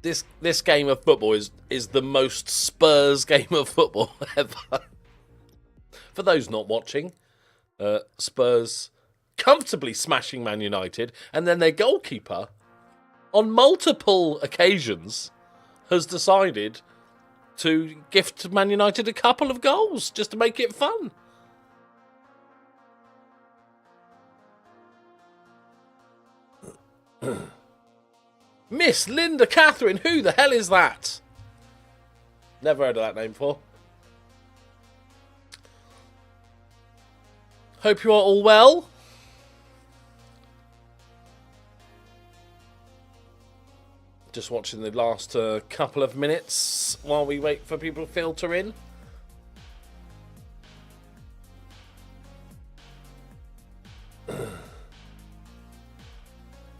This game of football is the most Spurs game of football ever. For those not watching, Spurs comfortably smashing Man United, and then their goalkeeper, on multiple occasions, has decided to gift Man United a couple of goals just to make it fun. Miss Linda Catherine, who the hell is that? Never heard of that name before. Hope you are all well. Just watching the last couple of minutes while we wait for people to filter in.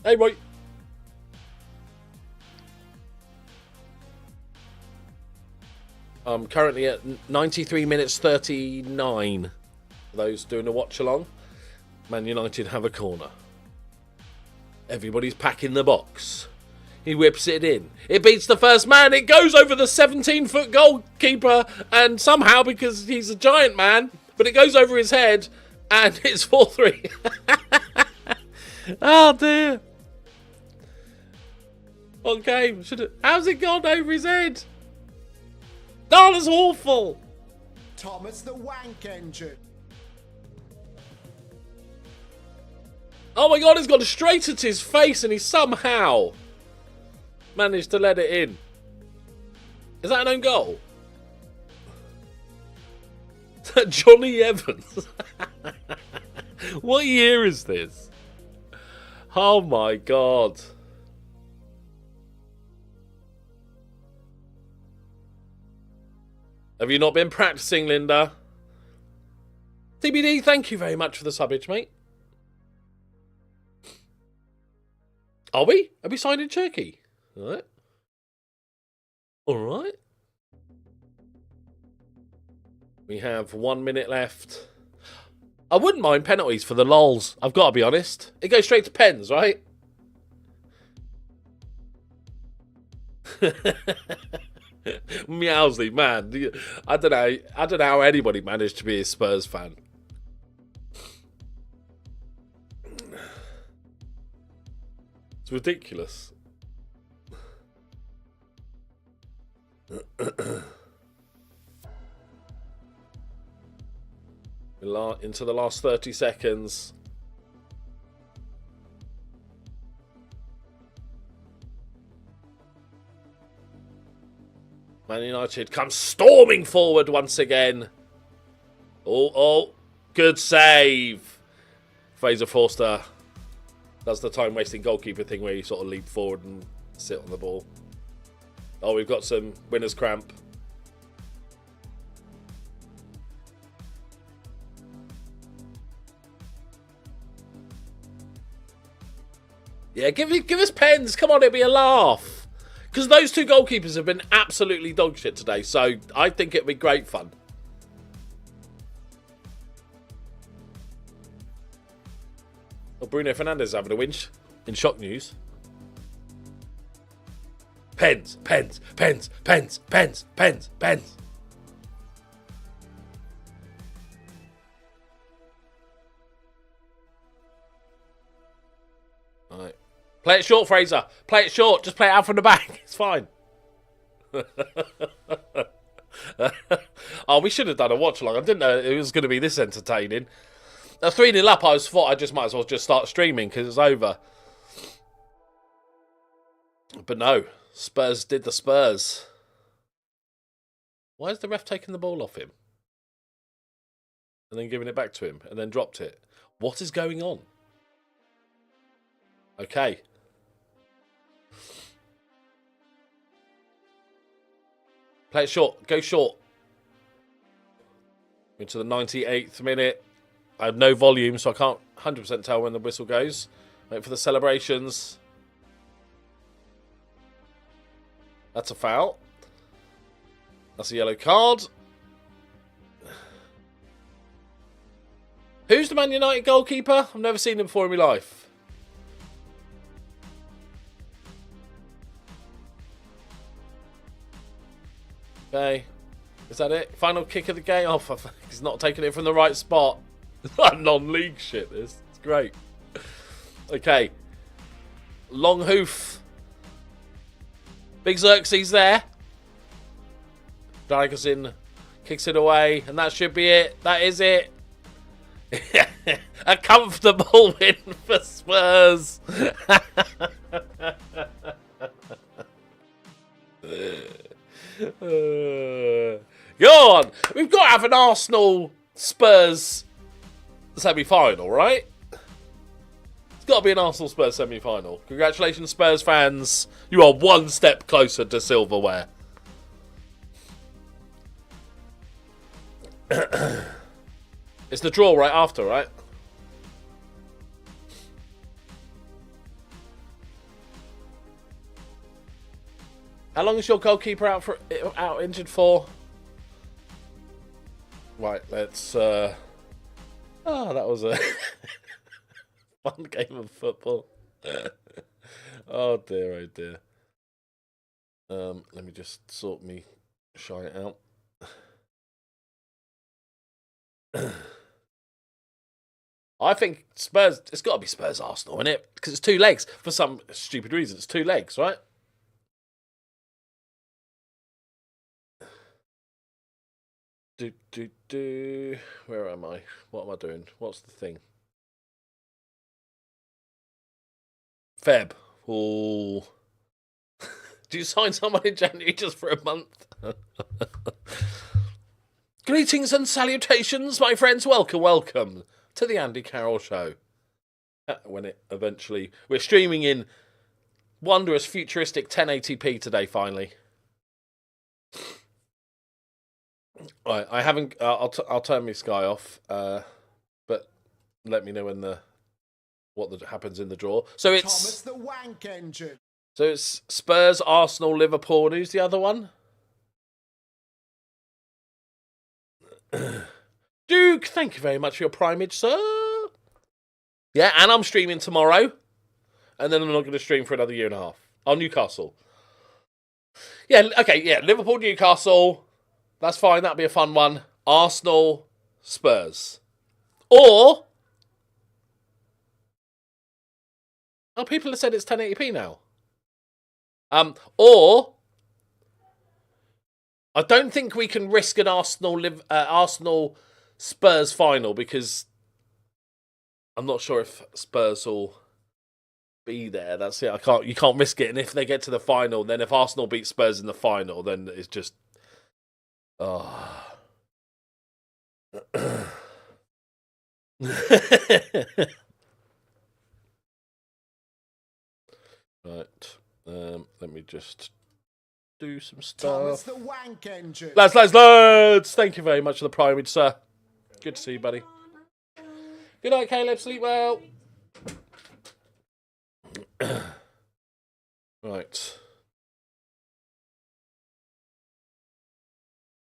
Hey, Roy. I'm currently at 93 minutes 39. For those doing a watch along, Man United have a corner. Everybody's packing the box. He whips it in. It beats the first man. It goes over the 17-foot goalkeeper, and somehow, because he's a giant man, but it goes over his head, and it's 4-3. Oh dear. What game? How's it gone over his head? Oh, that's awful. Thomas the Wank Engine. Oh my god, he's gone straight at his face and he somehow managed to let it in. Is that an own goal? Is that Johnny Evans? What year is this? Oh my god. Have you not been practicing, Linda? TBD, thank you very much for the subbage, mate. Are we? Are we signed in Turkey? Alright. Alright. We have 1 minute left. I wouldn't mind penalties for the lols, I've got to be honest. It goes straight to pens, right? Meowsley, man. I don't know how anybody managed to be a Spurs fan. It's ridiculous. Into the last 30 seconds. Man United come storming forward once again. Oh, good save. Fraser Forster does the time-wasting goalkeeper thing where you sort of leap forward and sit on the ball. Oh, we've got some winner's cramp. Yeah, give us pens. Come on, it'll be a laugh. Because those two goalkeepers have been absolutely dog shit today, so I think it'll be great fun. Well, Bruno Fernandes is having a winch in shock news. Pens, pens, pens, pens, pens, pens, pens. All right. Play it short, Fraser. Play it short. Just play it out from the back. It's fine. Oh, we should have done a watch along. I didn't know it was going to be this entertaining. 3-0 up, I thought I just might as well just start streaming because it's over. But no. Spurs did the Spurs. Why is the ref taking the ball off him? And then giving it back to him and then dropped it? What is going on? Okay. Play it short. Go short. Into the 98th minute. I have no volume, so I can't 100% tell when the whistle goes. Wait for the celebrations. That's a foul. That's a yellow card. Who's the Man United goalkeeper? I've never seen him before in my life. Okay. Is that it? Final kick of the game? Oh, he's not taking it from the right spot. Non-league shit, this. It's great. Okay. Long hoof. Big Xerxes there. Dragosin kicks it away, and that should be it. That is it. A comfortable win for Spurs. Go on. We've got to have an Arsenal Spurs semi-final, right? It's got to be an Arsenal Spurs semi-final. Congratulations, Spurs fans. You are one step closer to silverware. It's the draw right after, right? How long is your goalkeeper out injured for? Right, let's that was a fun game of football. Oh dear, oh dear. Let me just sort me shite out. I think Spurs, it's got to be Spurs Arsenal, isn't it? Because it's 2 legs. For some stupid reason, it's 2 legs, right? Where am I? What am I doing? What's the thing? Feb. Oh. Do you sign someone in January just for a month? Greetings and salutations, my friends. Welcome, welcome to the Andy Carroll Show. When it eventually... We're streaming in wondrous, futuristic 1080p today, finally. Right, I haven't... I'll turn my Sky off, but let me know when what happens in the draw. So it's... Thomas the Wank Engine. So it's Spurs, Arsenal, Liverpool, and who's the other one? Duke, thank you very much for your primage, sir. Yeah, and I'm streaming tomorrow. And then I'm not going to stream for another year and a half. Oh, Newcastle. Yeah, okay, yeah. Liverpool, Newcastle. That's fine. That'll be a fun one. Arsenal, Spurs. Or... Oh, people have said it's 1080p now. Or... I don't think we can risk an Arsenal Spurs final because I'm not sure if Spurs will be there. That's it. You can't risk it. And if they get to the final, then if Arsenal beat Spurs in the final, then it's just Right. Let me just do some Thomas stuff. the Wank Engine. Lads! Thank you very much for the primage, sir. Good to see you, buddy. Good night, Caleb. Sleep well. Right.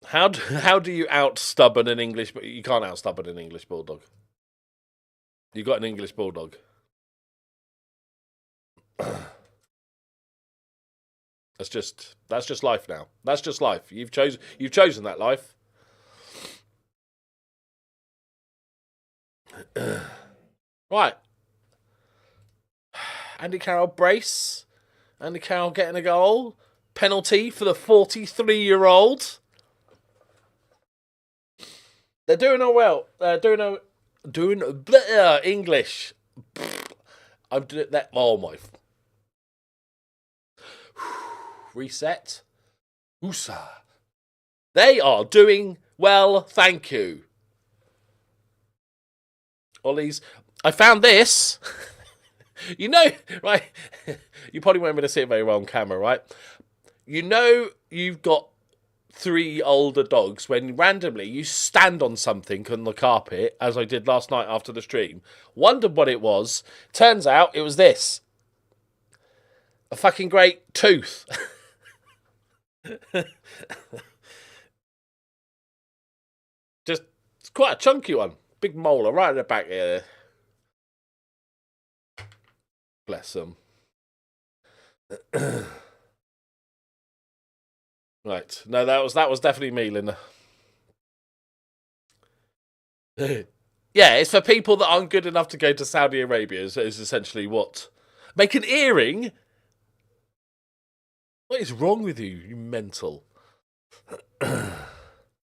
How do you out stubborn an English? But you can't out stubborn an English bulldog. You got an English bulldog. That's just life now. That's just life. You've chosen that life. Right. Andy Carroll brace. Andy Carroll getting a goal. Penalty for the 43-year-old. They're doing all well. They're doing English. I'm doing that. Oh my. Reset. USA. They are doing well, thank you. Ollie's. I found this. You know, right? You probably won't be able to see it very well on camera, right? You know you've got 3 older dogs when randomly you stand on something on the carpet, as I did last night after the stream. Wondered what it was. Turns out it was this. A fucking great tooth. Just, it's quite a chunky one. Big molar right at the back here. Bless them. Right. No, that was definitely me, Linda. Yeah, it's for people that aren't good enough to go to Saudi Arabia. Is essentially what. Make an earring? What is wrong with you, you mental? No,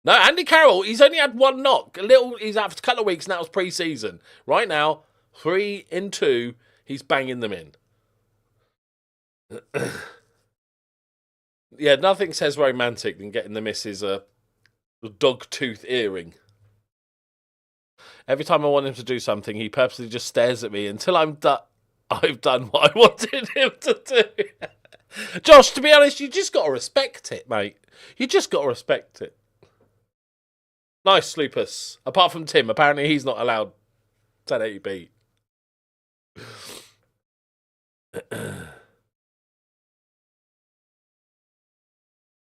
Andy Carroll, he's only had one knock. He's out for a couple of weeks, and that was pre-season. Right now, 3 in 2, he's banging them in. Yeah, nothing says romantic than getting the missus a dog tooth earring. Every time I want him to do something, he purposely just stares at me until I've done what I wanted him to do. Josh, to be honest, you just got to respect it, mate. You just got to respect it. Nice, Lupus. Apart from Tim, apparently he's not allowed 1080p.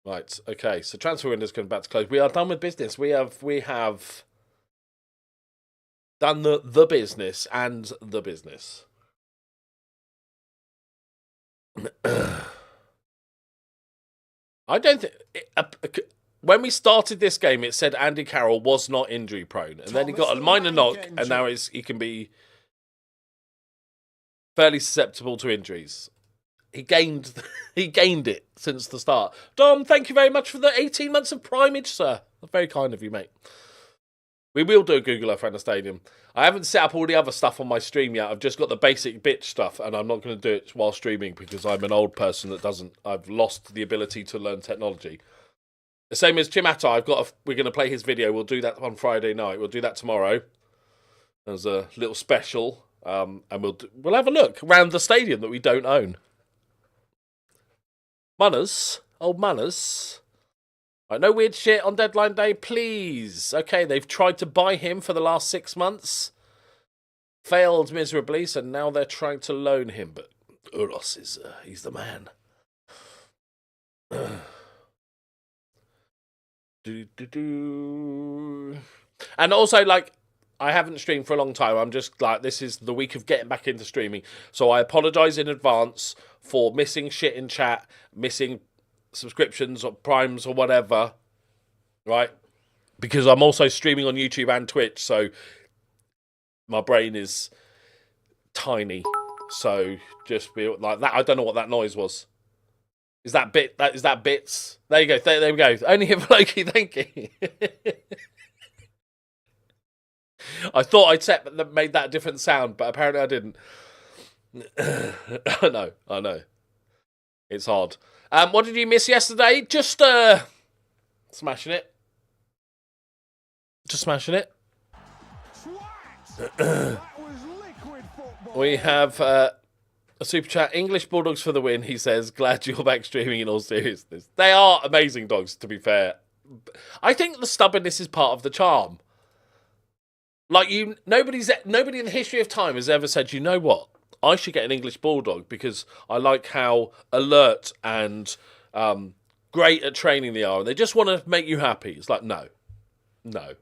Right, okay. So transfer window's going back to close. We are done with business. We have done the business and the business. I don't think when we started this game, it said Andy Carroll was not injury prone, and then he got a minor knock, and now he can be fairly susceptible to injuries. He gained it since the start. Dom, thank you very much for the 18 months of primage, sir. Very kind of you, mate. We will do a Google Earth around the stadium. I haven't set up all the other stuff on my stream yet. I've just got the basic bitch stuff, and I'm not going to do it while streaming because I'm an old person that doesn't. I've lost the ability to learn technology. The same as Chimato. We're going to play his video. We'll do that on Friday night. We'll do that tomorrow as a little special, and we'll have a look around the stadium that we don't own. Manners, old manners. Right, no weird shit on deadline day, please. Okay, they've tried to buy him for the last 6 months. Failed miserably, so now they're trying to loan him. But Uros he's the man. And also, like, I haven't streamed for a long time. I'm just like, this is the week of getting back into streaming. So I apologise in advance for missing shit in chat, missing subscriptions or primes or whatever, right? Because I'm also streaming on YouTube and Twitch, so my brain is tiny. So just be like that. I don't know what that noise was. Is that bits? There you go. There we go. Only here for Loki. Thank you. I thought I'd made that different sound, but apparently I didn't. I know. It's hard. What did you miss yesterday? Just smashing it. Just smashing it. We have a super chat. English Bulldogs for the win, he says. Glad you're back streaming in all seriousness. They are amazing dogs, to be fair. I think the stubbornness is part of the charm. Like, nobody in the history of time has ever said, you know what? I should get an English Bulldog because I like how alert and great at training they are. And they just want to make you happy. It's like, no. De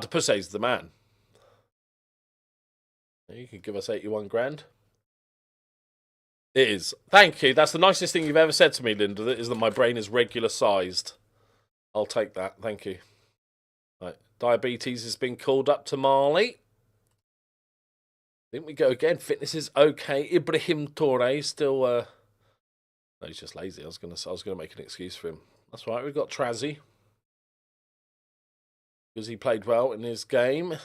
Pusse's the man. You can give us 81 grand. It is. Thank you. That's the nicest thing you've ever said to me, Linda, is that my brain is regular sized. I'll take that. Thank you. Right. Diabetes has been called up to Marley. I think we go again. Fitness is okay. Ibrahim Torre still. No, he's just lazy. I was gonna make an excuse for him. That's right. We've got Trazzy because he played well in his game.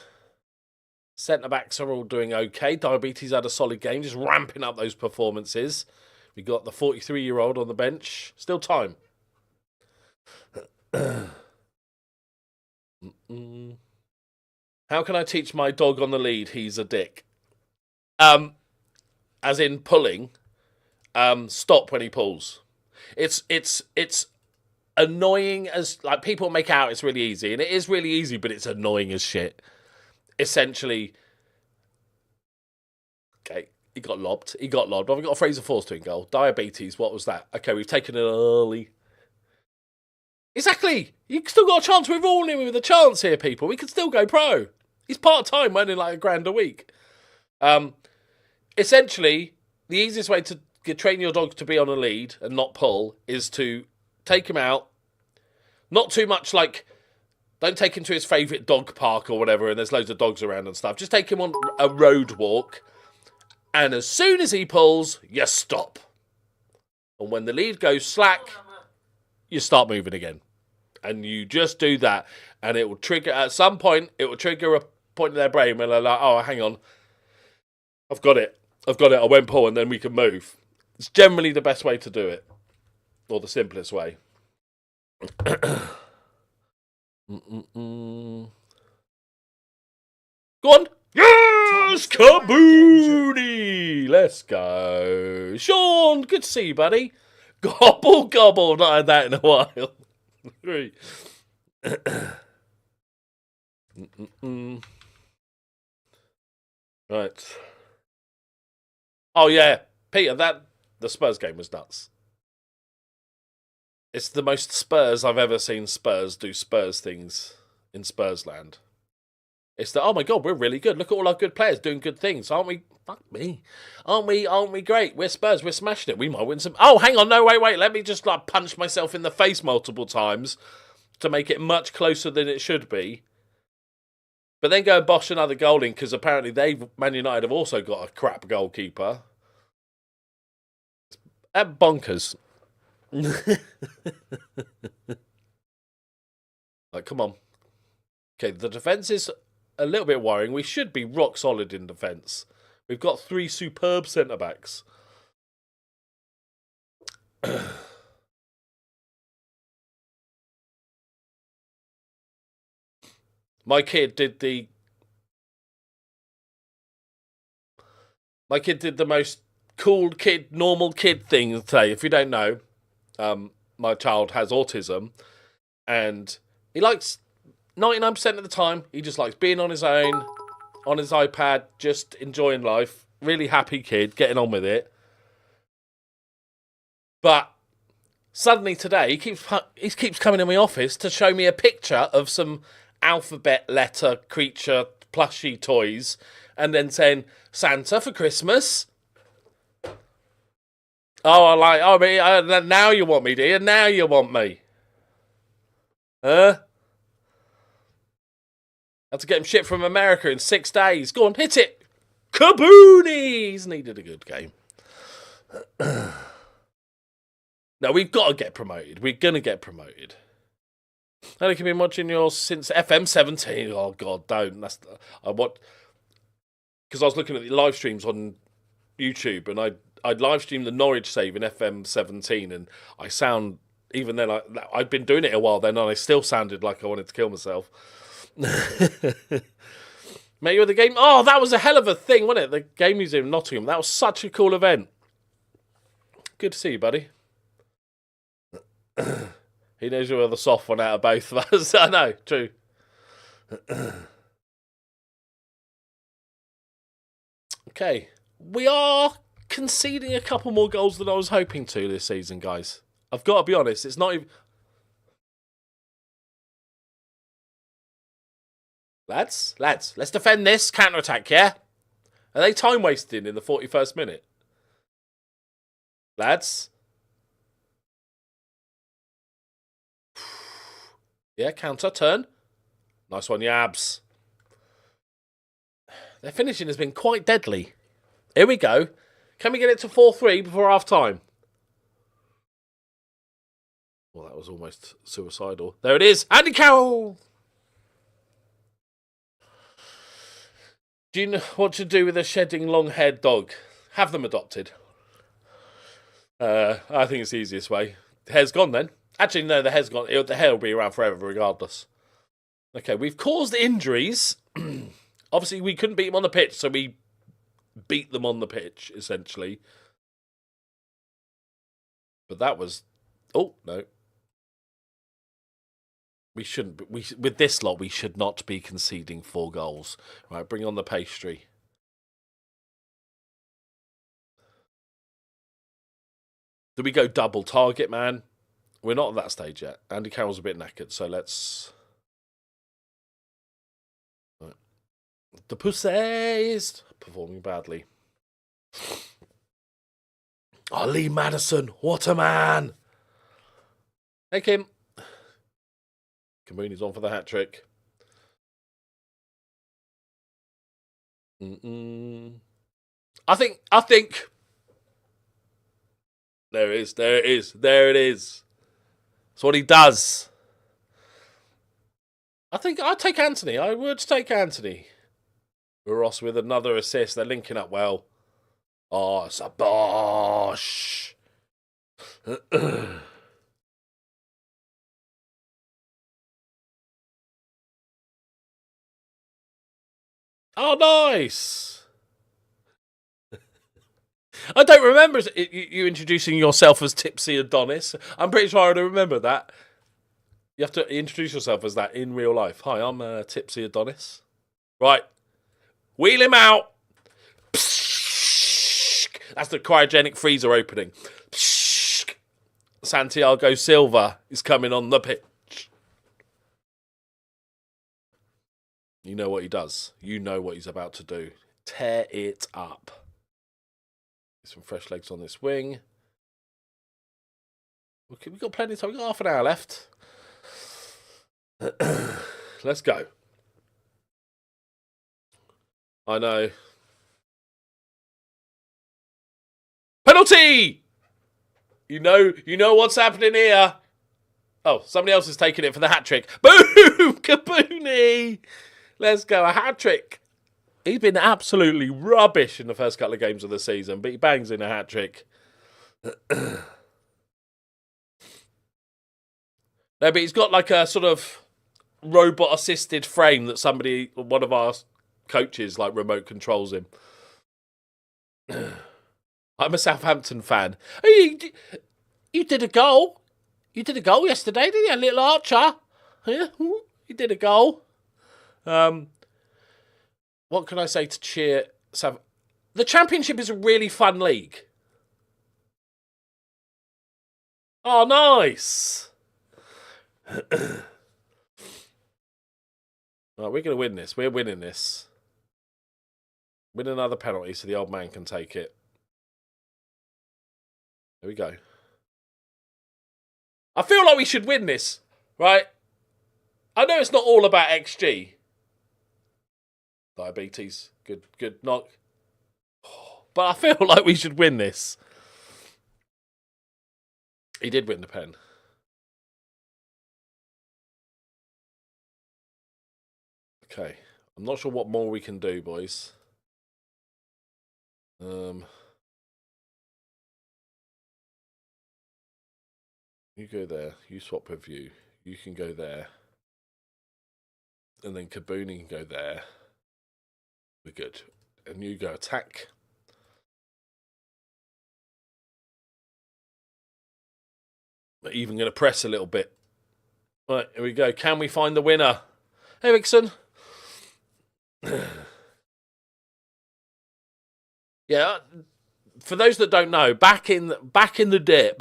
Centre backs are all doing okay. Diabetes had a solid game, just ramping up those performances. We got the 43-year-old on the bench. Still time. How can I teach my dog on the lead? He's a dick. As in pulling. Stop when he pulls. It's annoying as like people make out it's really easy, and it is really easy, but it's annoying as shit. Essentially, okay, he got lobbed. I've got a Fraser Force to goal. Diabetes, what was that? Okay, we've taken it early. Exactly. You still got a chance. We're all in with a chance here, people. We could still go pro. He's part-time, earning like $1,000 a week. Essentially, the easiest way to train your dog to be on a lead and not pull is to take him out. Not too much like, don't take him to his favourite dog park or whatever and there's loads of dogs around and stuff. Just take him on a road walk. And as soon as he pulls, you stop. And when the lead goes slack, you start moving again. And you just do that. And it will trigger, at some point, it will trigger a point in their brain where they're like, oh, hang on. I've got it. I won't pull and then we can move. It's generally the best way to do it. Or the simplest way. Go on. Yes, Kaboonie. Let's go. Sean, good to see you, buddy. Gobble, gobble. Not had that in a while. Three. Right. Oh, yeah. Peter, the Spurs game was nuts. It's the most Spurs I've ever seen Spurs do Spurs things in Spurs land. It's the, oh my God, we're really good. Look at all our good players doing good things. Aren't we? Fuck me. Aren't we great? We're Spurs. We're smashing it. We might win some. Oh, hang on. No, wait. Let me just like punch myself in the face multiple times to make it much closer than it should be. But then go and bosh another goal in because apparently Man United have also got a crap goalkeeper. Bonkers. Like, come on. Okay, the defence is a little bit worrying. We should be rock solid in defence. We've got 3 superb centre-backs. My kid did the most cool kid, normal kid thing today. If you don't know, my child has autism, and he likes 99% of the time, he just likes being on his own, on his iPad, just enjoying life. Really happy kid, getting on with it. But suddenly today, he keeps coming in my office to show me a picture of some alphabet letter creature plushie toys, and then saying, Santa for Christmas. Now you want me, dear? Now you want me? Huh? Had to get him shipped from America in 6 days. Go on, hit it. Kaboonie! He's needed a good game. No, we've got to get promoted. We're going to get promoted. How have you been watching yours since FM17? Oh, God, don't. Because I was looking at the live streams on YouTube, and I'd live streamed the Norwich save in FM17, and I sound, even then, I'd been doing it a while then, and I still sounded like I wanted to kill myself. Mate, you were the game. Oh, that was a hell of a thing, wasn't it? The Game Museum in Nottingham. That was such a cool event. Good to see you, buddy. He knows you were the soft one out of both of us. I know, true. Okay. We are conceding a couple more goals than I was hoping to this season, guys. I've got to be honest, it's not even... Lads, let's defend this counter-attack, yeah? Are they time wasting in the 41st minute? Lads? Yeah, counter, turn. Nice one, Yabs. Their finishing has been quite deadly. Here we go. Can we get it to 4-3 before half-time? Well, that was almost suicidal. There it is. Andy Carroll! Do you know what to do with a shedding long-haired dog? Have them adopted. I think it's the easiest way. The hair's gone then. Actually, no, the hair's gone. The hair will be around forever regardless. Okay, we've caused injuries. Obviously, we couldn't beat them on the pitch, so we beat them on the pitch, essentially. But that was... Oh, no. We shouldn't... With this lot, we should not be conceding 4 goals. Right, bring on the pastry. Do we go double target, man? We're not at that stage yet. Andy Carroll's a bit knackered, so let's... Right. The Pussy is performing badly. Oh, Lee Madison, what a man. Hey, Kim. Camooni's on for the hat-trick. I think. There it is. There it is. That's what he does. I think I'd take Anthony. I would take Anthony. Ross with another assist. They're linking up well. Oh, it's a bosh. Oh, nice. I don't remember you introducing yourself as Tipsy Adonis. I'm pretty sure I would remember that. You have to introduce yourself as that in real life. Hi, I'm Tipsy Adonis. Right. Wheel him out. That's the cryogenic freezer opening. Santiago Silva is coming on the pitch. You know what he does. You know what he's about to do. Tear it up. Some fresh legs on this wing. Okay, we've got plenty of time. We've got half an hour left. Let's go. I know. Penalty! You know what's happening here. Oh, somebody else is taking it for the hat-trick. Boom! Kabooni! Let's go, a hat-trick. He's been absolutely rubbish in the first couple of games of the season, but he bangs in a hat-trick. No, but he's got like a sort of robot-assisted frame that one of our coaches, like remote controls him. I'm a Southampton fan. You did a goal. You did a goal yesterday, didn't you, little Archer? Yeah, you did a goal. What can I say to cheer? The Championship is a really fun league. Oh, nice. Right, we're going to win this. We're winning this. Win another penalty so the old man can take it. There we go. I feel like we should win this, right? I know it's not all about XG. Diabetes. Good knock. But I feel like we should win this. He did win the pen. Okay. I'm not sure what more we can do, boys. You go there. You swap with you. You can go there. And then Kabooni can go there. We're good. And you go attack. We're even going to press a little bit. Right, here we go. Can we find the winner? Ericsson. Yeah, for those that don't know, back in the day,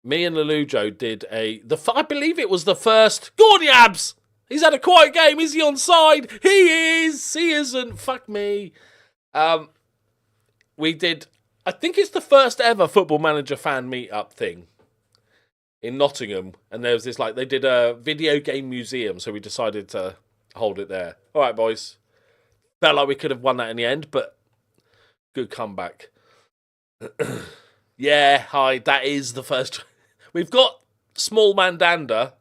me and Lelujo did I believe it was the first. Go on, Yabs! He's had a quiet game. Is he onside? He is. He isn't. Fuck me. We did. I think it's the first ever Football Manager fan meetup thing in Nottingham, and there was this they did a video game museum, so we decided to hold it there. All right, boys. Felt like we could have won that in the end, but good comeback. Yeah, hi. That is the first. We've got Small Mandanda.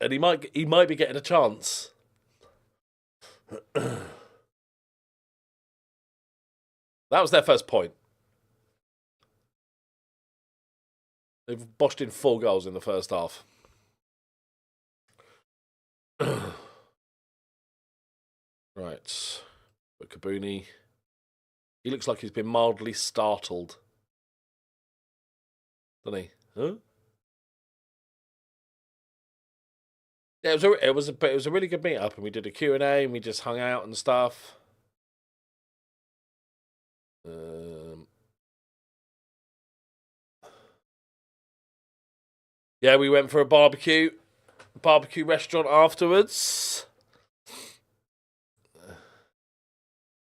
And he might be getting a chance. That was their first point. They've boshed in 4 goals in the first half. Right. But Kabooni, he looks like he's been mildly startled. Doesn't he? Huh? Yeah, it was a really good meet up, and we did a Q&A, and we just hung out and stuff. Yeah, we went for a barbecue restaurant afterwards.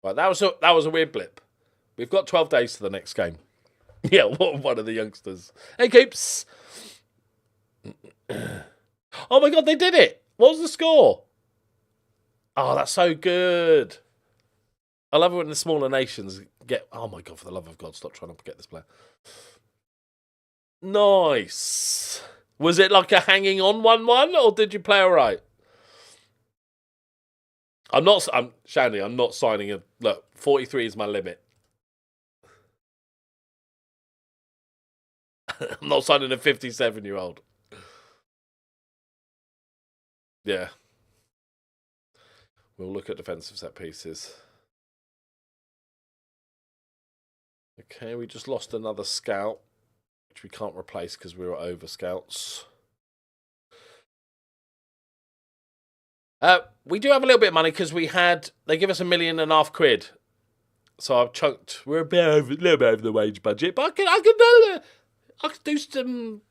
Right, that was a weird blip. We've got 12 days to the next game. Yeah, one of the youngsters. Hey, Keeps. Oh my God, they did it. What was the score? Oh, that's so good. I love it when the smaller nations get... Oh my God, for the love of God, stop trying to get this player. Nice. Was it like a hanging on 1-1, or did you play all right? Shandy, I'm not signing a... Look, 43 is my limit. I'm not signing a 57-year-old. Yeah. We'll look at defensive set pieces. Okay, we just lost another scout, which we can't replace because we were over scouts. We do have a little bit of money because they give us £1.5 million. So I've chunked. We're a little bit over the wage budget, but I can do some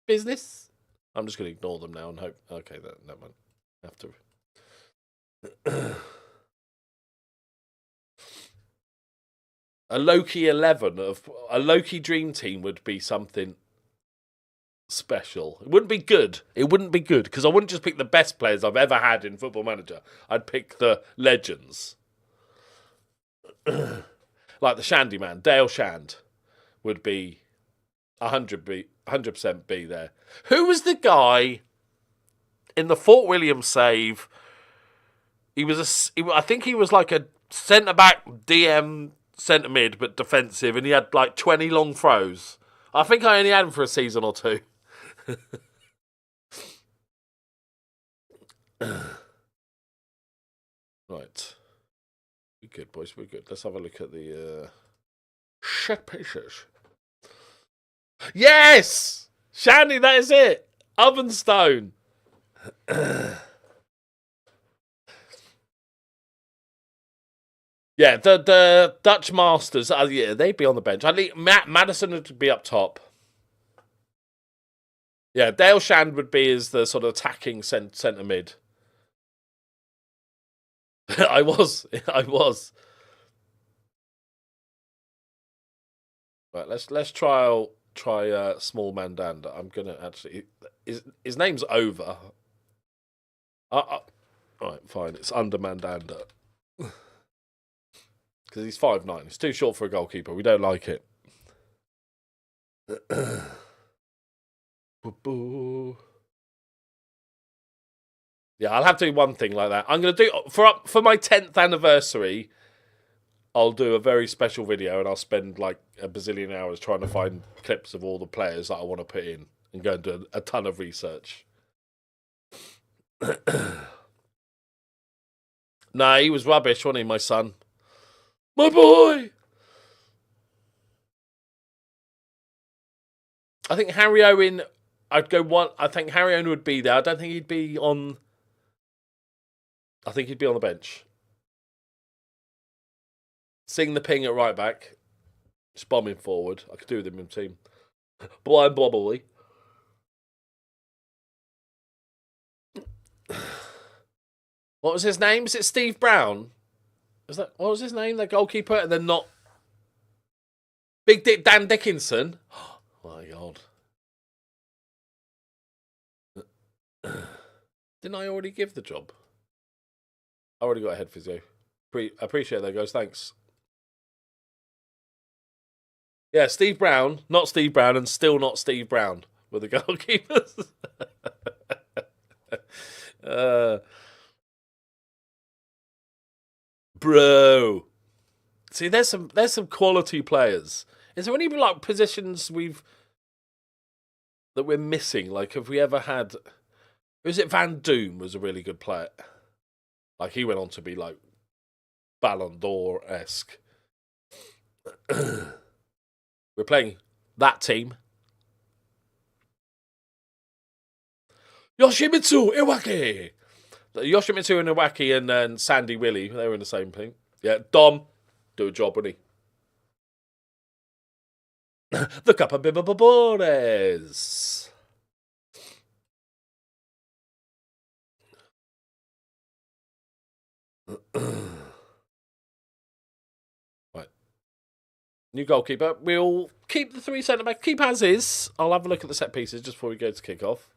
business. I'm just going to ignore them now and hope. Okay, that might have to. A Loki 11 of a Loki Dream Team would be something special. It wouldn't be good. It wouldn't be good because I wouldn't just pick the best players I've ever had in Football Manager. I'd pick the legends. Like the Shandy Man, Dale Shand would be 100% be there. Who was the guy in the Fort William save? I think he was like a centre back, DM, centre mid, but defensive, and he had like 20 long throws. I think I only had him for a season or two. Right. We're good, boys. We're good. Let's have a look at the set pieces. Yes! Shandy, that is it. Ovenstone. Yeah, the Dutch Masters, yeah, they'd be on the bench. I think Madison would be up top. Yeah, Dale Shand would be as the sort of attacking centre mid. I was. Right, let's try Small Mandanda. I'm gonna actually his name's over. Right, fine. It's under Mandanda. Because he's 5'9". It's too short for a goalkeeper. We don't like it. Yeah, I'll have to do one thing like that. I'm going to do... For my 10th anniversary, I'll do a very special video and I'll spend like a bazillion hours trying to find clips of all the players that I want to put in and go and do a ton of research. Nah, he was rubbish, wasn't he, my son? My boy! I think Harry Owen... I think Harry Owen would be there. I don't think he'd be on... I think he'd be on the bench. Sing the ping at right back. Just bombing forward. I could do with him in team. Blind Bobbly. What was his name? Is it Steve Brown? What was his name? The goalkeeper? And then not... Big Dick Dan Dickinson? Oh my God. Didn't I already give the job? I already got a head physio. Appreciate that, guys. Thanks. Yeah, Steve Brown. Not Steve Brown and still not Steve Brown were the goalkeepers. Bro. See, there's some quality players. Is there any like positions that we're missing? Like, have we ever had... Was it Van Doom was a really good player? Like, he went on to be, like, Ballon d'Or-esque. We're playing that team. Yoshimitsu Iwaki! Yoshimitsu and Iwaki and Sandy Willie, they were in the same thing. Yeah, Dom, do a job, wouldn't he? The Capabibabores. New goalkeeper. We'll keep the 3 centre back. Keep as is. I'll have a look at the set pieces just before we go to kick off.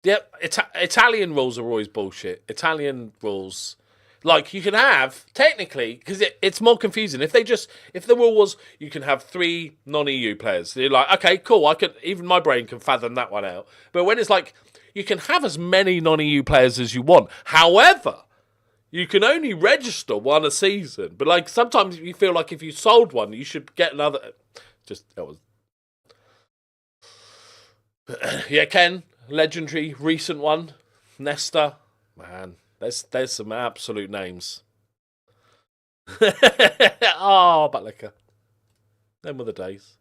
Yep, Italian rules are always bullshit. Italian rules, like you can have technically, because it's more confusing. If the rule was you can have 3 non-EU players, you're like, okay, cool. Even my brain can fathom that one out. But when it's like you can have as many non-EU players as you want, however, you can only register 1 a season. But like sometimes you feel like if you sold one, you should get another. That was yeah, Ken. Legendary recent one, Nesta. Man, there's some absolute names. Oh, Butlicker. Them were the days.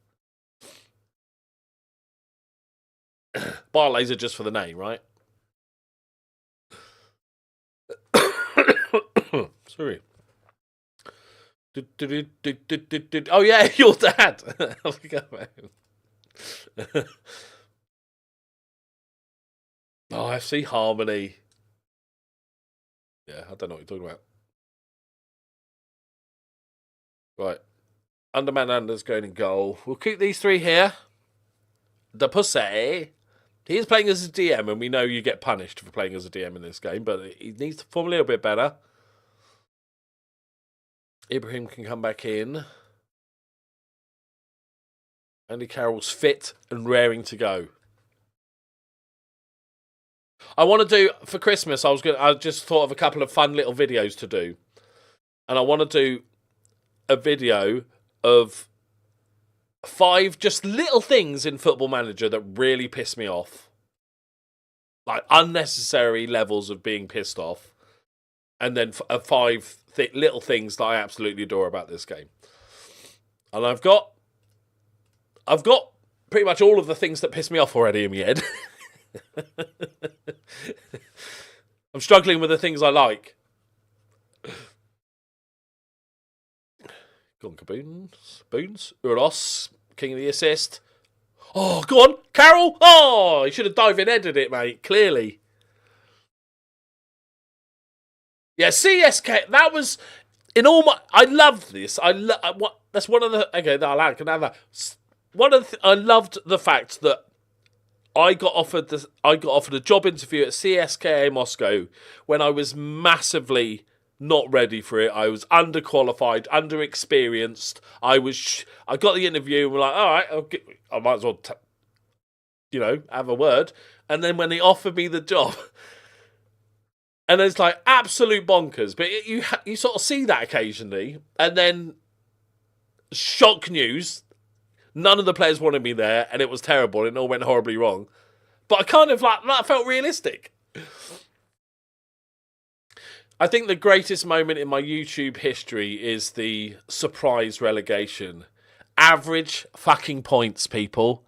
Bar laser just for the name, right? Sorry. Oh yeah, your dad. Oh, FC Harmony. Yeah, I don't know what you're talking about. Right. Underman Anders going in goal. We'll keep these 3 here. The Pussy. He's playing as a DM, and we know you get punished for playing as a DM in this game, but he needs to perform a little bit better. Ibrahim can come back in. Andy Carroll's fit and raring to go. I want to do, for Christmas, I just thought of a couple of fun little videos to do. And I want to do a video of 5 just little things in Football Manager that really piss me off. Like unnecessary levels of being pissed off. And then 5 little things that I absolutely adore about this game. And I've got pretty much all of the things that piss me off already in my head. I'm struggling with the things I like. Go on, Boons. Uros, king of the assist. Oh, go on, Carroll. Oh, he should have dived in headed it, mate. Clearly. Yeah, CSK. That was in all my. I loved this. That's one of the. Okay, no, I can have that. I loved the fact that I got offered a job interview at CSKA Moscow when I was massively not ready for it. I was underqualified, underexperienced. I got the interview and we're like, all right, I might as well, have a word. And then when they offered me the job, and it's like absolute bonkers. But you sort of see that occasionally, and then shock news. None of the players wanted me there, and it was terrible, and it all went horribly wrong. But I kind of that felt realistic. I think the greatest moment in my YouTube history is the surprise relegation. Average fucking points, people.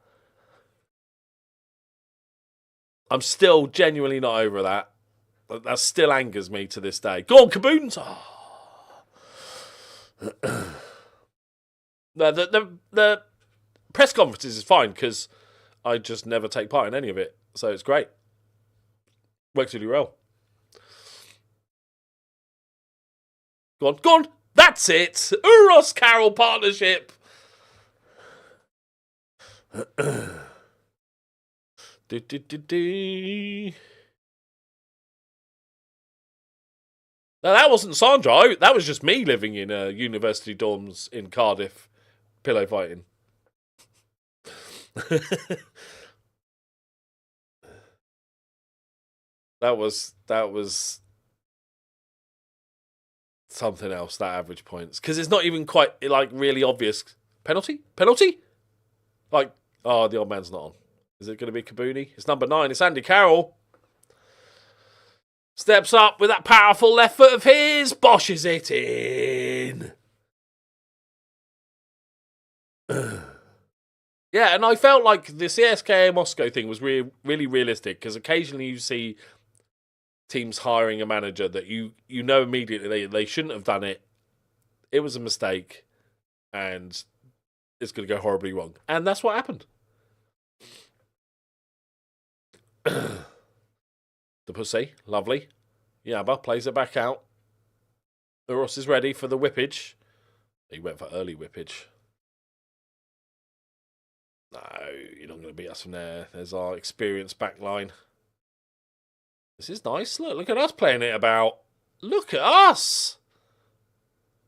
I'm still genuinely not over that. That still angers me to this day. Go on, Kaboons! Oh. The press conferences is fine because I just never take part in any of it. So it's great. Works really well. Go on. That's it. Uros Carroll partnership. Now, that wasn't Sandra. That was just me living in university dorms in Cardiff, pillow fighting. That was something else, that average points. Because it's not even quite, really obvious. Penalty? Like, oh, the old man's not on. Is it going to be Kabuni? It's number 9. It's Andy Carroll. Steps up with that powerful left foot of his. Boshes it in. Yeah, and I felt like the CSKA Moscow thing was really realistic because occasionally you see teams hiring a manager that you know immediately they shouldn't have done it. It was a mistake, and it's going to go horribly wrong. And that's what happened. The Pussy, lovely. Yabba plays it back out. Uros is ready for the whippage. He went for early whippage. No, you're not going to beat us from there. There's our experienced back line. This is nice. Look at us playing it about. Look at us.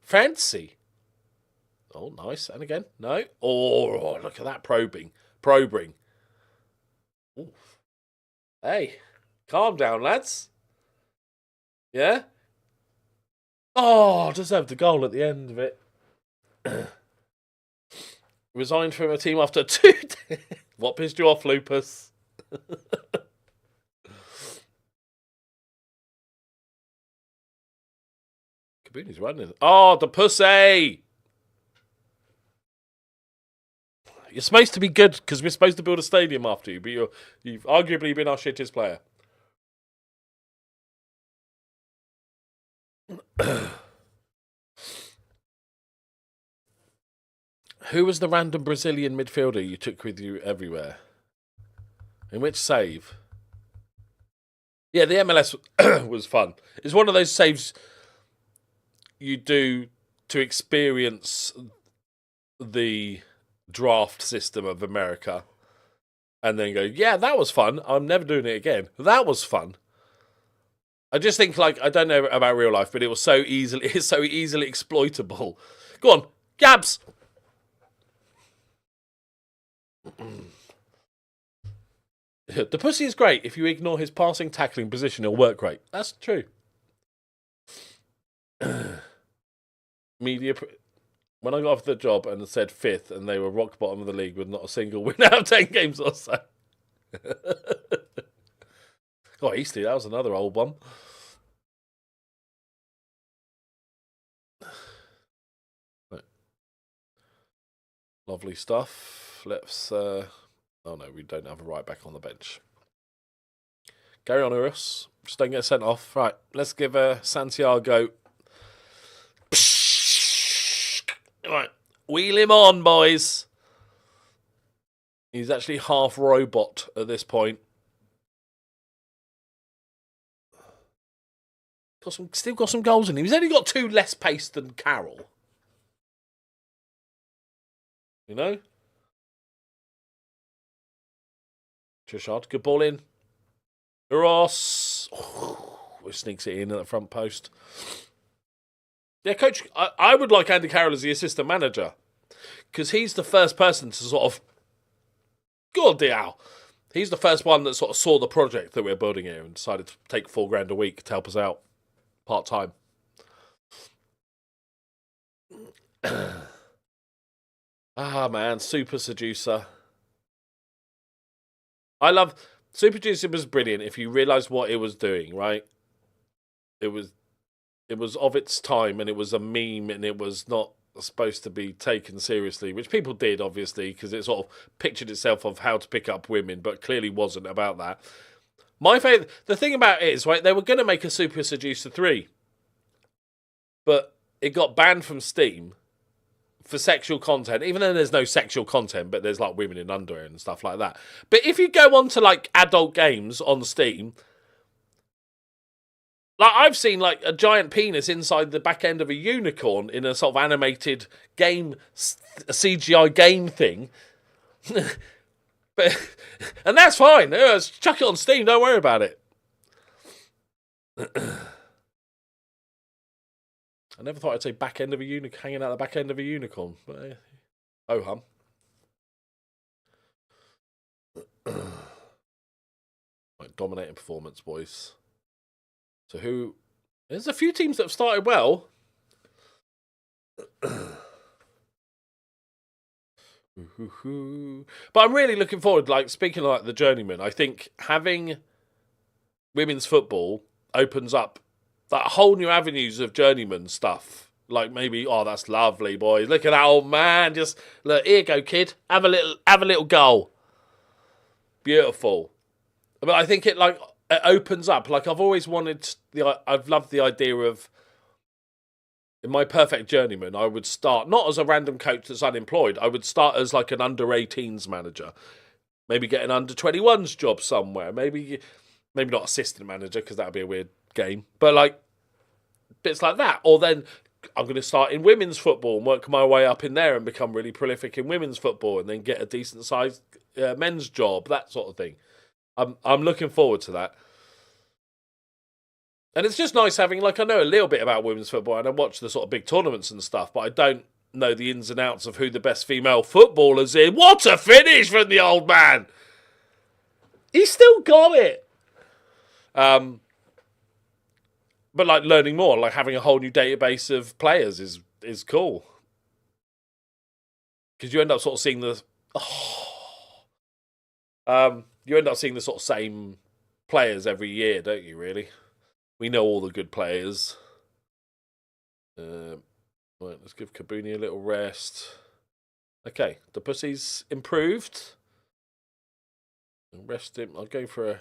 Fancy. Oh, nice. And again. No. Oh, look at that probing. Ooh. Hey, calm down, lads. Yeah? Oh, deserved a goal at the end of it. Resigned from a team after 2 days. What pissed you off, Lupus? Kabooni's running. Oh, the pussy! You're supposed to be good because we're supposed to build a stadium after you, but you've arguably been our shittest player. Who was the random Brazilian midfielder you took with you everywhere? In which save? Yeah, the MLS was fun. It's one of those saves you do to experience the draft system of America and then go, yeah, that was fun. I'm never doing it again. That was fun. I just think, like, I don't know about real life, but it's so easily exploitable. Go on, Gabs. The pussy is great. If you ignore his passing, tackling position, he'll work great. That's true. When I got off the job and said 5th and they were rock bottom of the league with not a single win out of 10 games or so. Oh, Eastley, that was another old one. Right. Lovely stuff. Let's... oh no, we don't have a right back on the bench. Carry on, Urus. Just don't get sent off. Right, let's give Santiago... Right, wheel him on, boys. He's actually half robot at this point. Still got some goals in him. He's only got 2 less pace than Carroll. You know? Trishard, good ball in. Ross. Oh, sneaks it in at the front post. Yeah, coach, I would like Andy Carroll as the assistant manager. Because he's the first person to sort of... God, he's the first one that sort of saw the project that we're building here and decided to take $4,000 a week to help us out. Part-time. Man, Super Seducer. I love... Super Seducer was brilliant if you realise what it was doing, right? It was of its time and it was a meme and it was not supposed to be taken seriously, which people did, obviously, because it sort of pictured itself of how to pick up women, but clearly wasn't about that. My favourite... The thing about it is, right, they were going to make a Super Seducer 3, but it got banned from Steam for sexual content, even though there's no sexual content, but there's, like, women in underwear and stuff like that. But if you go on to, like, adult games on Steam... Like, I've seen, like, a giant penis inside the back end of a unicorn in a sort of animated game, a CGI game thing. But, and that's fine. Just chuck it on Steam. Don't worry about it. I never thought I'd say back end of a unicorn, hanging out the back end of a unicorn. But, oh, hum. Right, dominating performance, boys. So who... There's a few teams that have started well. But I'm really looking forward, like, speaking of like the journeyman, I think having women's football opens up that whole new avenues of journeyman stuff. Like maybe, oh, that's lovely, boys. Look at that old man. Just, look, here you go, kid. Have a little goal. Beautiful. But I think it opens up. Like I've always wanted I've loved the idea of, in my perfect journeyman, I would start not as a random coach that's unemployed. I would start as like an under-18s manager. Maybe get an under-21s job somewhere. Maybe not assistant manager because that would be a weird game. But like bits like that. Or then I'm going to start in women's football and work my way up in there and become really prolific in women's football and then get a decent sized men's job, that sort of thing. I'm looking forward to that. And it's just nice having, like, I know a little bit about women's football and I watch the sort of big tournaments and stuff, but I don't know the ins and outs of who the best female footballers in. What a finish from the old man! He's still got it. But like learning more, like having a whole new database of players is cool. Because you end up sort of seeing the you end up seeing the sort of same players every year, don't you, really? We know all the good players. Right, let's give Kabuni a little rest. Okay, the pussy's improved. Rest him. I'll go for a...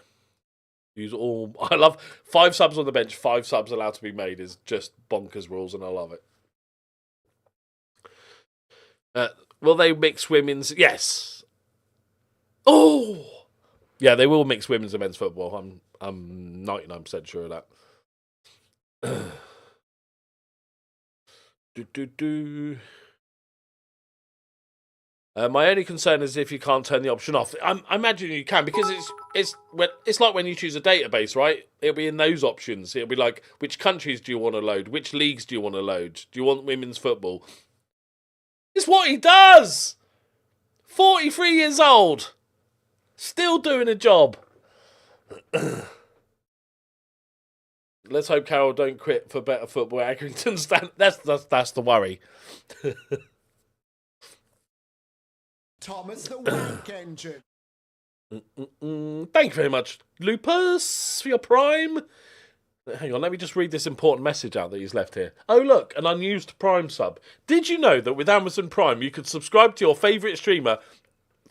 Use all... I love 5 subs on the bench, 5 subs allowed to be made is just bonkers rules, and I love it. Will they mix women's... Yes. Oh! Yeah, they will mix women's and men's football. I'm 99% sure of that. My only concern is if you can't turn the option off. I imagine you can, because it's like when you choose a database, right? It'll be in those options. It'll be like, which countries do you want to load? Which leagues do you want to load? Do you want women's football? It's what he does! 43 years old! Still doing a job. Let's hope Carol don't quit for better football. Accrington stand. That's the worry. Thomas the Wank Engine. Thank you very much, Lupus, for your Prime. Hang on, let me just read this important message out that he's left here. Oh, look, an unused Prime sub. Did you know that with Amazon Prime, you could subscribe to your favourite streamer,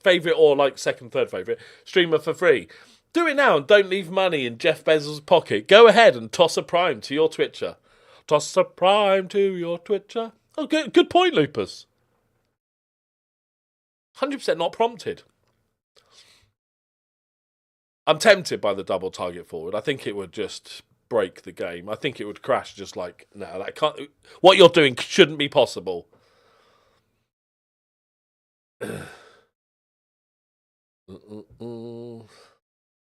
favourite or like second, third favourite, streamer for free? Do it now and don't leave money in Jeff Bezos' pocket. Go ahead and toss a Prime to your Twitcher. Toss a Prime to your Twitcher. Oh, good point, Lupus. 100% not prompted. I'm tempted by the double target forward. I think it would just break the game. I think it would crash just like, no, that can't... What you're doing shouldn't be possible.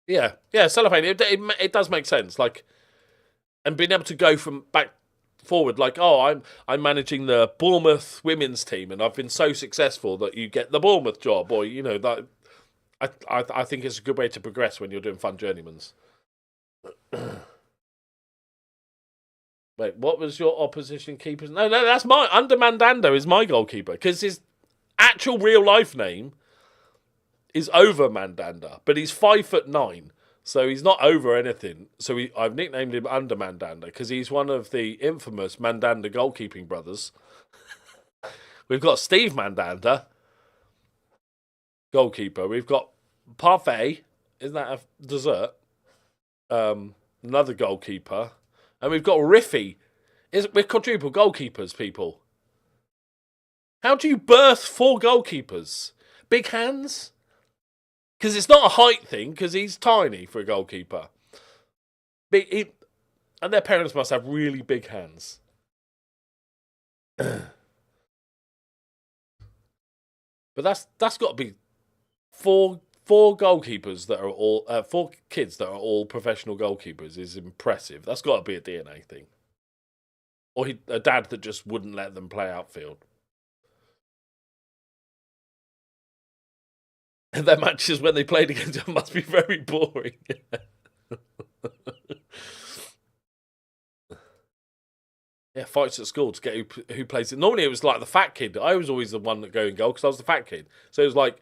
Yeah, cellophane. It does make sense. Like, and being able to go from back forward, like, oh, I'm managing the Bournemouth women's team, and I've been so successful that you get the Bournemouth job, or you know that. I think it's a good way to progress when you're doing fun journeymans. Wait, what was your opposition keeper's? No, that's my under Mandanda is my goalkeeper because his actual real life name is over Mandanda, but he's 5'9", so he's not over anything. So I've nicknamed him Under Mandanda because he's one of the infamous Mandanda goalkeeping brothers. We've got Steve Mandanda, goalkeeper. We've got Parfait, isn't that a dessert? Another goalkeeper. And we've got Riffy. We're quadruple goalkeepers, people. How do you birth 4 goalkeepers? Big hands? Because it's not a height thing, because he's tiny for a goalkeeper. And their parents must have really big hands. But that's got to be four goalkeepers that are all 4 kids that are all professional goalkeepers is impressive. That's got to be a DNA thing, or a dad that just wouldn't let them play outfield. And their matches when they played against him must be very boring. Yeah, fights at school to get who plays it. Normally it was like the fat kid. I was always the one that go in goal because I was the fat kid. So it was like,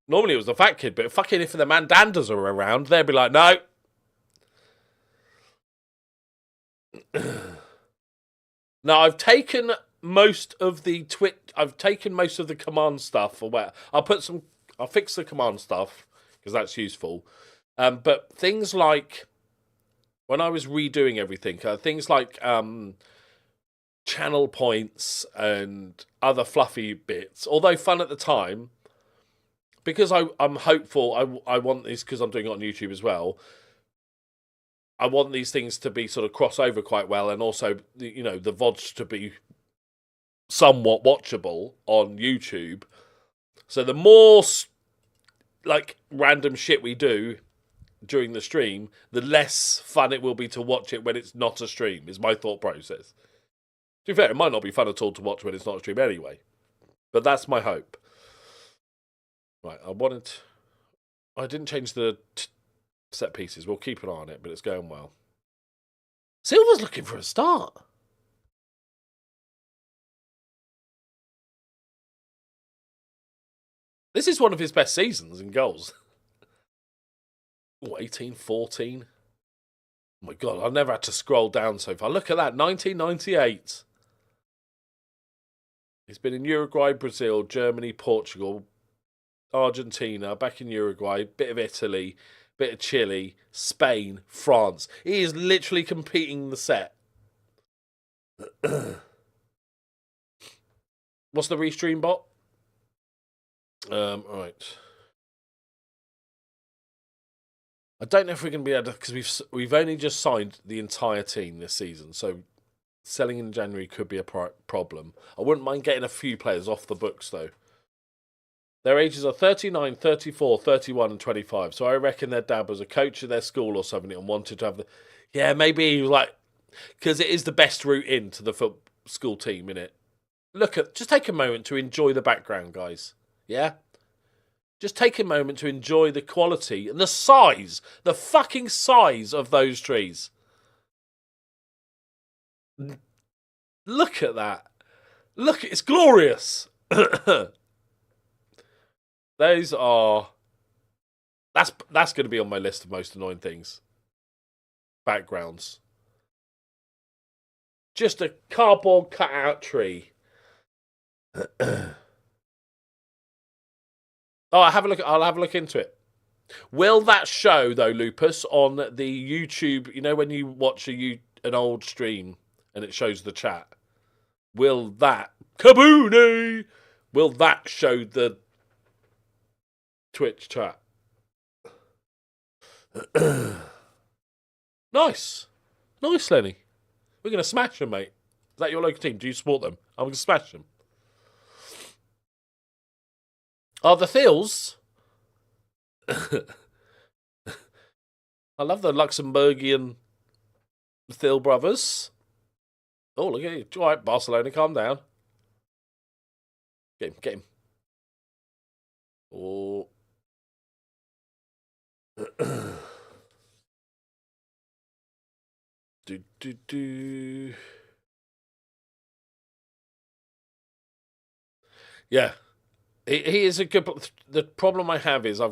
normally it was the fat kid, but fucking if the Mandandas are around, they'd be like, no. Now I've taken most of the command stuff away. I'll fix the command stuff because that's useful. But things like when I was redoing everything, things like channel points and other fluffy bits, although fun at the time, because I'm hopeful, I want this because I'm doing it on YouTube as well. I want these things to be sort of crossover quite well, and also, you know, the VODs to be somewhat watchable on YouTube. So the more like random shit we do during the stream, the less fun it will be to watch it when it's not a stream, is my thought process. To be fair, it might not be fun at all to watch when it's not a stream anyway. But that's my hope. Right, I didn't change the set pieces. We'll keep an eye on it, but it's going well. Silver's looking for a start. This is one of his best seasons in goals. Oh, 18, 14. Oh my God, I've never had to scroll down so far. Look at that, 1998. He's been in Uruguay, Brazil, Germany, Portugal, Argentina, back in Uruguay, bit of Italy, bit of Chile, Spain, France. He is literally competing the set. What's the restream bot? Right. I don't know if we're going to be able to, because we've only just signed the entire team this season, so selling in January could be a problem. I wouldn't mind getting a few players off the books, though. Their ages are 39, 34, 31, and 25, so I reckon their dad was a coach at their school or something and wanted to have the... Yeah, maybe he was like... Because it is the best route into the school team, innit? Just take a moment to enjoy the background, guys. Yeah? Just take a moment to enjoy the quality and the size, the fucking size of those trees. Look at that. Look, it's glorious. Those are... That's going to be on my list of most annoying things. Backgrounds. Just a cardboard cutout tree. Oh, I'll have a look into it. Will that show, though, Lupus, on the YouTube, you know when you watch an old stream and it shows the chat? Will that... Kaboony! Will that show the Twitch chat? Nice. Nice, Lenny. We're going to smash them, mate. Is that your local team? Do you support them? I'm going to smash them. Are the Thils? I love the Luxembourgian Thil brothers. Oh, look at you. All right, Barcelona, calm down. Get him. Oh. do. Yeah. He is a good... The problem I have is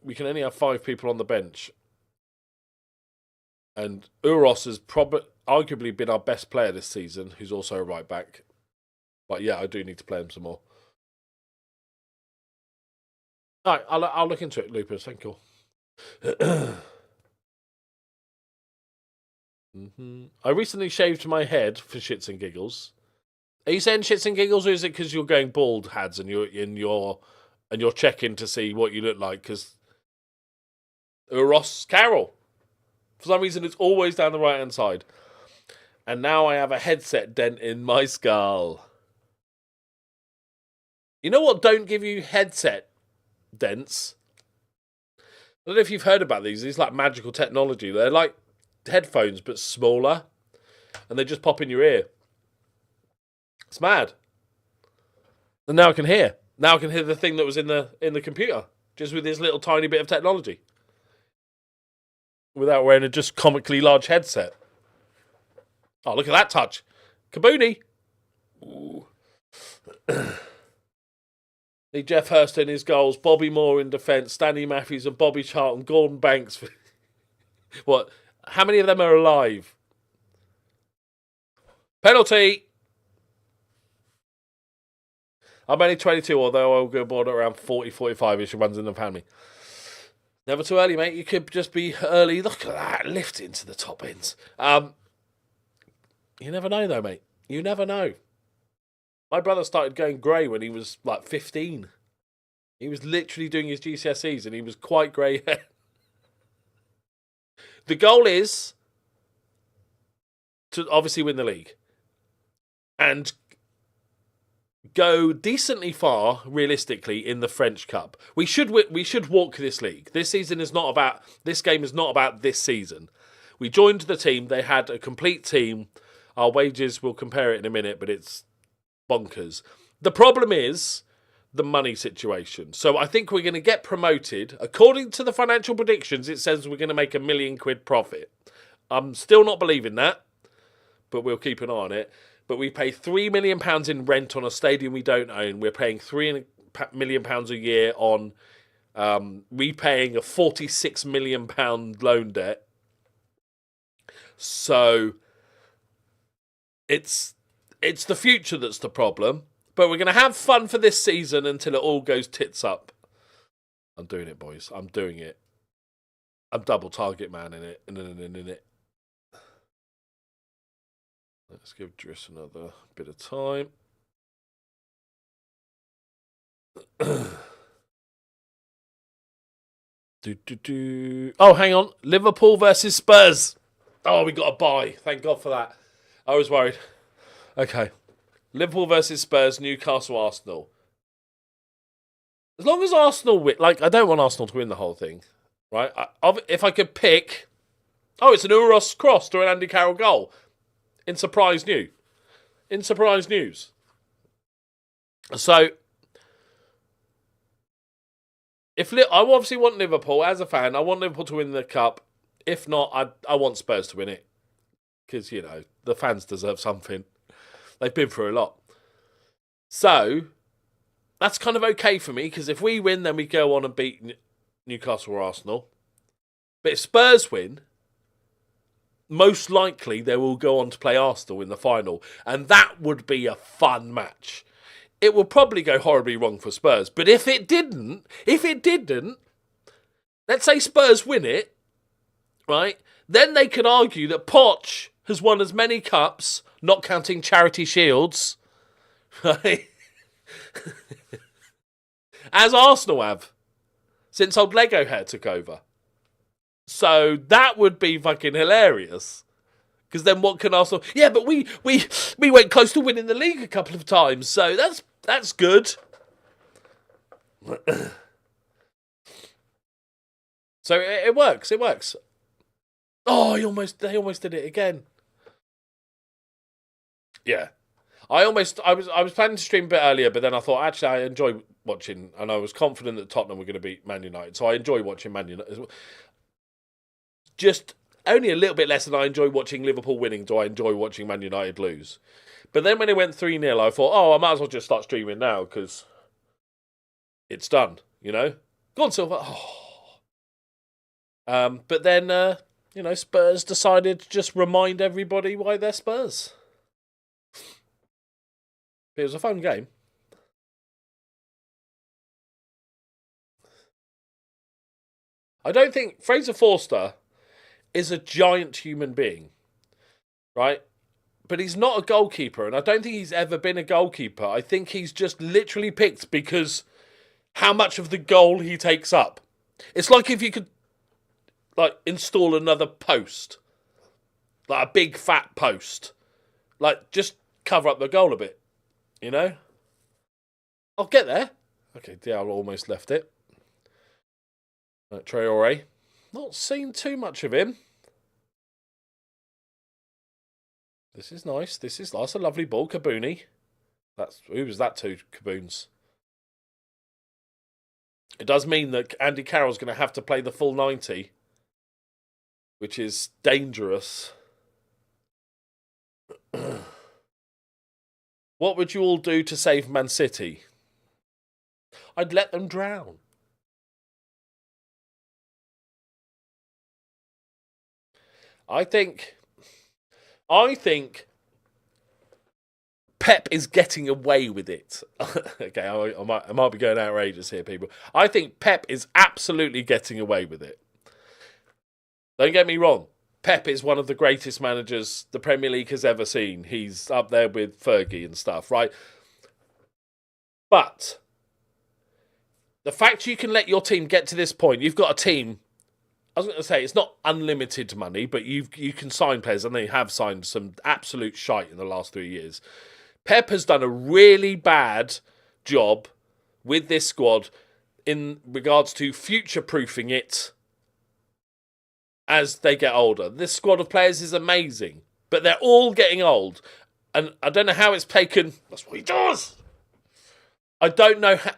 we can only have 5 people on the bench. And Uros has arguably been our best player this season, who's also a right back. But yeah, I do need to play him some more. All right, I'll look into it, Lupus. Thank you. I recently shaved my head for shits and giggles. Are you saying shits and giggles, or is it because you're going bald, Hads, and you're checking to see what you look like? Because Ross Carroll, for some reason, it's always down the right hand side, and now I have a headset dent in my skull. You know what? Don't give you headset dents. I don't know if you've heard about these. These like magical technology. They're like headphones but smaller, and they just pop in your ear. It's mad. And now I can hear. Now I can hear the thing that was in the computer, just with this little tiny bit of technology, without wearing a just comically large headset. Oh, look at that touch. Kaboony. Ooh. Need Jeff Hurst in his goals, Bobby Moore in defence, Stanley Matthews and Bobby Charlton, Gordon Banks. What? How many of them are alive? Penalty. I'm only 22, although I'll go board at around 40, 45 if she runs in the family. Never too early, mate. You could just be early. Look at that. Lift into the top ends. You never know, though, mate. You never know. My brother started going grey when he was, like, 15. He was literally doing his GCSEs, and he was quite grey hair. The goal is to obviously win the league and go decently far, realistically, in the French Cup. We should walk this league. This game is not about this season. We joined the team. They had a complete team. Our wages, we'll compare it in a minute, but it's bonkers. The problem is the money situation. So I think we're going to get promoted. According to the financial predictions, it says we're going to make £1 million profit. I'm still not believing that, but we'll keep an eye on it. But we pay £3 million in rent on a stadium we don't own. We're paying £3 million a year on repaying a £46 million loan debt. So it's the future that's the problem. But we're going to have fun for this season until it all goes tits up. I'm doing it, boys. I'm doing it. I'm double target man in it. Let's give Driss another bit of time. Oh, hang on. Liverpool versus Spurs. Oh, we got a bye. Thank God for that. I was worried. Okay. Liverpool versus Spurs, Newcastle, Arsenal. As long as Arsenal win, I don't want Arsenal to win the whole thing, right? If I could pick, it's an Uros cross to an Andy Carroll goal in surprise news. So, I obviously want Liverpool as a fan. I want Liverpool to win the cup. If not, I want Spurs to win it because the fans deserve something. They've been through a lot. So, that's kind of okay for me, because if we win, then we go on and beat Newcastle or Arsenal. But if Spurs win, most likely they will go on to play Arsenal in the final. And that would be a fun match. It will probably go horribly wrong for Spurs. But if it didn't, let's say Spurs win it, right? Then they could argue that Poch has won as many cups, not counting charity shields, right? as Arsenal have, since old Lego hair took over. So that would be fucking hilarious. Because then what can Arsenal... Yeah, but we went close to winning the league a couple of times, so that's good. So it works. Oh, they almost did it again. Yeah. I was planning to stream a bit earlier, but then I thought, actually, I enjoy watching, and I was confident that Tottenham were going to beat Man United, so I enjoy watching Man United as well. Just only a little bit less than I enjoy watching Liverpool winning, do I enjoy watching Man United lose. But then when it went 3-0, I thought, I might as well just start streaming now, because it's done, Go on, Silver. But then, Spurs decided to just remind everybody why they're Spurs. It was a fun game. I don't think Fraser Forster is a giant human being, right? But he's not a goalkeeper, and I don't think he's ever been a goalkeeper. I think he's just literally picked because how much of the goal he takes up. It's like if you could install another post, like a big fat post, just cover up the goal a bit. I'll get there. Okay, Diallo almost left it. Traore. Not seen too much of him. This is nice. That's a lovely ball. Kabooni. Who was that to? Kaboons. It does mean that Andy Carroll's going to have to play the full 90, which is dangerous. What would you all do to save Man City? I'd let them drown. I think Pep is getting away with it. Okay, I might be going outrageous here, people. I think Pep is absolutely getting away with it. Don't get me wrong. Pep is one of the greatest managers the Premier League has ever seen. He's up there with Fergie and stuff, right? But the fact you can let your team get to this point, you've got a team I was going to say, it's not unlimited money, but you can sign players, and they have signed some absolute shite in the last 3 years. Pep has done a really bad job with this squad in regards to future-proofing it as they get older. This squad of players is amazing, but they're all getting old. And I don't know how it's taken. That's what he does. I don't know how.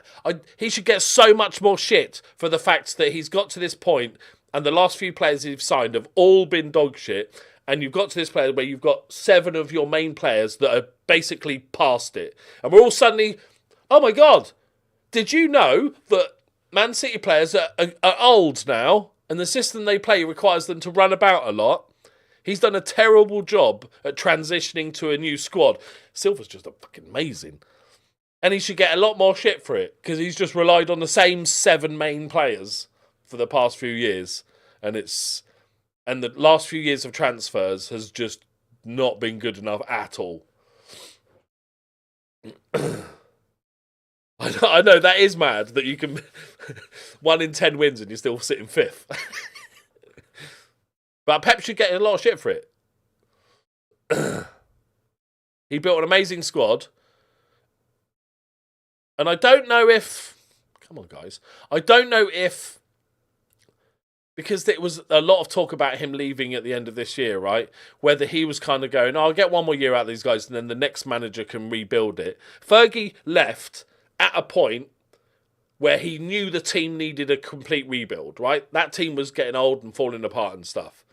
He should get so much more shit for the fact that he's got to this point, and the last few players he's signed have all been dog shit. And you've got to this player where you've got 7 of your main players that are basically past it. And we're all suddenly, oh my God, did you know that Man City players are old now? And the system they play requires them to run about a lot. He's done a terrible job at transitioning to a new squad. Silva's just fucking amazing. And he should get a lot more shit for it, because he's just relied on the same 7 main players for the past few years. And the last few years of transfers has just not been good enough at all. I know, that is mad that you can 1 in 10 wins and you're still sitting 5th. But Pep should get a lot of shit for it. He built an amazing squad. And I don't know if... Come on, guys. I don't know if... Because there was a lot of talk about him leaving at the end of this year, right? Whether he was kind of going, I'll get 1 more year out of these guys and then the next manager can rebuild it. Fergie left at a point where he knew the team needed a complete rebuild, right? That team was getting old and falling apart and stuff.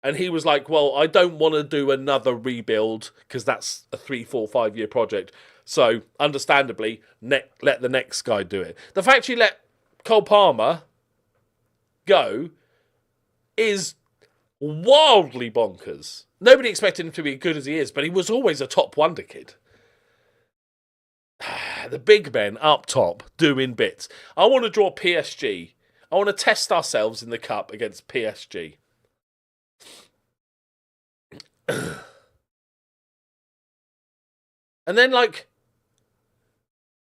And he was like, well, I don't want to do another rebuild because that's a 3, 4, 5 year project. So, understandably, let the next guy do it. The fact he let Cole Palmer go is wildly bonkers. Nobody expected him to be as good as he is, but he was always a top wonder kid. The big men up top doing bits. I want to draw PSG. I want to test ourselves in the cup against PSG. And then, like,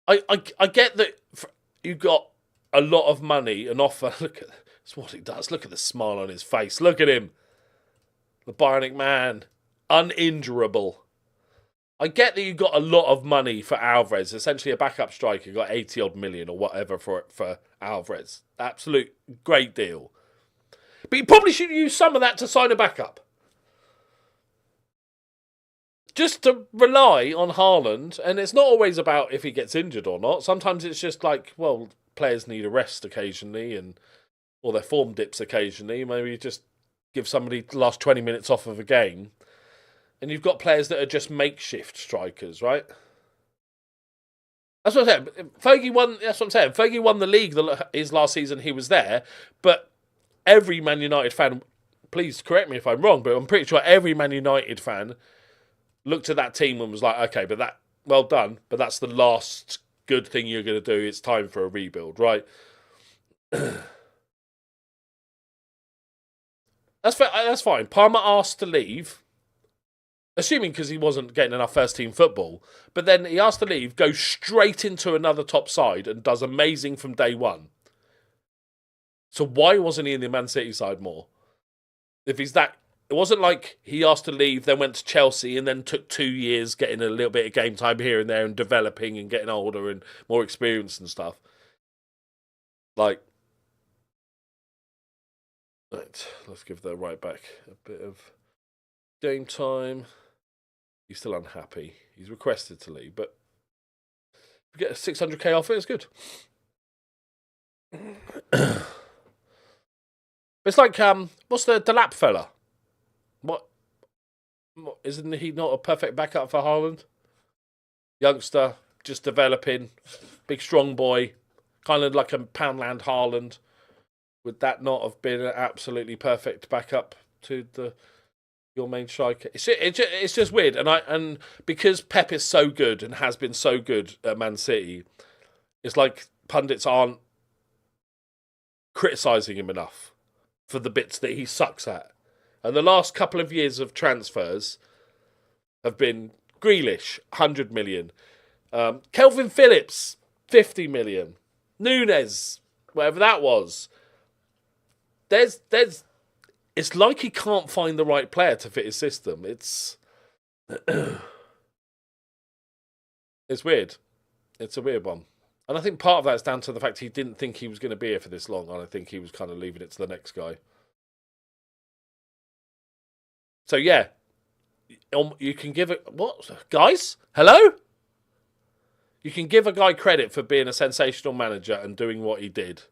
I get that you got a lot of money and offer. Look at that's what he does. Look at the smile on his face. Look at him. The Bionic Man. Uninjurable. I get that you got a lot of money for Alvarez. Essentially a backup striker. Got 80 odd million or whatever for Alvarez. Absolute great deal. But you probably should use some of that to sign a backup. Just to rely on Haaland. And it's not always about if he gets injured or not. Sometimes it's just like, well, players need a rest occasionally or their form dips occasionally. Maybe you just give somebody the last 20 minutes off of a game. And you've got players that are just makeshift strikers, right? That's what I'm saying. Fergie won. That's what I'm saying. Fergie won the league his last season. He was there, but every Man United fan, please correct me if I'm wrong, but I'm pretty sure every Man United fan looked at that team and was like, okay, but that well done, but that's the last good thing you're going to do. It's time for a rebuild, right? That's fine. Palmer asked to leave. Assuming because he wasn't getting enough first-team football. But then he asked to leave, goes straight into another top side and does amazing from day one. So why wasn't he in the Man City side more? If he's that... It wasn't like he asked to leave, then went to Chelsea and then took 2 years getting a little bit of game time here and there and developing and getting older and more experienced and stuff. Like... Right, let's give the right back a bit of game time. He's still unhappy. He's requested to leave, but if you get a 600k off it, it's good. It's like, what's the Delap fella? What isn't he not a perfect backup for Haaland? Youngster, just developing, big strong boy, kind of like a Poundland Haaland. Would that not have been an absolutely perfect backup to your main striker? It's just weird, and because Pep is so good and has been so good at Man City, it's like pundits aren't criticising him enough for the bits that he sucks at. And the last couple of years of transfers have been Grealish, 100 million, Kelvin Phillips, 50 million, Nunes, whatever that was. it's like he can't find the right player to fit his system. It's it's weird. It's a weird one. And I think part of that's down to the fact he didn't think he was going to be here for this long, and I think he was kind of leaving it to the next guy. So yeah, you can give it... What? Guys? Hello? You can give a guy credit for being a sensational manager and doing what he did.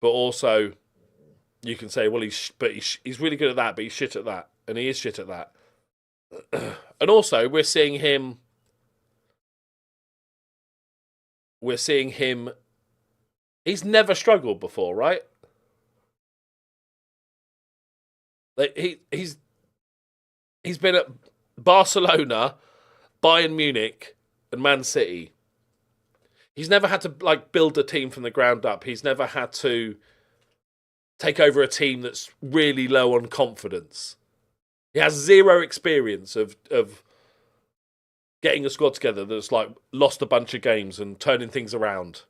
But also, you can say, well, he's really good at that, but he's shit at that. And he is shit at that. And also, we're seeing him... He's never struggled before, right? Like he's been at Barcelona, Bayern Munich, and Man City. He's never had to build a team from the ground up. He's never had to take over a team that's really low on confidence. He has zero experience of getting a squad together that's lost a bunch of games and turning things around.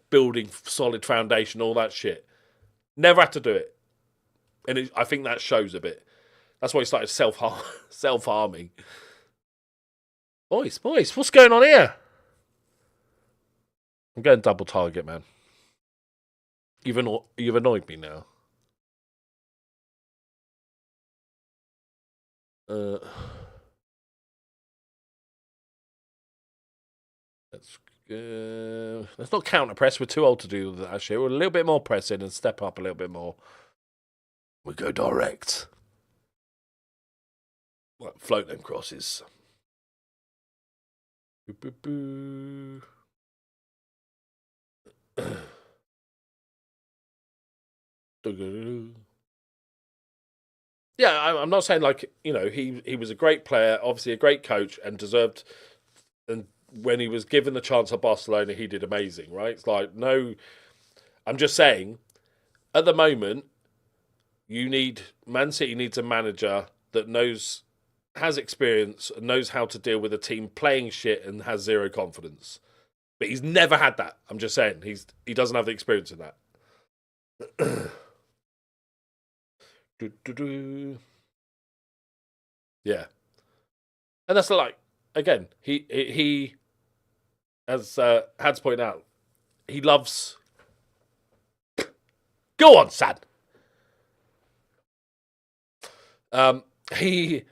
Building solid foundation, all that shit. Never had to do it. And I think that shows a bit. That's why he started self-harming. Boys, what's going on here? I'm going double target, man. You've annoyed me now. Let's not counter press. We're too old to do that shit. We're a little bit more pressing and step up a little bit more. We go direct. Float them crosses. Yeah, I'm not saying he was a great player, obviously a great coach, and deserved. And when he was given the chance at Barcelona, he did amazing, right? It's no. I'm just saying, at the moment, Man City needs a manager that has experience and knows how to deal with a team playing shit and has zero confidence. But he's never had that. I'm just saying he doesn't have the experience in that. Yeah, and that's again. He as Had's pointed out, he loves. Go on, Sad. He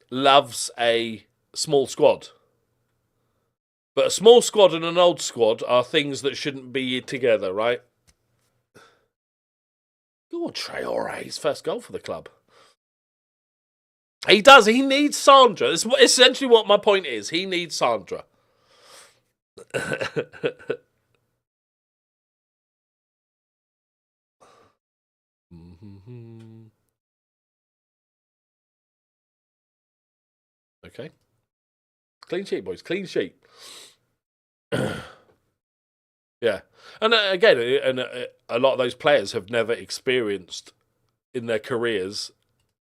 loves a small squad. But a small squad and an old squad are things that shouldn't be together, right? Go on, Traore. His first goal for the club. He does. He needs Sandra. That's essentially what my point is. He needs Sandra. Okay. Clean sheet, boys. Clean sheet. Yeah. And again, a lot of those players have never experienced in their careers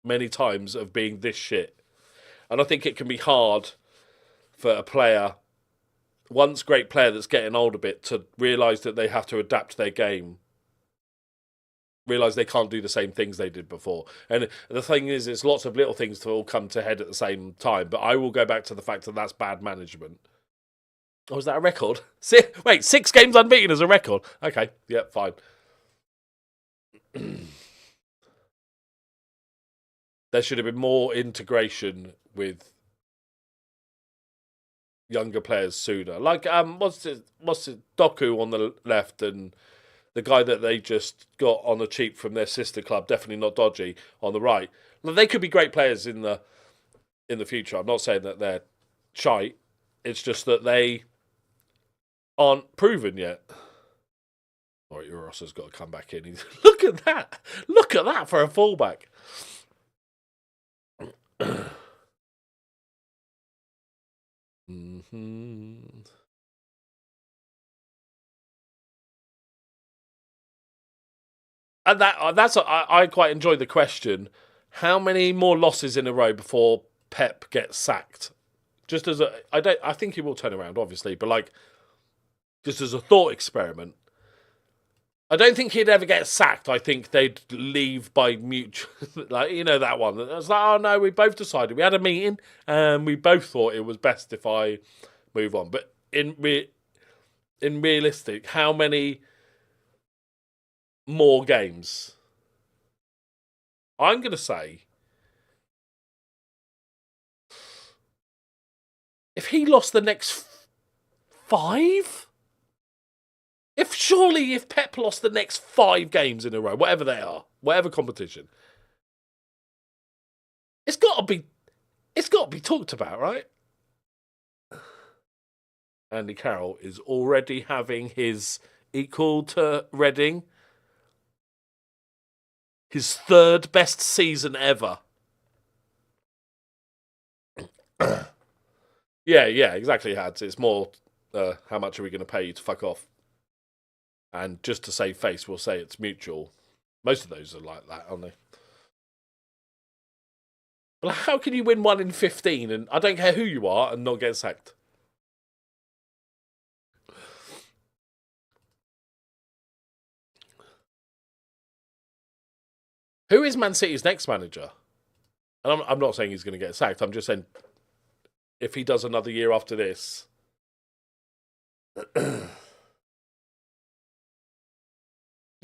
many times of being this shit. And I think it can be hard for a player, once great player that's getting old a bit, to realise that they have to adapt their game. Realise they can't do the same things they did before. And the thing is, it's lots of little things to all come to head at the same time. But I will go back to the fact that that's bad management. Oh, is that a record? Wait, 6 games unbeaten is a record. Okay, yeah, fine. There should have been more integration with younger players sooner. What's it, Doku on the left, and the guy that they just got on the cheap from their sister club, definitely not dodgy, on the right. Now, they could be great players in the future. I'm not saying that they're shite. It's just that they aren't proven yet. All right, Uros has got to come back in. Look at that. Look at that for a fullback. And I quite enjoyed the question: how many more losses in a row before Pep gets sacked? Just as I think he will turn around, obviously, but just as a thought experiment. I don't think he'd ever get sacked. I think they'd leave by mutual, like, you know, that one. It was like, oh no, we both decided. We had a meeting and we both thought it was best if I move on. But in realistic, how many more games? I'm going to say, if he lost the next 5... If Pep lost the next 5 games in a row, whatever they are, whatever competition, it's got to be talked about, right? Andy Carroll is already having his equal to Reading, his 3rd best season ever. yeah, exactly, Hads. It's more how much are we going to pay you to fuck off? And just to save face, we'll say it's mutual. Most of those are like that, aren't they? But how can you win 1 in 15 and I don't care who you are and not get sacked? Who is Man City's next manager? And I'm not saying he's going to get sacked. I'm just saying if he does another year after this...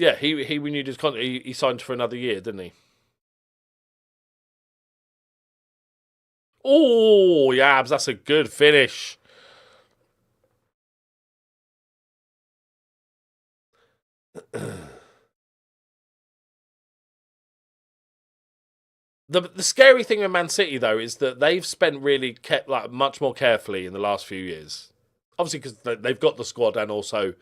Yeah, he renewed his contract. He signed for another year, didn't he? Oh, Yabs, that's a good finish. The scary thing with Man City, though, is that they've spent really much more carefully in the last few years. Obviously, because they've got the squad and also...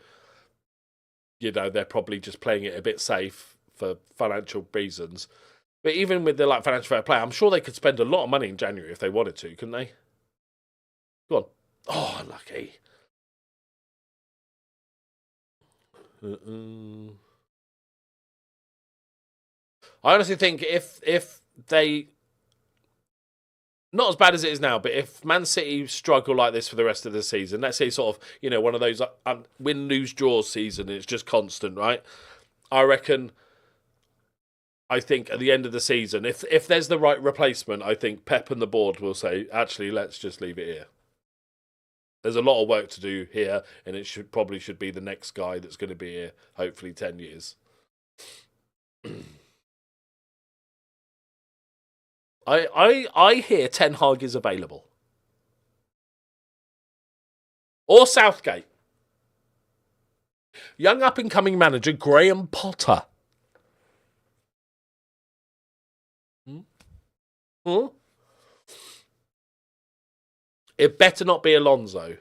You know, they're probably just playing it a bit safe for financial reasons. But even with the financial fair play, I'm sure they could spend a lot of money in January if they wanted to, couldn't they? Go on. Oh, lucky. I honestly think if they... Not as bad as it is now, but if Man City struggle like this for the rest of the season, let's say sort of, you know, one of those win, lose, draw season, it's just constant, right? I think at the end of the season, if there's the right replacement, I think Pep and the board will say, actually, let's just leave it here. There's a lot of work to do here, and it probably should be the next guy that's going to be here, hopefully 10 years. I hear Ten Hag is available. Or Southgate. Young up-and-coming manager Graham Potter. It better not be Alonso.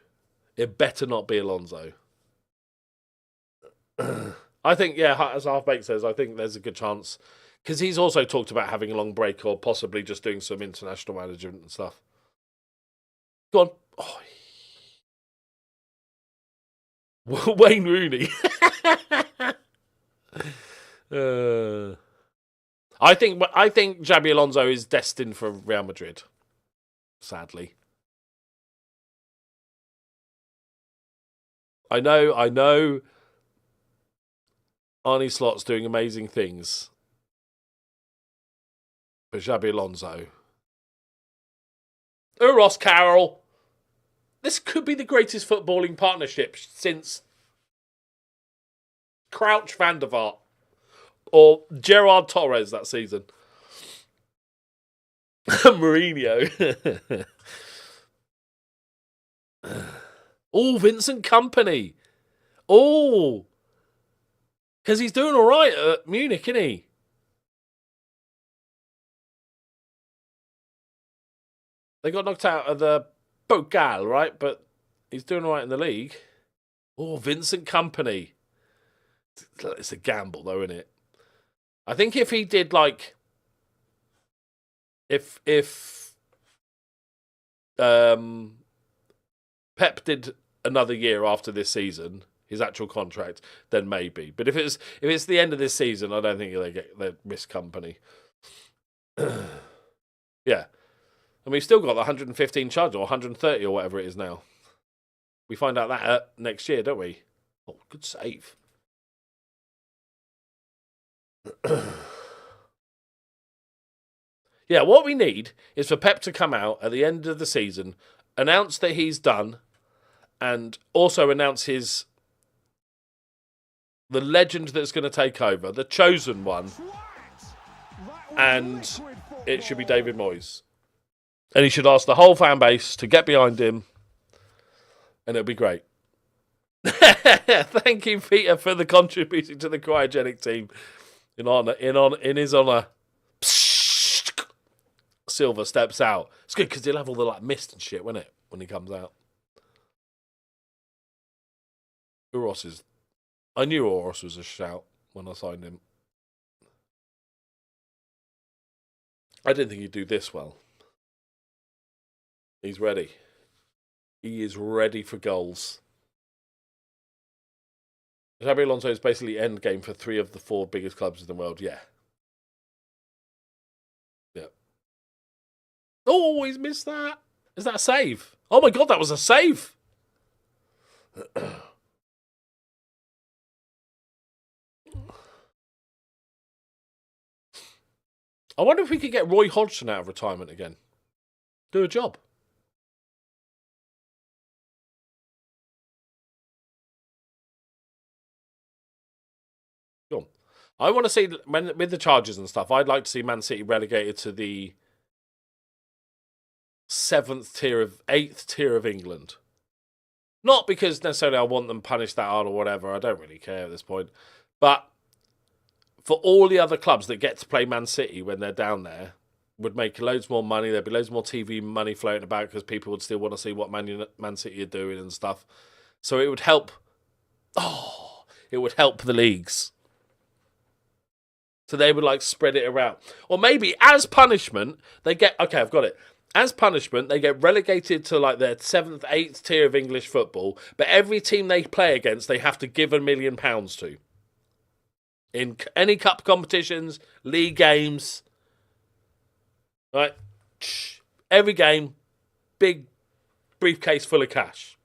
I think, yeah, as Halfbake says, I think there's a good chance... Because he's also talked about having a long break or possibly just doing some international management and stuff. Go on. Oh. Wayne Rooney. I think Xabi Alonso is destined for Real Madrid. Sadly. I know. Arnie Slot's doing amazing things. For Xabi Alonso. Ross Carroll. This could be the greatest footballing partnership since Crouch Van der Vaart or Gerard Torres that season. Mourinho. Oh, Vincent Kompany. Oh. Because he's doing all right at Munich, isn't he? They got knocked out of the Pokal, right? But he's doing all right in the league. Oh, Vincent Kompany. It's a gamble, though, isn't it? I think if he did, if Pep did another year after this season, his actual contract, then maybe. But if it's the end of this season, I don't think they risk Kompany. Yeah. And we've still got the 115 charge, or 130, or whatever it is now. We find out that next year, don't we? Oh, good save. Yeah, what we need is for Pep to come out at the end of the season, announce that he's done, and also announce the legend that's going to take over, the chosen one, and it should be David Moyes. And he should ask the whole fan base to get behind him, and it'll be great. Thank you, Peter, for the contributing to the cryogenic team. In his honour, Silver steps out. It's good because he'll have all the mist and shit, won't it, when he comes out? I knew Uros was a shout when I signed him. I didn't think he'd do this well. He's ready. He is ready for goals. Xabi Alonso is basically end game for 3 of the 4 biggest clubs in the world. Yeah. Yeah. Oh, he's missed that. Is that a save? Oh my God, that was a save. I wonder if we could get Roy Hodgson out of retirement again. Do a job. Sure. I want to see, with the charges and stuff, I'd like to see Man City relegated to the 8th tier of England. Not because necessarily I want them punished that hard or whatever. I don't really care at this point. But for all the other clubs that get to play Man City when they're down there, would make loads more money. There'd be loads more TV money floating about because people would still want to see what Man City are doing and stuff. So it would help. Oh, it would help the leagues. So they would spread it around. Or maybe as punishment, they get... Okay, I've got it. As punishment, they get relegated to their 7th, 8th tier of English football. But every team they play against, they have to give £1 million to. In any cup competitions, league games. Right? Every game, big briefcase full of cash.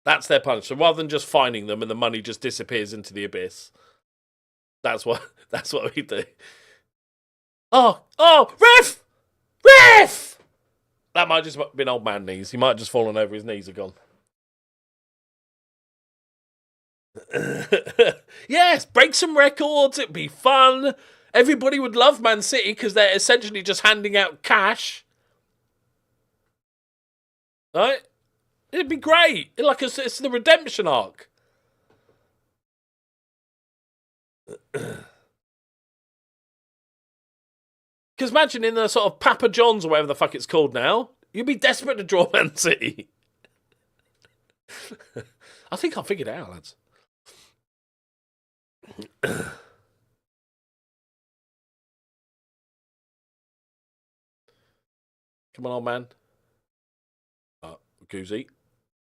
That's their punishment. So rather than just fining them and the money just disappears into the abyss, that's what we do. Oh, ref! Ref! That might just have been old man knees. He might have just fallen over. His knees are gone. Yes, break some records. It'd be fun. Everybody would love Man City because they're essentially just handing out cash. Right? It'd be great. It's the redemption arc. Because imagine in the sort of Papa John's or whatever the fuck it's called now, you'd be desperate to draw Man City. I think I figured it out, lads. Come on, old man. Goozy.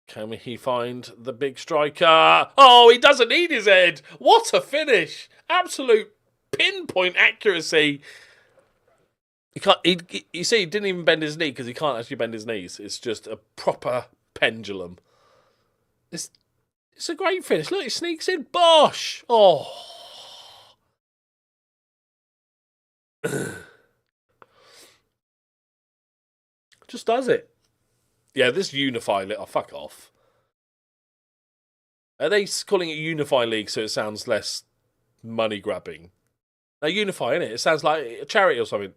Can he find the big striker? Oh, he doesn't need his head. What a finish. Absolute pinpoint accuracy. He can't. You see, he didn't even bend his knee because he can't actually bend his knees. It's just a proper pendulum. It's a great finish. Look, he sneaks in. Bosh. Oh. Just does it. Yeah, this Unify League. Oh, fuck off. Are they calling it Unify League so it sounds less money grabbing? Now, Unify, innit? It sounds like a charity or something.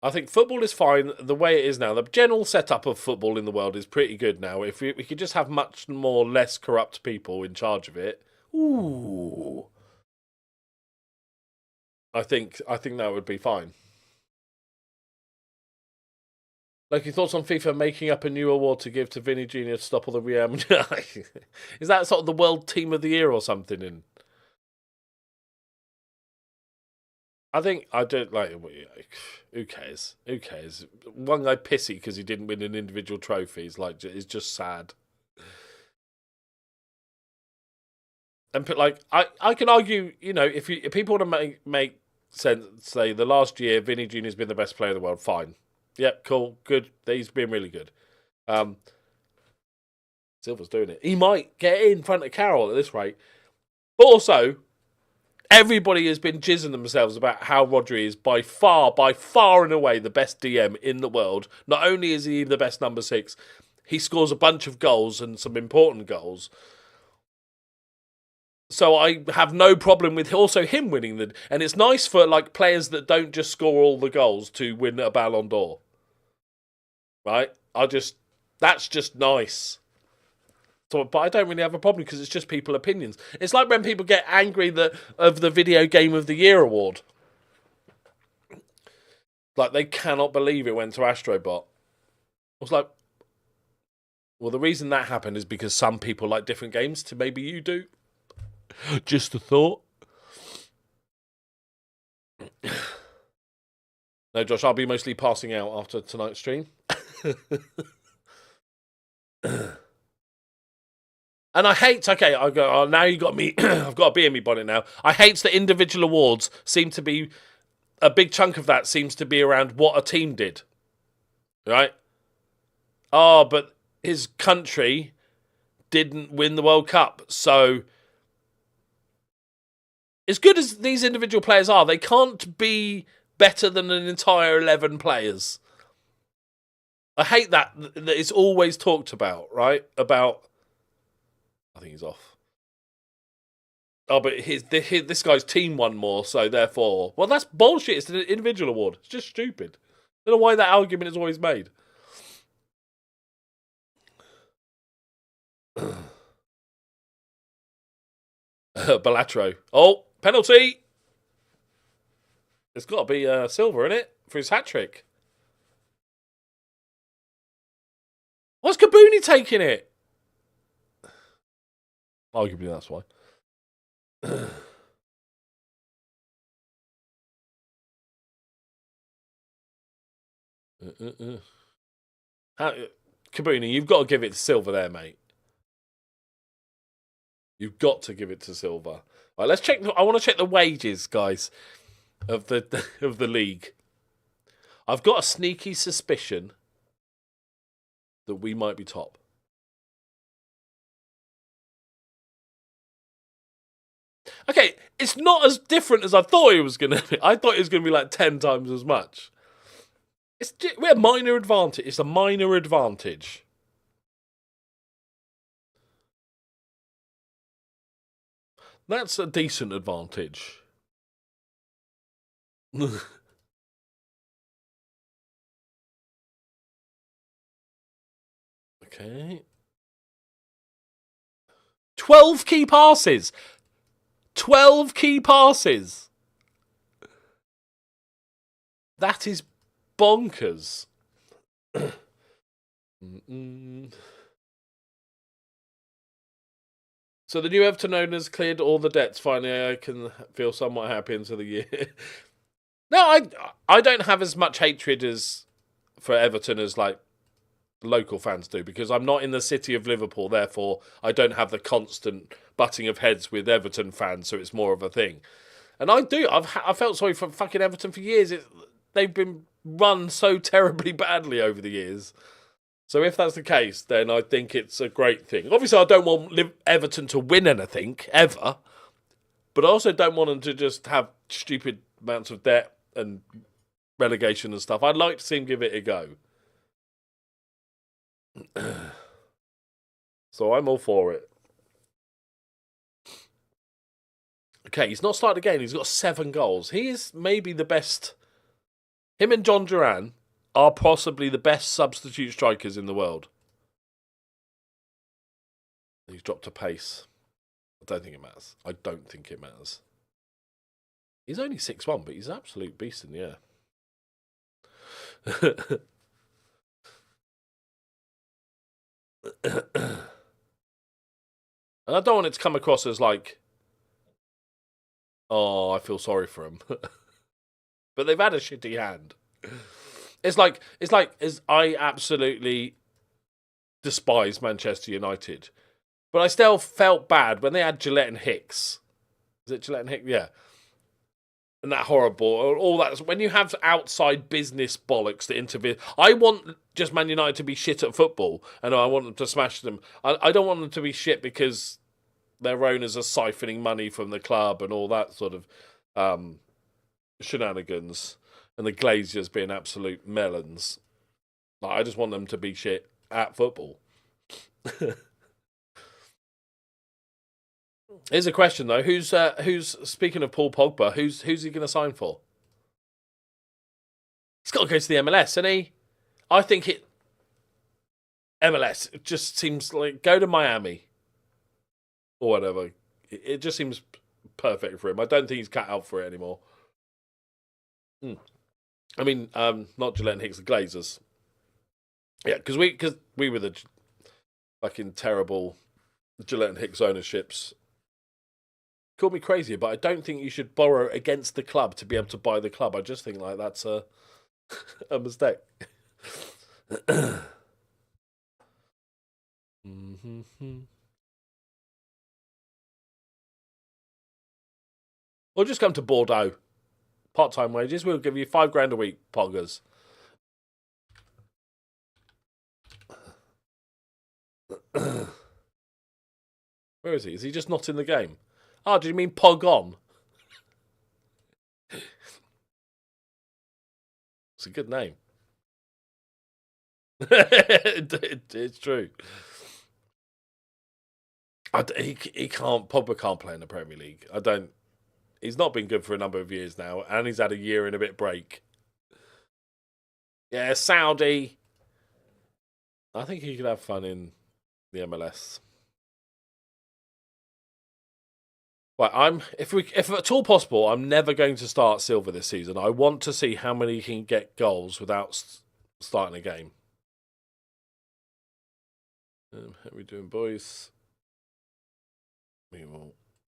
I think football is fine the way it is now. The general setup of football in the world is pretty good now. If we could just have much more less corrupt people in charge of it, ooh, I think that would be fine. Your thoughts on FIFA making up a new award to give to Vinny Jr. to stop all the Is that sort of the World Team of the Year or something? In I think I don't who cares? Who cares? One guy pissy because he didn't win an individual trophy is just sad. And I can argue, if people want to make sense, say the last year Vinny Jr. has been the best player in the world, fine. Yep, cool, good. He's been really good. Silver's doing it. He might get in front of Carroll at this rate. But also, everybody has been jizzing themselves about how Rodri is by far and away the best DM in the world. Not only is he the best number 6, he scores a bunch of goals and some important goals. So I have no problem with also him winning the... And it's nice for like players that don't just score all the goals to win a Ballon d'Or. Right? That's just nice. So, but I don't really have a problem because it's just people's opinions. It's like when people get angry of the Video Game of the Year award. Like, they cannot believe it went to Astrobot. I was like, well, the reason that happened is because some people like different games to maybe you do. Just a thought. No, Josh, I'll be mostly passing out after tonight's stream. And I hate, okay, I go, oh, now you got me, I've got a bee in me bonnet now. I hate that individual awards seem to be, a big chunk of that seems to be around what a team did. Right? Oh, but his country didn't win the World Cup. So, as good as these individual players are, they can't be better than an entire 11 players. I hate that it's always talked about, right? About... I think he's off. Oh, but this guy's team won more, so therefore... Well, that's bullshit. It's an individual award. It's just stupid. I don't know why that argument is always made. Balatro. Oh, penalty! It's got to be Silver, isn't it? For his hat-trick. Why's Kabuni taking it? Arguably, that's why. Kabuni, you've got to give it to Silver there, mate. You've got to give it to Silver. All right, let's check. I want to check the wages, guys, of the league. I've got a sneaky suspicion that we might be top. Okay, it's not as different as I thought it was going to be. I thought it was going to be like 10 times as much. We're a minor advantage. It's a minor advantage. That's a decent advantage. Okay. 12 key passes. 12 key passes. That is bonkers. So the new Everton owners cleared all the debts. Finally, I can feel somewhat happy into the year. No, I don't have as much hatred for Everton as like local fans do, because I'm not in the city of Liverpool, therefore I don't have the constant butting of heads with Everton fans, so it's more of a thing. And I felt sorry for fucking Everton for years. They've been run so terribly badly over the years. So if that's the case, then I think it's a great thing. Obviously, I don't want Everton to win anything, ever. But I also don't want them to just have stupid amounts of debt and relegation and stuff. I'd like to see him give it a go. So I'm all for it. Okay, he's not started again. He's got 7 goals. He is maybe the best. Him and John Duran are possibly the best substitute strikers in the world. He's dropped a pace. I don't think it matters. I don't think it matters. He's only 6'1", but he's an absolute beast in the air. And I don't want it to come across as like, oh, I feel sorry for him. But they've had a shitty hand. It's like I absolutely despise Manchester United. But I still felt bad when they had Gillette and Hicks. Is it Gillette and Hicks? Yeah. and that horrible, all that. When you have outside business bollocks that interfere, I want just Man United to be shit at football, and I want them to smash them. I don't want them to be shit because their owners are siphoning money from the club and all that sort of shenanigans, and the Glazers being absolute melons. I just want them to be shit at football. Here's a question though: Who's speaking of Paul Pogba? Who's he going to sign for? He's got to go to the MLS, isn't he? I think MLS. It just seems like go to Miami or whatever. It just seems perfect for him. I don't think he's cut out for it anymore. I mean, not Gillette and Hicks, the Glazers. Yeah, because we were the fucking terrible Gillette and Hicks ownerships. Call me crazy, but I don't think you should borrow against the club to be able to buy the club. I just think like that's a mistake. Or just come to Bordeaux. Part-time wages. We'll give you $5,000 a week, Poggers. Where is he? Is he just not in the game? Oh, do you mean Pog on? It's a good name. It's true. He can't. Pogba can't play in the Premier League. He's not been good for a number of years now, and he's had a year and a bit break. Yeah, Saudi. I think he could have fun in the MLS. Right, if at all possible, I'm never going to start Silva this season. I want to see how many he can get goals without starting a game. How are we doing, boys? We will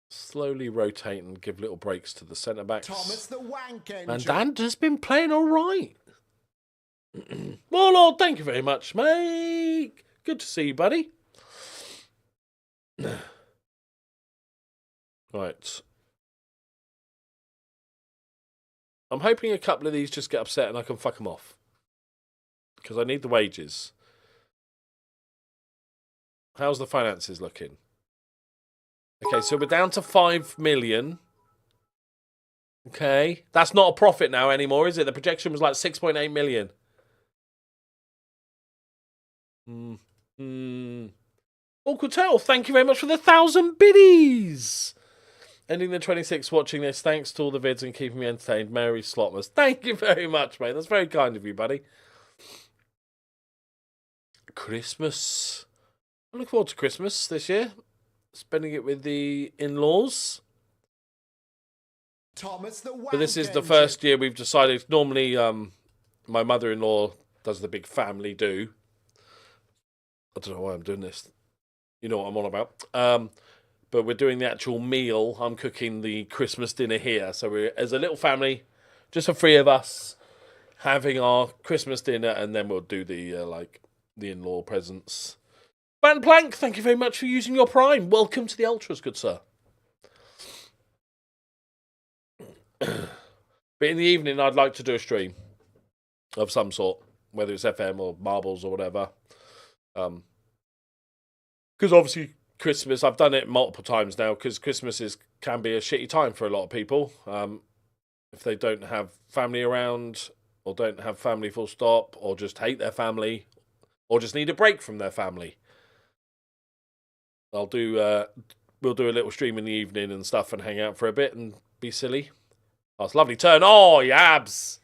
slowly rotate and give little breaks to the centre backs. Thomas the wank engine. And Dan has been playing all right. Well, Lord, thank you very much, mate. Good to see you, buddy. Right. I'm hoping a couple of these just get upset and I can fuck them off. Because I need the wages. How's the finances looking? Okay, so we're down to 5 million. Okay. That's not a profit now anymore, is it? The projection was like 6.8 million. Awkward Tale, thank you very much for the 1,000 biddies. Ending the 26th watching this. Thanks to all the vids and keeping me entertained. Mary Slotmas. Thank you very much, mate. That's very kind of you, buddy. Christmas. I look forward to Christmas this year. Spending it with the in-laws. Thomas the wank But this is the engine. first year we've decided. Normally, my mother-in-law does the big family do. I don't know why I'm doing this. You know what I'm on about. But we're doing the actual meal. I'm cooking the Christmas dinner here. So we're, as a little family, just the three of us, having our Christmas dinner, and then we'll do the the in-law presents. Van Plank, thank you very much for using your Prime. Welcome to the Ultras, good sir. But in the evening, I'd like to do a stream of some sort, whether it's FM or Marbles or whatever. Because obviously Christmas, I've done it multiple times now, because Christmas can be a shitty time for a lot of people. If they don't have family around, or don't have family full stop, or just hate their family, or just need a break from their family. We'll do a little stream in the evening and stuff and hang out for a bit and be silly. Oh, it's a lovely turn. Oh, yabs!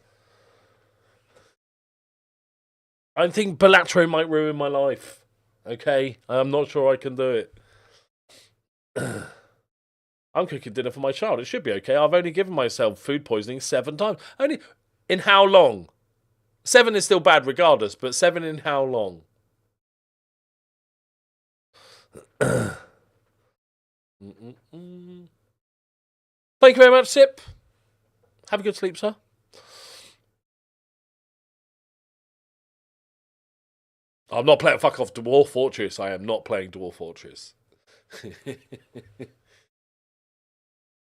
I think Balatro might ruin my life. Okay? I'm not sure I can do it. I'm cooking dinner for my child. It should be okay. I've only given myself food poisoning 7 times. Only in how long? 7 is still bad regardless, but 7 in how long? Thank you very much, Sip. Have a good sleep, sir. I'm not playing fuck off Dwarf Fortress. I am not playing Dwarf Fortress.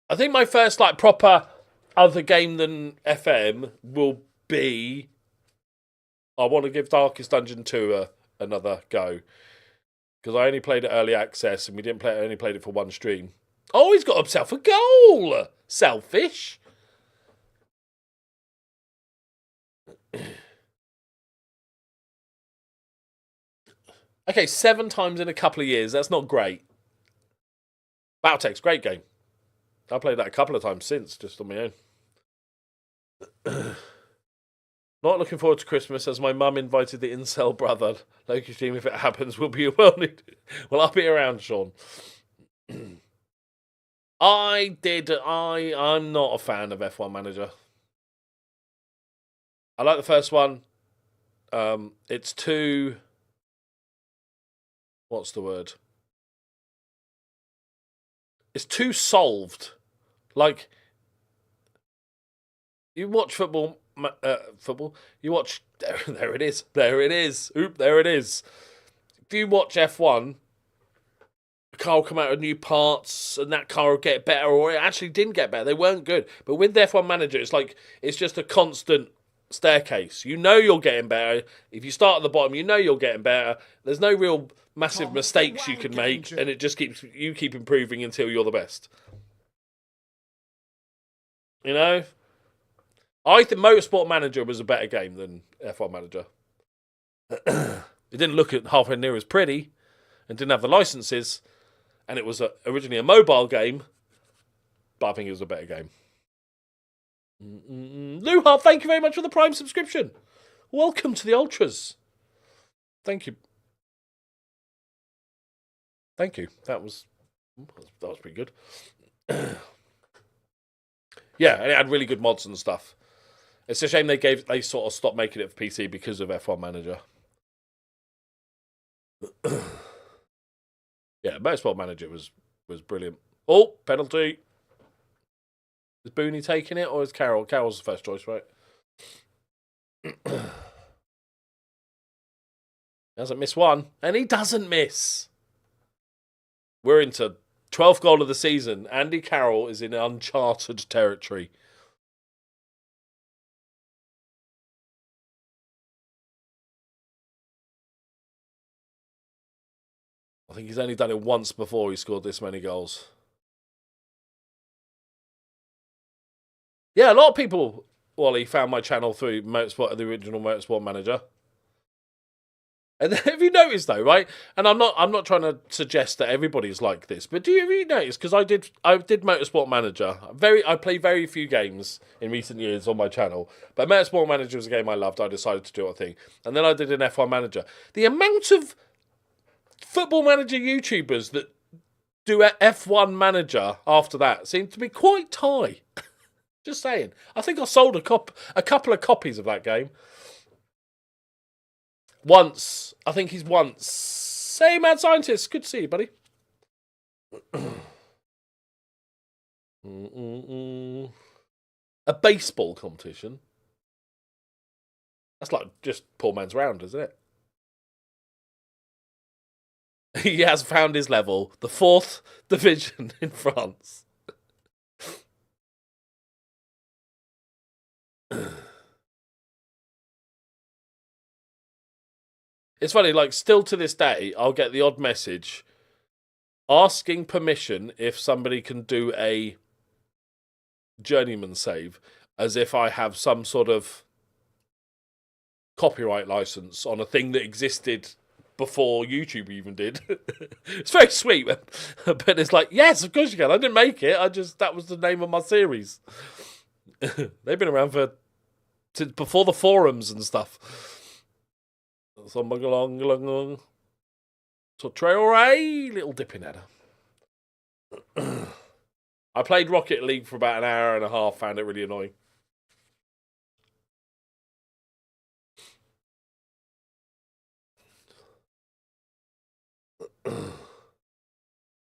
I think my first proper other game than FM will be... I want to give Darkest Dungeon 2 another go. Because I only played it early access and we didn't play it, I only played it for one stream. Oh, he's got himself a goal! Selfish. Okay, 7 times in a couple of years. That's not great. Battletech's great game. I played that a couple of times since, just on my own. Not looking forward to Christmas, as my mum invited the incel brother. Loki stream, if it happens, will be well needed. Well, I'll be around, Sean. I'm not a fan of F1 Manager. I like the first one. It's too... What's the word? It's too solved. Like, you watch football. You watch. There it is. There it is. Oop, there it is. If you watch F1, a car will come out with new parts, and that car will get better, or it actually didn't get better. They weren't good. But with the F1 Manager, it's like it's just a constant staircase. You know you're getting better. If you start at the bottom, you know you're getting better. There's no real massive mistakes you can make, and it just keeps improving until you're the best. You know, I think Motorsport Manager was a better game than F1 Manager. It didn't look at halfway near as pretty, and didn't have the licenses, and it was originally a mobile game, but I think it was a better game. Luha, thank you very much for the Prime subscription. Welcome to the Ultras. Thank you. Thank you. That was pretty good. Yeah, and it had really good mods and stuff. It's a shame they sort of stopped making it for PC because of F1 Manager. Yeah, Motorsport Manager was brilliant. Oh, penalty. Is Booney taking it, or is Carroll? Carroll's the first choice, right? He hasn't missed one, and he doesn't miss. We're into 12th goal of the season. Andy Carroll is in uncharted territory. I think he's only done it once before he scored this many goals. Yeah, a lot of people, Wally, found my channel through Motorsport, the original Motorsport Manager. And have you noticed though, right? And I'm not trying to suggest that everybody's like this, but do you notice? Because I did Motorsport Manager. I play very few games in recent years on my channel, but Motorsport Manager was a game I loved. I decided to do a thing, and then I did an F1 Manager. The amount of Football Manager YouTubers that do a F1 Manager after that seems to be quite high. Just saying. I think I sold a couple of copies of that game. Once. I think he's once. Say, Mad Scientist. Good to see you, buddy. A baseball competition? That's like just poor man's round, isn't it? He has found his level. The 4th division in France. It's funny, like, still to this day, I'll get the odd message asking permission if somebody can do a journeyman save, as if I have some sort of copyright license on a thing that existed before YouTube even did. It's very sweet, but it's like, yes, of course you can. I didn't make it. That was the name of my series. They've been around since before the forums and stuff. So Traore, little dipping header. I played Rocket League for about an hour and a half, found it really annoying.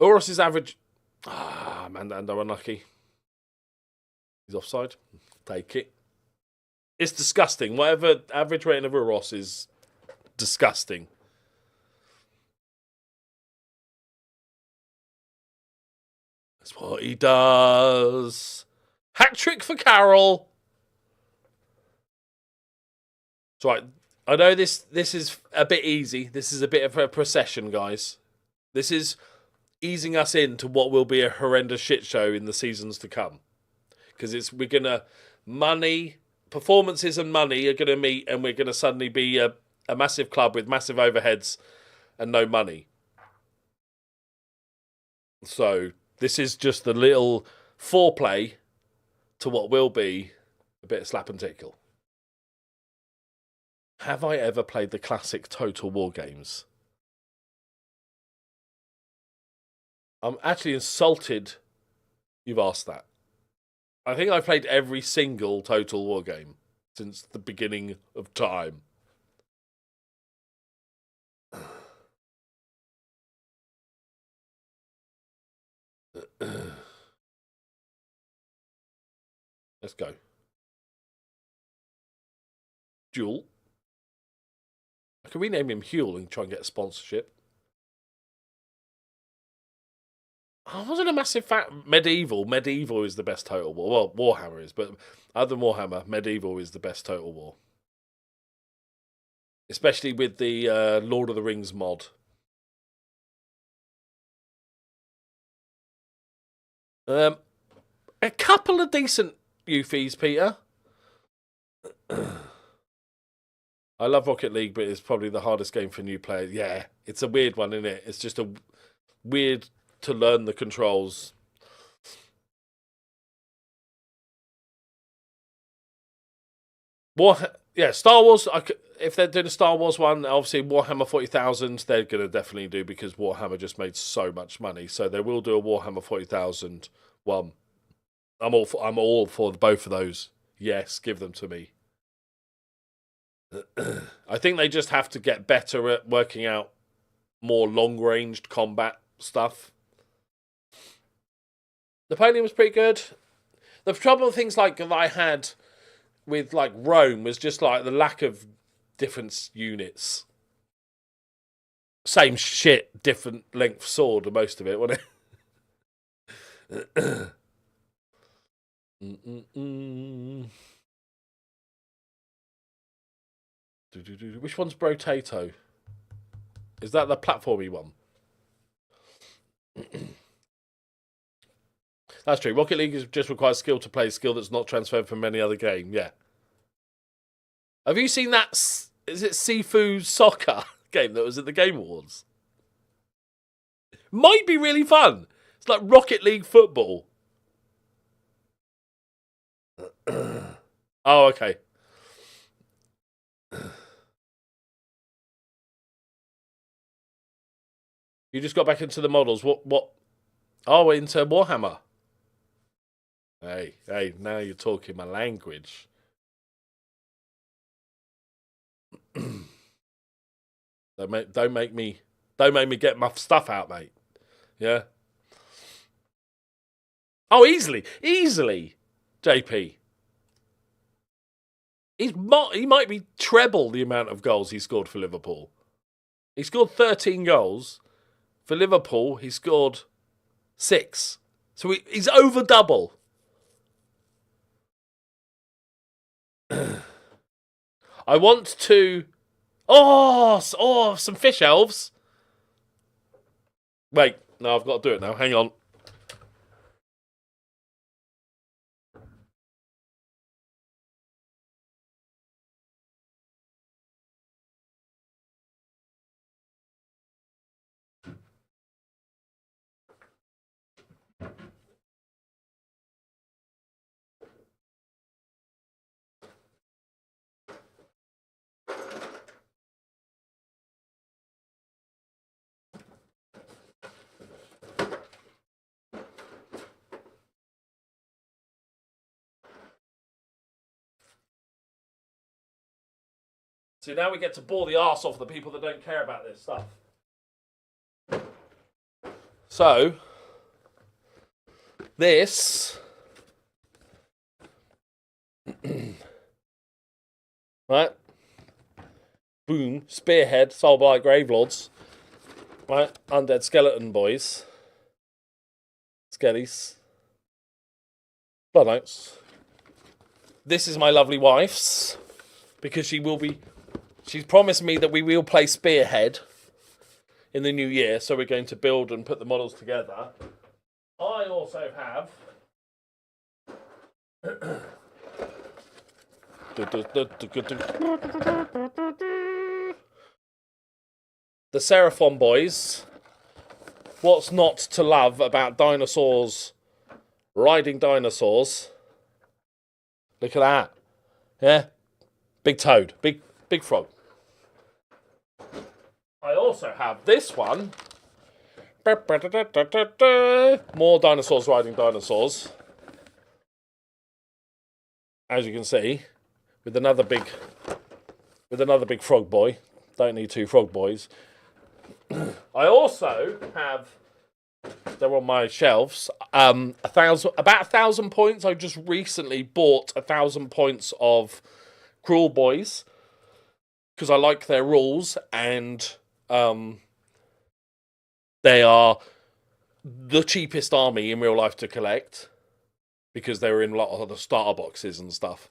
Urus is average. Mando unlucky. He's offside. Take it. It's disgusting. Whatever average rating of Urus is disgusting. That's what he does. Hat-trick for Carroll. That's right. I know this is a bit easy. This is a bit of a procession, guys. This is easing us into what will be a horrendous shit show in the seasons to come. Because we're going to... Performances and money are going to meet, and we're going to suddenly be a massive club with massive overheads and no money. So this is just the little foreplay to what will be a bit of slap and tickle. Have I ever played the classic Total War games? I'm actually insulted you've asked that. I think I've played every single Total War game since the beginning of time. Let's go. Jewel. I can rename him Huel and try and get a sponsorship. I wasn't a massive fan. Medieval. Medieval is the best Total War. Well, Warhammer is, but other than Warhammer, Medieval is the best Total War. Especially with the Lord of the Rings mod. A couple of decent Euphies, Peter. I love Rocket League, but it's probably the hardest game for new players. Yeah, it's a weird one, isn't it? It's just a weird to learn the controls. Star Wars. If they're doing a Star Wars one, obviously Warhammer 40,000, they're going to definitely do, because Warhammer just made so much money. So they will do a Warhammer 40,000 one. I'm all for both of those. Yes, give them to me. I think they just have to get better at working out more long-ranged combat stuff. Napoleon was pretty good. The trouble with things like that I had with like Rome was just like the lack of different units. Same shit, different length sword, most of it, wasn't it? Which one's Brotato? Is that the platformy one? That's true. Rocket League just requires skill to play, skill that's not transferred from any other game. Yeah. Have you seen that? Is it Sifu Soccer game that was at the Game Awards? Might be really fun. It's like Rocket League football. Oh, okay. You just got back into the models. What? Oh, into Warhammer. Hey, now you're talking my language. Don't make me get my stuff out, mate. Yeah. Oh, easily, JP. He might be treble the amount of goals he scored for Liverpool. He scored 13 goals. For Liverpool, he scored 6. So he's over double. I want to... Oh, some fish elves. Wait, no, I've got to do it now. Hang on. So now we get to bore the arse off the people that don't care about this stuff. So, this... right? Boom. Spearhead, sold by Gravelords. Right? Undead skeleton boys. Skellies. Well, thanks. This is my lovely wife's, because she's promised me that we will play Spearhead in the new year, so we're going to build and put the models together. I also have the Seraphon boys. What's not to love about dinosaurs riding dinosaurs? Look at that. Yeah? Big toad. Big frog. I also have this one. More dinosaurs riding dinosaurs. As you can see, with another big frog boy. Don't need two frog boys. I also have, they're on my shelves, about 1,000 points. I just recently bought 1,000 points of Cruel Boys because I like their rules, and they are the cheapest army in real life to collect because they're in a lot of the starter boxes and stuff.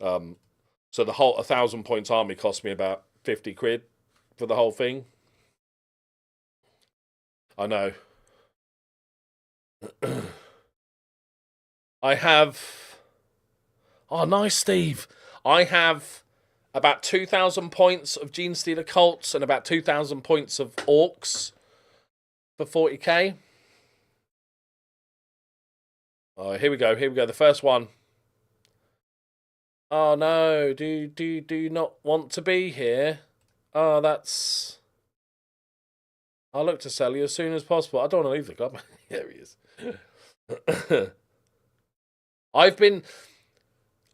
So the whole 1,000 points army cost me about 50 quid for the whole thing. I know. I have... Oh, nice, Steve. I have about 2,000 points of Gene Stealer Colts and about 2,000 points of Orcs for 40k. Oh, here we go. The first one. Oh, no. Do you not want to be here? Oh, that's... I'll look to sell you as soon as possible. I don't want to leave the club. There he is.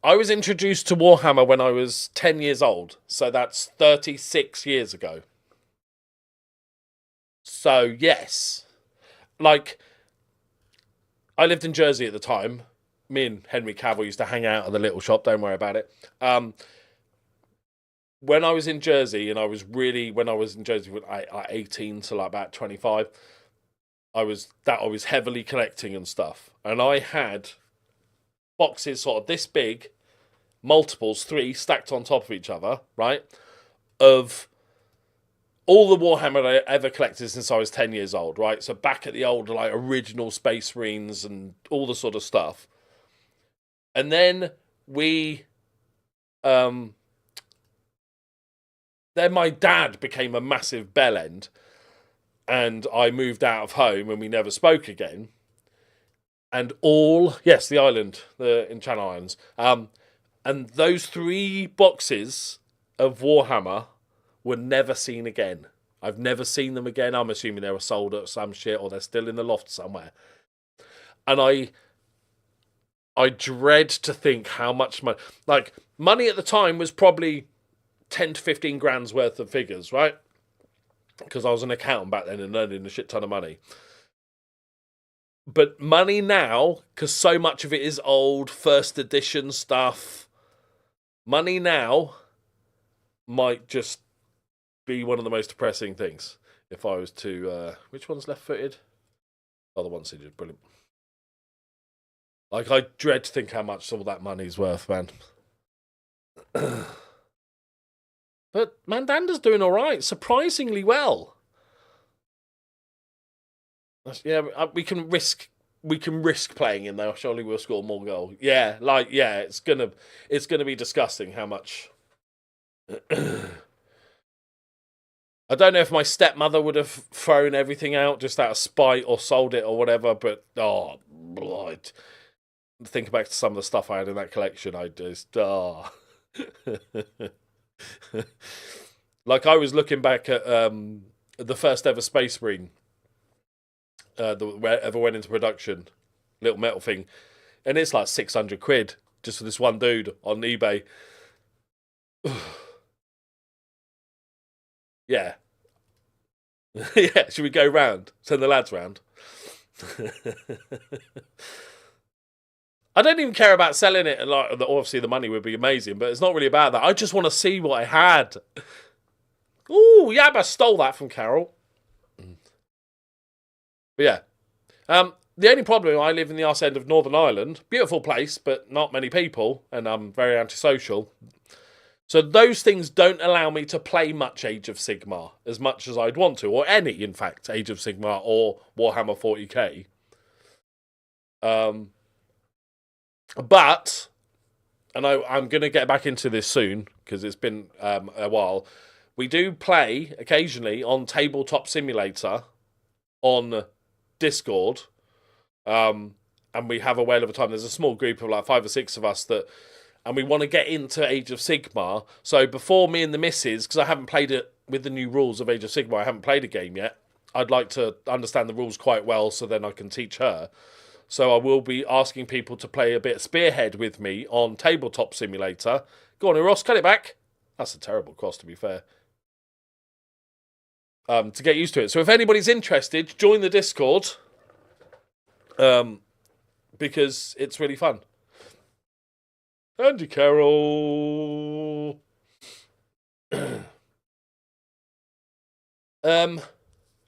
I was introduced to Warhammer when I was 10 years old. So that's 36 years ago. So, yes. Like, I lived in Jersey at the time. Me and Henry Cavill used to hang out at the little shop. Don't worry about it. When I was in Jersey, when I was in Jersey from like 18 to like about 25, I was heavily collecting and stuff. And I had boxes sort of this big, multiples, 3 stacked on top of each other, right? Of all the Warhammer I ever collected since I was 10 years old, right? So back at the old like original Space Marines and all the sort of stuff. And then then my dad became a massive bellend, and I moved out of home and we never spoke again. And the island, in Channel Islands, and those 3 boxes of Warhammer were never seen again. I've never seen them again. I'm assuming they were sold at some shit or they're still in the loft somewhere. And I dread to think how much money... Like, money at the time was probably 10 to 15 grand's worth of figures, right? Because I was an accountant back then and earning a shit ton of money. But money now, because so much of it is old, first edition stuff, money now might just be one of the most depressing things. If I was to... which one's left-footed? Oh, the one's injured. Brilliant. Like, I dread to think how much all that money's worth, man. But Mandanda's doing all right, surprisingly well. Yeah, we can risk playing in there. Surely we'll score more goals. Yeah, it's gonna be disgusting how much. I don't know if my stepmother would have thrown everything out just out of spite or sold it or whatever, but blood. Think back to some of the stuff I had in that collection. I just like I was looking back at the first ever Space Marine that ever went into production, little metal thing, and it's like 600 quid just for this one dude on eBay. Yeah. Yeah, should we go round? Send the lads round? I don't even care about selling it. Like, obviously, the money would be amazing, but it's not really about that. I just want to see what I had. Ooh, Yabba stole that from Carol. But yeah. the only problem, I live in the arse end of Northern Ireland. Beautiful place, but not many people, and I'm very antisocial. So those things don't allow me to play much Age of Sigmar as much as I'd want to, or any, in fact, Age of Sigmar or Warhammer 40k. But, and I'm going to get back into this soon, because it's been a while, we do play occasionally on Tabletop Simulator on Discord, and we have a whale of a time. There's a small group of like 5 or 6 of us that, and we want to get into Age of Sigmar. So before me and the missus, because I haven't played it with the new rules of Age of Sigmar, I haven't played a game yet. I'd like to understand the rules quite well, so then I can teach her. So I will be asking people to play a bit of Spearhead with me on Tabletop Simulator. Go on, Ross, cut it back. That's a terrible cross, to be fair. To get used to it. So if anybody's interested, join the Discord. Because it's really fun. Andy Carroll.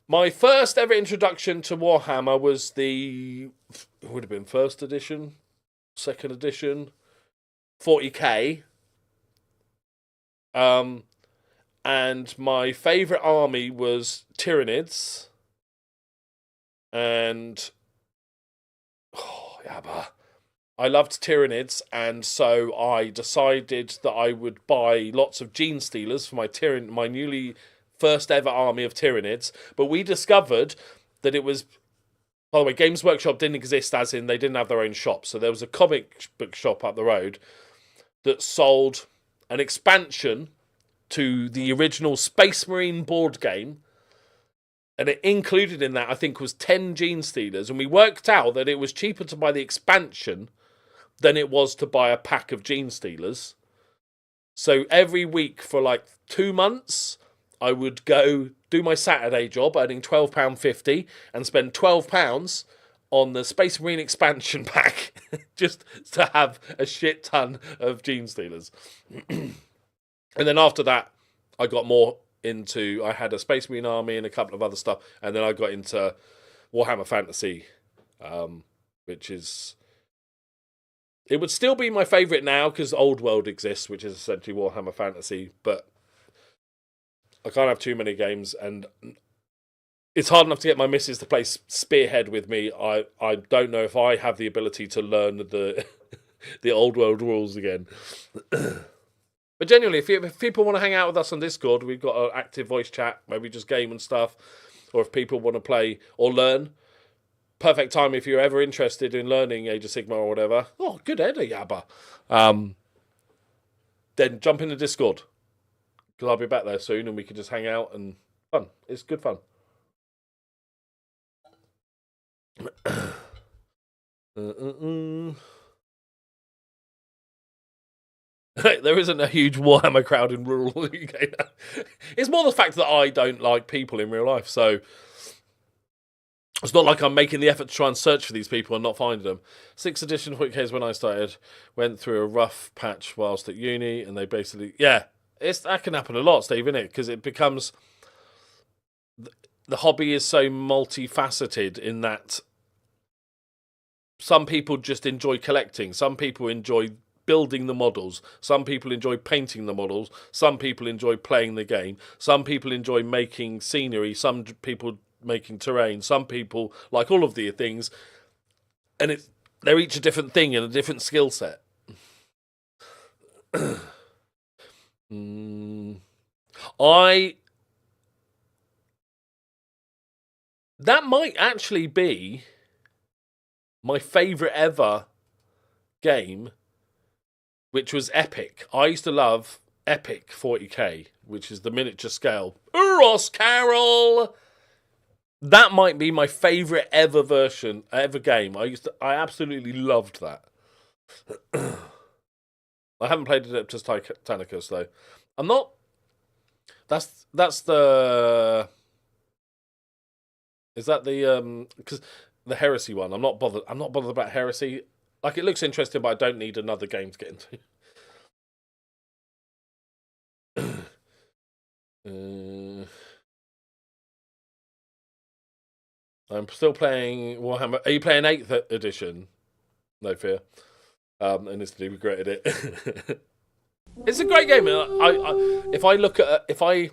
My first ever introduction to Warhammer was it would have been first edition, second edition, 40k. And my favourite army was Tyranids. And I loved Tyranids, and so I decided that I would buy lots of Gene Stealers for my newly first ever army of Tyranids. But we discovered that it was, by the way, Games Workshop didn't exist, as in they didn't have their own shop. So there was a comic book shop up the road that sold an expansion to the original Space Marine board game. And it included in that, I think, was 10 Gene Stealers. And we worked out that it was cheaper to buy the expansion than it was to buy a pack of Gene Stealers. So every week for like 2 months, I would go do my Saturday job, earning £12.50, and spend £12 on the Space Marine expansion pack just to have a shit ton of Gene Stealers. And then after that, I got more into, I had a Space Marine army and a couple of other stuff, and then I got into Warhammer Fantasy, which is, it would still be my favourite now because Old World exists, which is essentially Warhammer Fantasy, but I can't have too many games, and it's hard enough to get my missus to play Spearhead with me. I don't know if I have the ability to learn the the Old World rules again. But genuinely, if people want to hang out with us on Discord, we've got an active voice chat where we just game and stuff. Or if people want to play or learn, perfect time if you're ever interested in learning Age of Sigmar or whatever. Oh, good header, Yabba. Then jump in the Discord. Because I'll be back there soon and we can just hang out and fun. It's good fun. There isn't a huge Warhammer crowd in rural UK. It's more the fact that I don't like people in real life, so it's not like I'm making the effort to try and search for these people and not finding them. 6th edition 40k is when I started. Went through a rough patch whilst at uni, and they basically, yeah, that can happen a lot, Steve, innit? Because it becomes, the hobby is so multifaceted in that some people just enjoy collecting, some people enjoy building the models, some people enjoy painting the models, some people enjoy playing the game, some people enjoy making scenery, some people making terrain, some people like all of the things, and they're each a different thing and a different skill set. That might actually be my favourite ever game, which was Epic. I used to love Epic 40k, which is the miniature scale. Ross Carroll! That might be my favourite ever game. I absolutely loved that. I haven't played Adeptus Titanicus though. I'm not. That's the. Is that the because the Heresy one? I'm not bothered about Heresy. Like, it looks interesting, but I don't need another game to get into. I'm still playing Warhammer. Are you playing 8th edition? No fear. And instantly regretted it. It's a great game. If I look at if I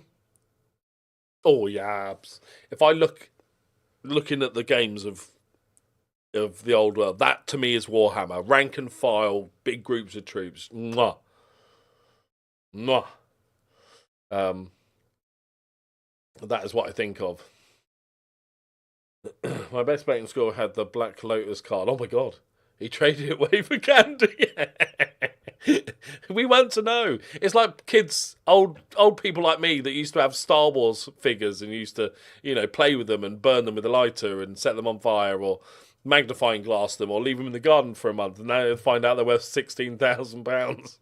looking at the games of the old world, that to me is Warhammer. Rank and file, big groups of troops. Mwah. Mwah. That is what I think of. My best betting score had the Black Lotus card. Oh my god. He traded it away for candy. We want to know. It's like kids, old people like me that used to have Star Wars figures and used to, play with them and burn them with a lighter and set them on fire or magnifying glass them or leave them in the garden for a month. And now they find out they're worth £16,000.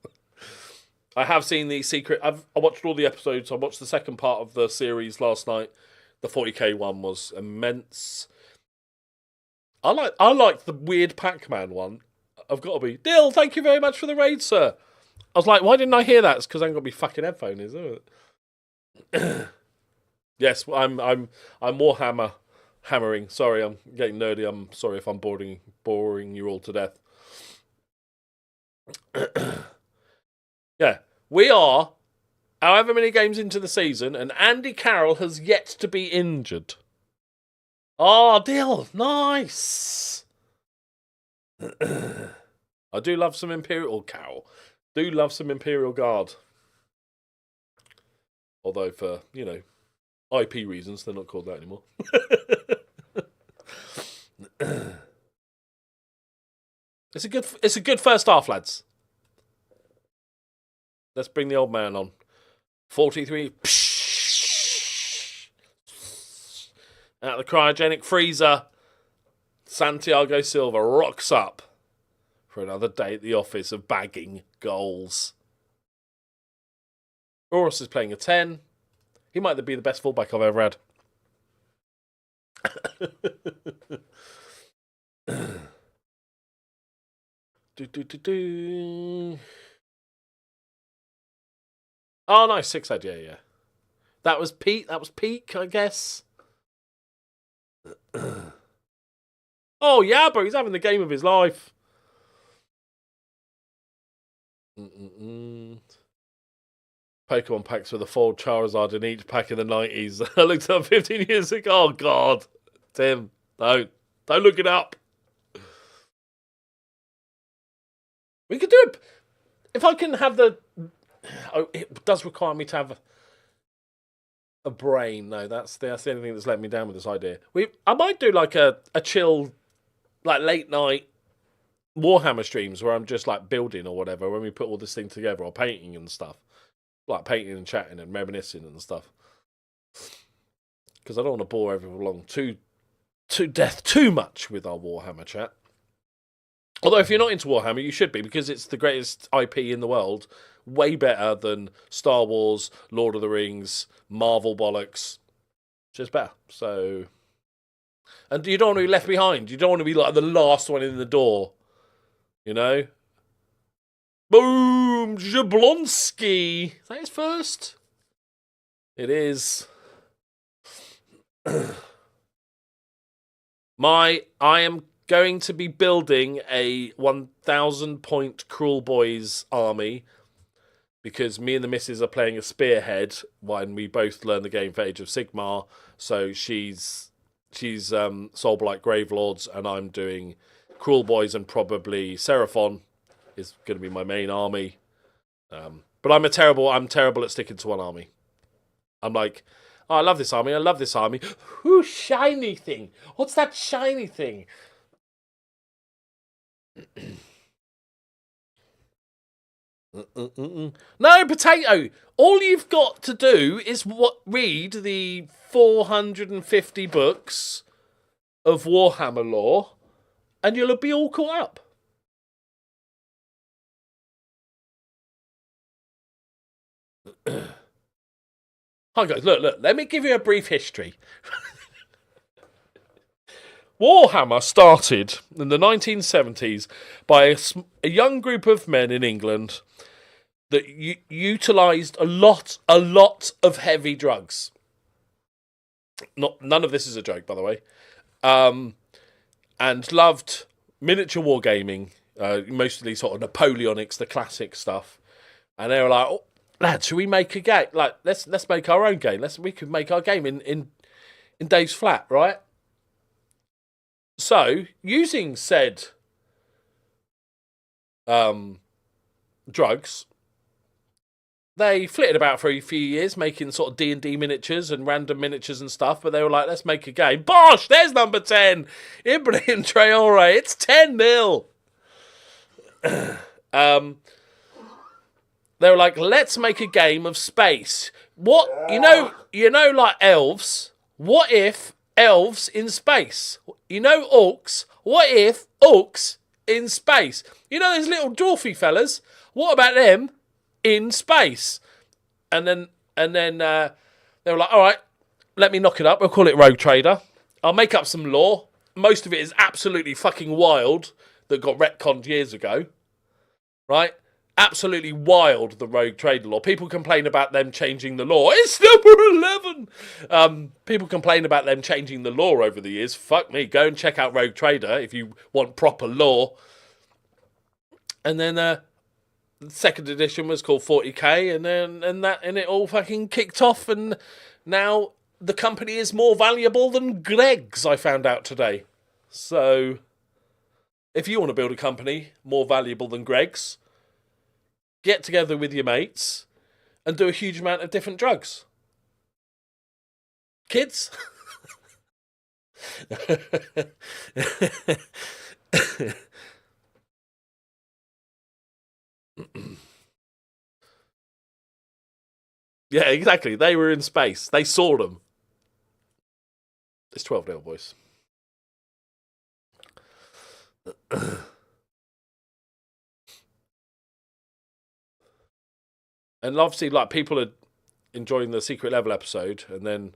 I have seen the secret. I watched all the episodes. I watched the second part of the series last night. The 40k one was immense. I like the weird Pac-Man one. I've got to be. Dill, thank you very much for the raid, sir. I was like, why didn't I hear that? It's because I ain't got my fucking headphone, isn't it? Yes, I'm Warhammer hammering. Sorry, I'm getting nerdy. I'm sorry if I'm boring you all to death. Yeah, we are however many games into the season, and Andy Carroll has yet to be injured. Oh, Dill, nice. I do love some Imperial Carol. Do love some Imperial Guard. Although for, IP reasons, they're not called that anymore. It's a good first half, lads. Let's bring the old man on. 43. Out of the cryogenic freezer. Santiago Silva rocks up for another day at the office of bagging goals. Horus is playing a 10. He might be the best fullback I've ever had. Oh, nice. 6-head, yeah. That was peak, I guess. Oh, yeah, bro, he's having the game of his life. Pokemon packs with a foiled Charizard in each pack in the 90s. I looked up 15 years ago. Oh, God. Tim, don't look it up. We could do it. If I can have the... Oh, it does require me to have a brain. No, that's the only thing that's let me down with this idea. I might do like a chill, like late night Warhammer streams where I'm just like building or whatever when we put all this thing together, or painting and stuff, like painting and chatting and reminiscing and stuff. Because I don't want to bore everyone along to death too much with our Warhammer chat. Although if you're not into Warhammer, you should be, because it's the greatest IP in the world. Way better than Star Wars, Lord of the Rings, Marvel bollocks. Just better. So, and you don't want to be left behind. You don't want to be like the last one in the door. Boom! Jablonski! Is that his first? It is. I am going to be building a 1,000 point Cruel Boys army, because me and the missus are playing a spearhead when we both learn the game for Age of Sigmar. So she's Soulblight Gravelords, and I'm doing Cruel Boys, and probably Seraphon is going to be my main army. But I'm terrible at sticking to one army. I'm like, oh, I love this army. Ooh, shiny thing. What's that shiny thing? No, Potato. All you've got to do is read the 450 books of Warhammer lore, and you'll be all caught up. Hi guys, look. Let me give you a brief history. Warhammer started in the 1970s by a young group of men in England that utilised a lot of heavy drugs. None of this is a joke, by the way. and loved miniature wargaming, mostly sort of Napoleonics, the classic stuff. And they were like, oh, "Lad, should we make a game? Like, let's make our own game. We could make our game in Dave's flat, right?" So, using said drugs, they flitted about for a few years, making sort of D&D miniatures and random miniatures and stuff. But they were like, "Let's make a game." Bosh! There's number 10. Ibrahim Traore. It's 10-0. They were like, "Let's make a game of space." What? You know, like elves. What if elves in space? You know, orcs. What if orcs in space? You know those little dwarfy fellas? What about them in space? And then they were like, "All right, let me knock it up. We'll call it Rogue Trader. I'll make up some lore. Most of it is absolutely fucking wild that got retconned years ago. Right? Absolutely wild, the Rogue Trader lore. People complain about them changing the lore. It's number 11! People complain about them changing the lore over the years. Fuck me. Go and check out Rogue Trader if you want proper lore. And then the second edition was called 40k, and it all fucking kicked off, and now the company is more valuable than Greg's, I found out today. So, if you want to build a company more valuable than Greg's, get together with your mates and do a huge amount of different drugs. Kids? Yeah, exactly. They were in space. They saw them. It's 12-0, boys. And obviously, like, people are enjoying the Secret Level episode, and then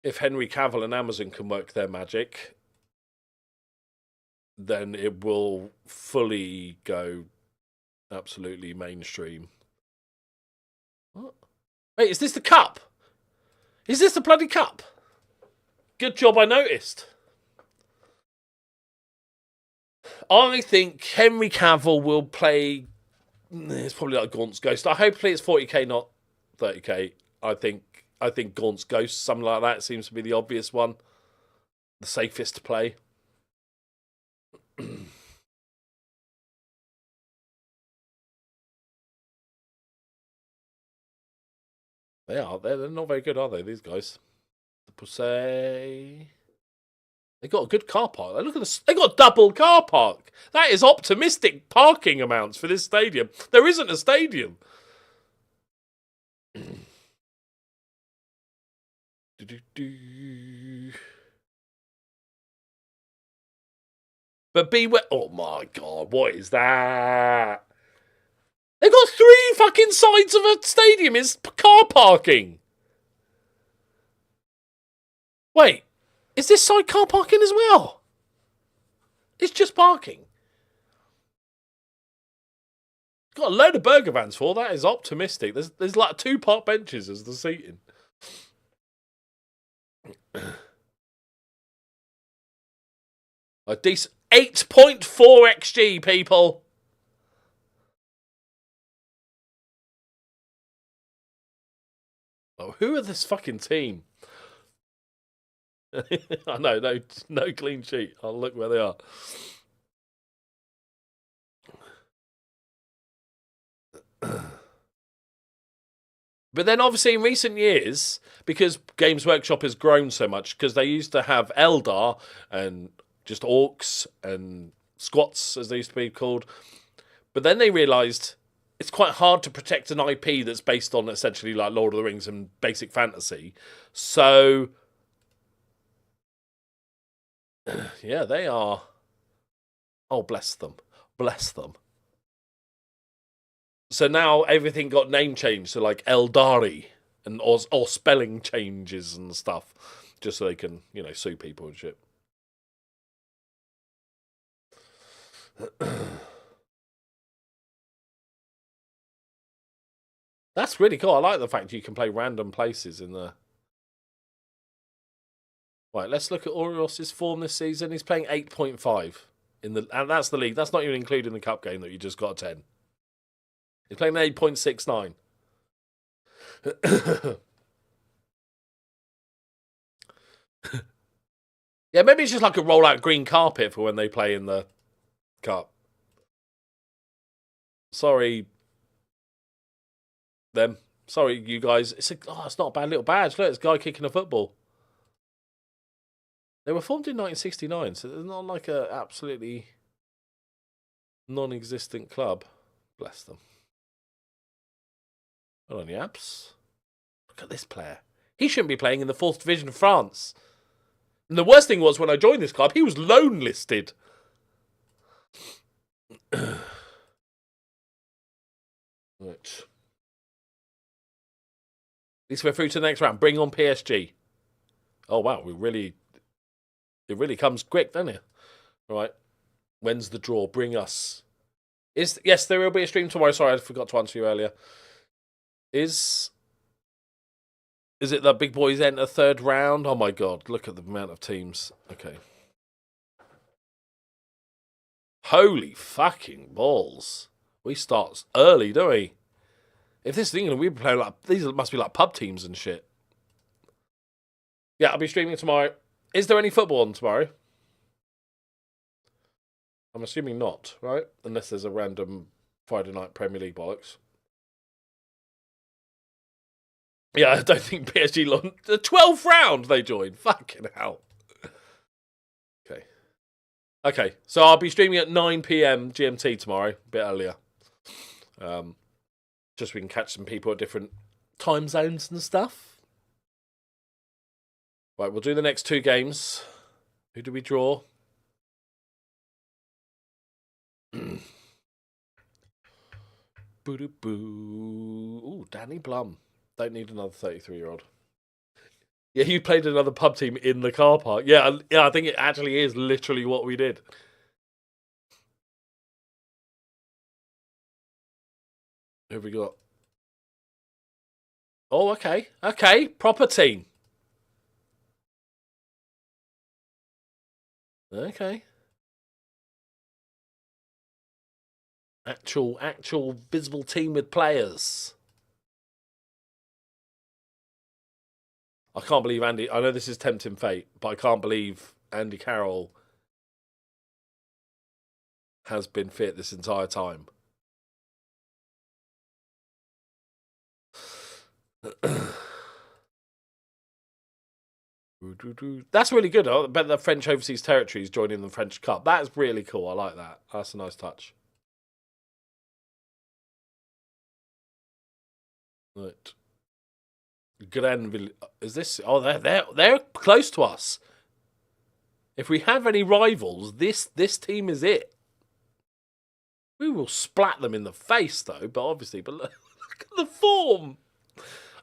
if Henry Cavill and Amazon can work their magic, then it will fully go absolutely mainstream. What? Wait, is this the cup? Is this the bloody cup? Good job I noticed. I think Henry Cavill will play... It's probably like Gaunt's Ghost. I hope it's 40k, not 30k. I think Gaunt's Ghost, something like that, seems to be the obvious one. The safest to play. They're not very good, are they, these guys? The Pussy. They got a good car park. Look at this. They got double car park. That is optimistic parking amounts for this stadium. There isn't a stadium. But beware. Oh my god, what is that? They got 3 fucking sides of a stadium is car parking. Wait, is this side car parking as well? It's just parking. Got a load of burger vans for. That is optimistic. There's like 2 park benches as the seating. A decent 8.4 XG, people. Oh, who are this fucking team? I know, no clean sheet. I'll look where they are. But then obviously in recent years, because Games Workshop has grown so much, because they used to have Eldar and just orcs and squats, as they used to be called. But then they realised it's quite hard to protect an IP that's based on essentially like Lord of the Rings and basic fantasy. So, yeah, they are... Oh, bless them. Bless them. So now everything got name changed to like Eldari and or spelling changes and stuff, just so they can, sue people and shit. That's really cool. I like the fact you can play random places in the... Right, let's look at Orios' form this season. He's playing 8.5 and that's the league. That's not even including the cup game that you just got a 10. He's playing 8.69. Yeah, maybe it's just like a roll-out green carpet for when they play in the cup. Sorry, them. Sorry, you guys. It's not a bad little badge. Look, it's a guy kicking a football. They were formed in 1969, so they're not like a absolutely non-existent club. Bless them. Hold on, Yaps. Look at this player. He shouldn't be playing in the 4th Division of France. And the worst thing was, when I joined this club, he was loan listed. Right. At least we're through to the next round. Bring on PSG. Oh, wow. It really comes quick, doesn't it? Right. When's the draw? Bring us. Yes, there will be a stream tomorrow. Sorry, I forgot to answer you earlier. Is it the big boys enter 3rd round? Oh, my God. Look at the amount of teams. Okay. Holy fucking balls. We start early, don't we? If this is England, we'd be playing like... These must be like pub teams and shit. Yeah, I'll be streaming tomorrow. Is there any football on tomorrow? I'm assuming not, right? Unless there's a random Friday night Premier League bollocks. Yeah, I don't think PSG launched. The 12th round they joined. Fucking hell. Okay. Okay, so I'll be streaming at 9 p.m. GMT tomorrow, a bit earlier. Just so we can catch some people at different time zones and stuff. Right, we'll do the next 2 games. Who do we draw? Boo-doo-boo. Ooh, Danny Blum. Don't need another 33-year-old. Yeah, you played another pub team in the car park. Yeah, I think it actually is literally what we did. Who have we got? Oh, okay. Okay, proper team. Okay. Actual visible team with players. I can't believe Andy... I know this is tempting fate, but I can't believe Andy Carroll has been fit this entire time. That's really good. I bet the French overseas territories joining the French Cup. That's really cool. I like that. That's a nice touch. Right. Grenville. Is this... Oh, they're close to us. If we have any rivals, this team is it. We will splat them in the face, though. But obviously, look at the form.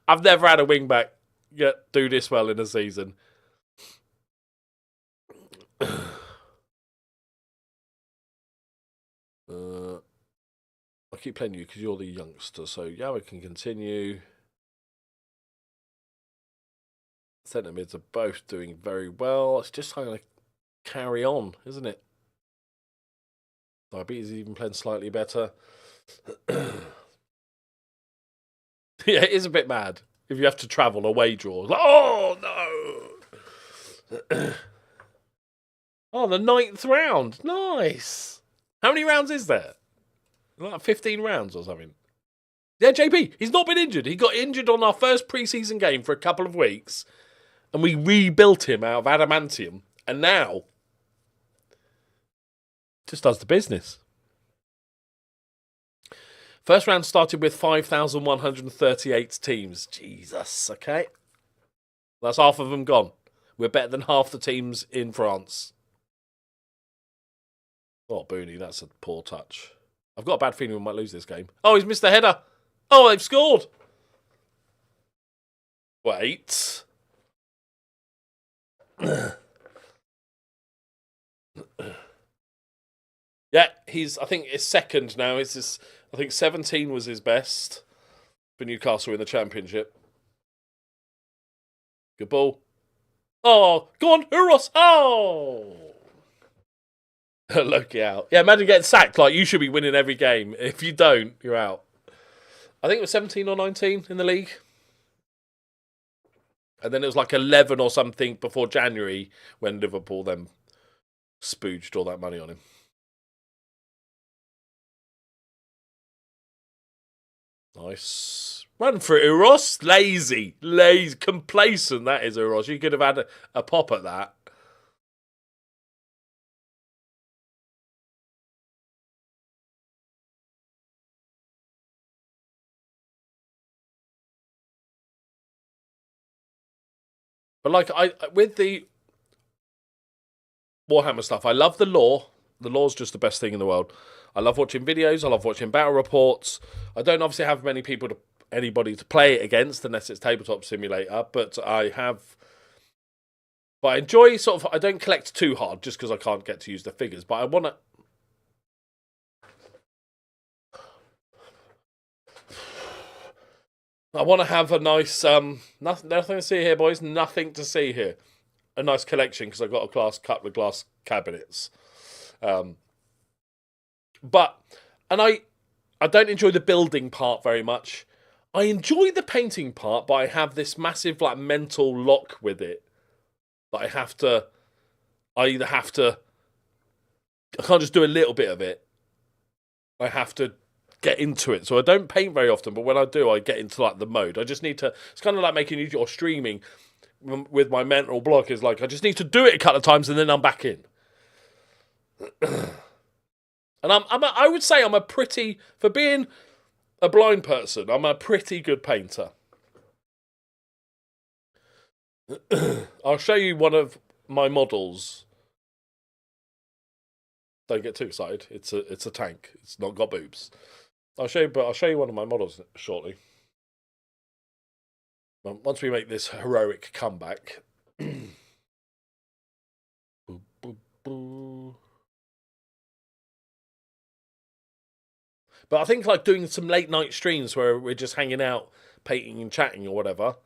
I've never had a wingback yet do this well in a season. I'll keep playing you because you're the youngster. So, yeah, we can continue. Centre mids are both doing very well. It's just kind of carry on, isn't it? Diabetes is even playing slightly better. Yeah, it is a bit mad if you have to travel away draw. Like, oh, no. Oh, the 9th round. Nice. How many rounds is there? Like 15 rounds or something. Yeah, JP, he's not been injured. He got injured on our first pre-season game for a couple of weeks, and we rebuilt him out of adamantium, and now just does the business. First round started with 5,138 teams. Jesus, okay. That's half of them gone. We're better than half the teams in France. Oh, Booney, that's a poor touch. I've got a bad feeling we might lose this game. Oh, he's missed the header. Oh, they've scored. Wait. Yeah, I think it's second now. I think 17 was his best for Newcastle in the Championship. Good ball. Oh, go on, Uros. Oh. Loki out. Yeah, imagine getting sacked. Like, you should be winning every game. If you don't, you're out. I think it was 17 or 19 in the league. And then it was like 11 or something before January when Liverpool then spooged all that money on him. Nice. Run for it, Uros. Lazy. Complacent, that is, Uros. You could have had a pop at that. But like with the Warhammer stuff, I love the lore. The lore's just the best thing in the world. I love watching videos. I love watching battle reports. I don't obviously have anybody to play it against unless it's Tabletop Simulator, but I enjoy sort of. I don't collect too hard just because I can't get to use the figures, but I want to. I want to have a nice, nothing to see here, boys. Nothing to see here. A nice collection because I've got a couple of glass cabinets. I don't enjoy the building part very much. I enjoy the painting part, but I have this massive like mental lock with it. That I can't just do a little bit of it. I have to get into it. So I don't paint very often, but when I do, I get into like the mode. I just need to. It's kind of like making YouTube or streaming with my mental block. Is like I just need to do it a couple of times and then I'm back in. And I would say for being a blind person, I'm a pretty good painter. I'll show you one of my models. Don't get too excited. It's a tank. It's not got boobs. I'll show you one of my models shortly. Once we make this heroic comeback. Boo, boo, boo. But I think like doing some late night streams where we're just hanging out, painting and chatting or whatever,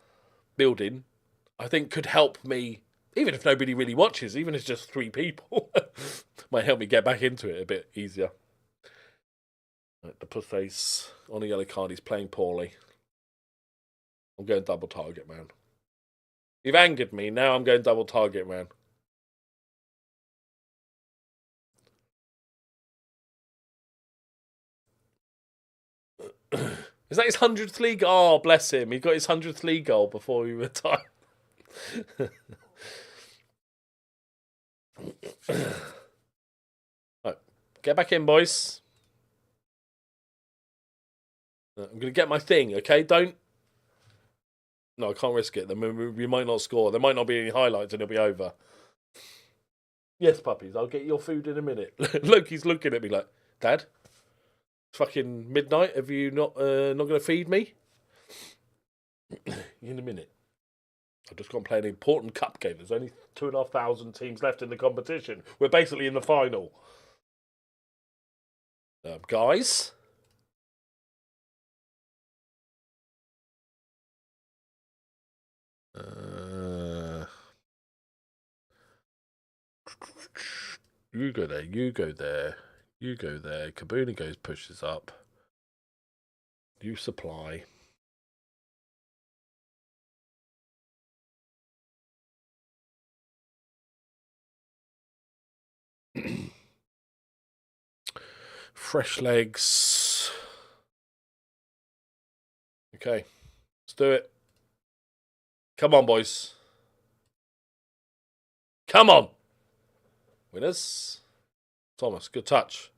building, I think could help me, even if nobody really watches, even if it's just 3 people, might help me get back into it a bit easier. Right, the Pussface on a yellow card, he's playing poorly. I'm going double target, man. You've angered me, now I'm going double target, man. Is that his 100th league? Oh, bless him. He got his 100th league goal before he retired. Right, get back in, boys. I'm going to get my thing, okay? Don't... No, I can't risk it. We might not score. There might not be any highlights and it'll be over. Yes, puppies, I'll get your food in a minute. Loki's looking at me like, Dad? Fucking midnight. Have you not going to feed me? In a minute. I've just gone to play an important cup game. There's only 2,500 teams left in the competition. We're basically in the final. Guys. You go there. You go there. You go there. Kabuni goes, pushes up. You supply. Fresh legs. Okay. Let's do it. Come on, boys. Come on. Winners. Thomas, good touch.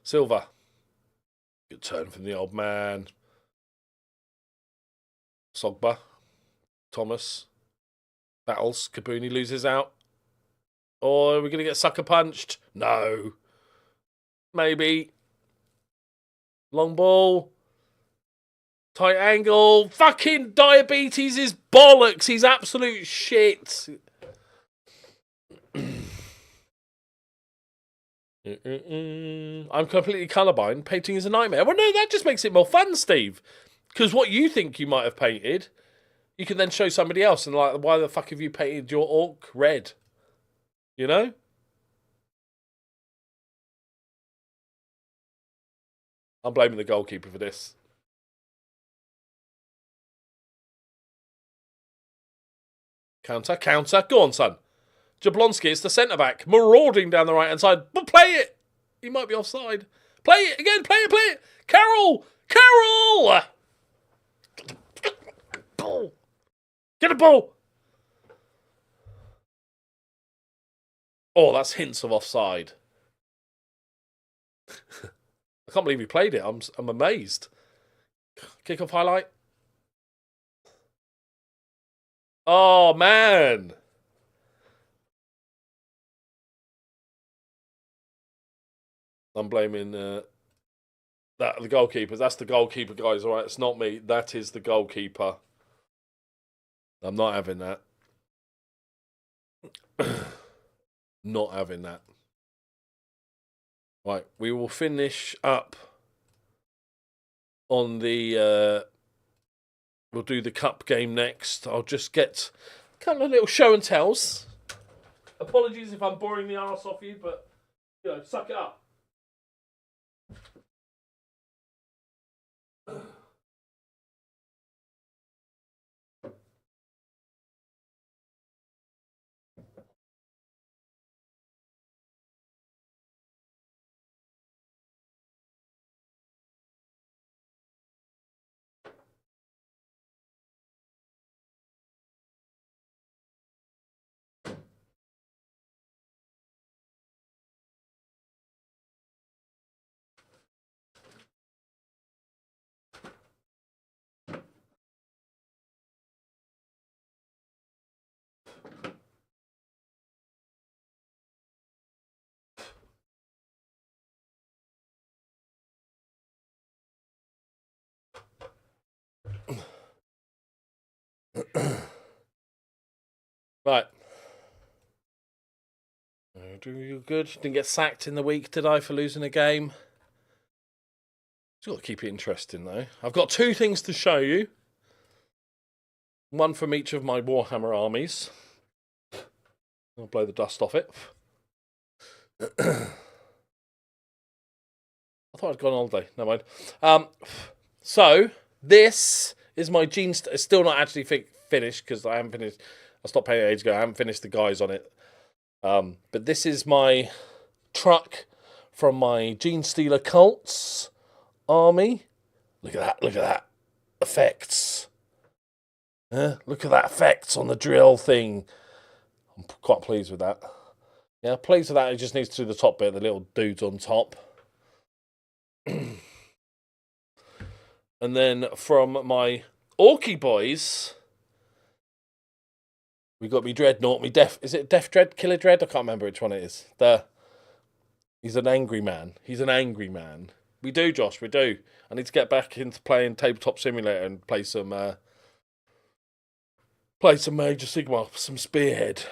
Silva. Good turn from the old man. Sogba. Thomas. Battles. Kabuni loses out. Or are we going to get sucker punched? No. Maybe. Long ball. Tight angle. Fucking diabetes is bollocks. He's absolute shit. I'm completely colourblind. Painting is a nightmare. Well, no, that just makes it more fun, Steve. Because what you think you might have painted, you can then show somebody else and like, why the fuck have you painted your orc red? You know? I'm blaming the goalkeeper for this. Counter. Go on, son. Jablonski, it's the centre-back, marauding down the right-hand side. But play it! He might be offside. Play it again, play it! Carroll! Ball! Get a ball! Oh, that's hints of offside. I can't believe he played it. I'm amazed. Kick-off highlight. Oh, man. I'm blaming the goalkeeper. That's the goalkeeper, guys. All right, it's not me. That is the goalkeeper. I'm not having that. Not having that. Right, we will finish up on the... we'll do the cup game next. I'll just get a couple of little show and tells. Apologies if I'm boring the arse off you, but, you know, suck it up. Right. Do you good? Didn't get sacked in the week, did I, for losing a game? Just got to keep it interesting, though. I've got two things to show you. One from each of my Warhammer armies. I'll blow the dust off it. I thought I'd gone all day. Never mind. So, this is my Gene... It's still not actually finished, because I haven't finished... I stopped paying ages ago. I haven't finished the guys on it. But this is my truck from my Gene Stealer Cults army. Look at that. Effects. Look at that effects on the drill thing. I'm quite pleased with that. Yeah, pleased with that. It just needs to do the top bit, the little dudes on top. And then from my Orky boys... We got me Dreadnought, me Death. Is it Death Dread, Killer Dread? I can't remember which one it is. He's an angry man. We do, Josh. We do. I need to get back into playing Tabletop Simulator and play some Major Sigma, some Spearhead.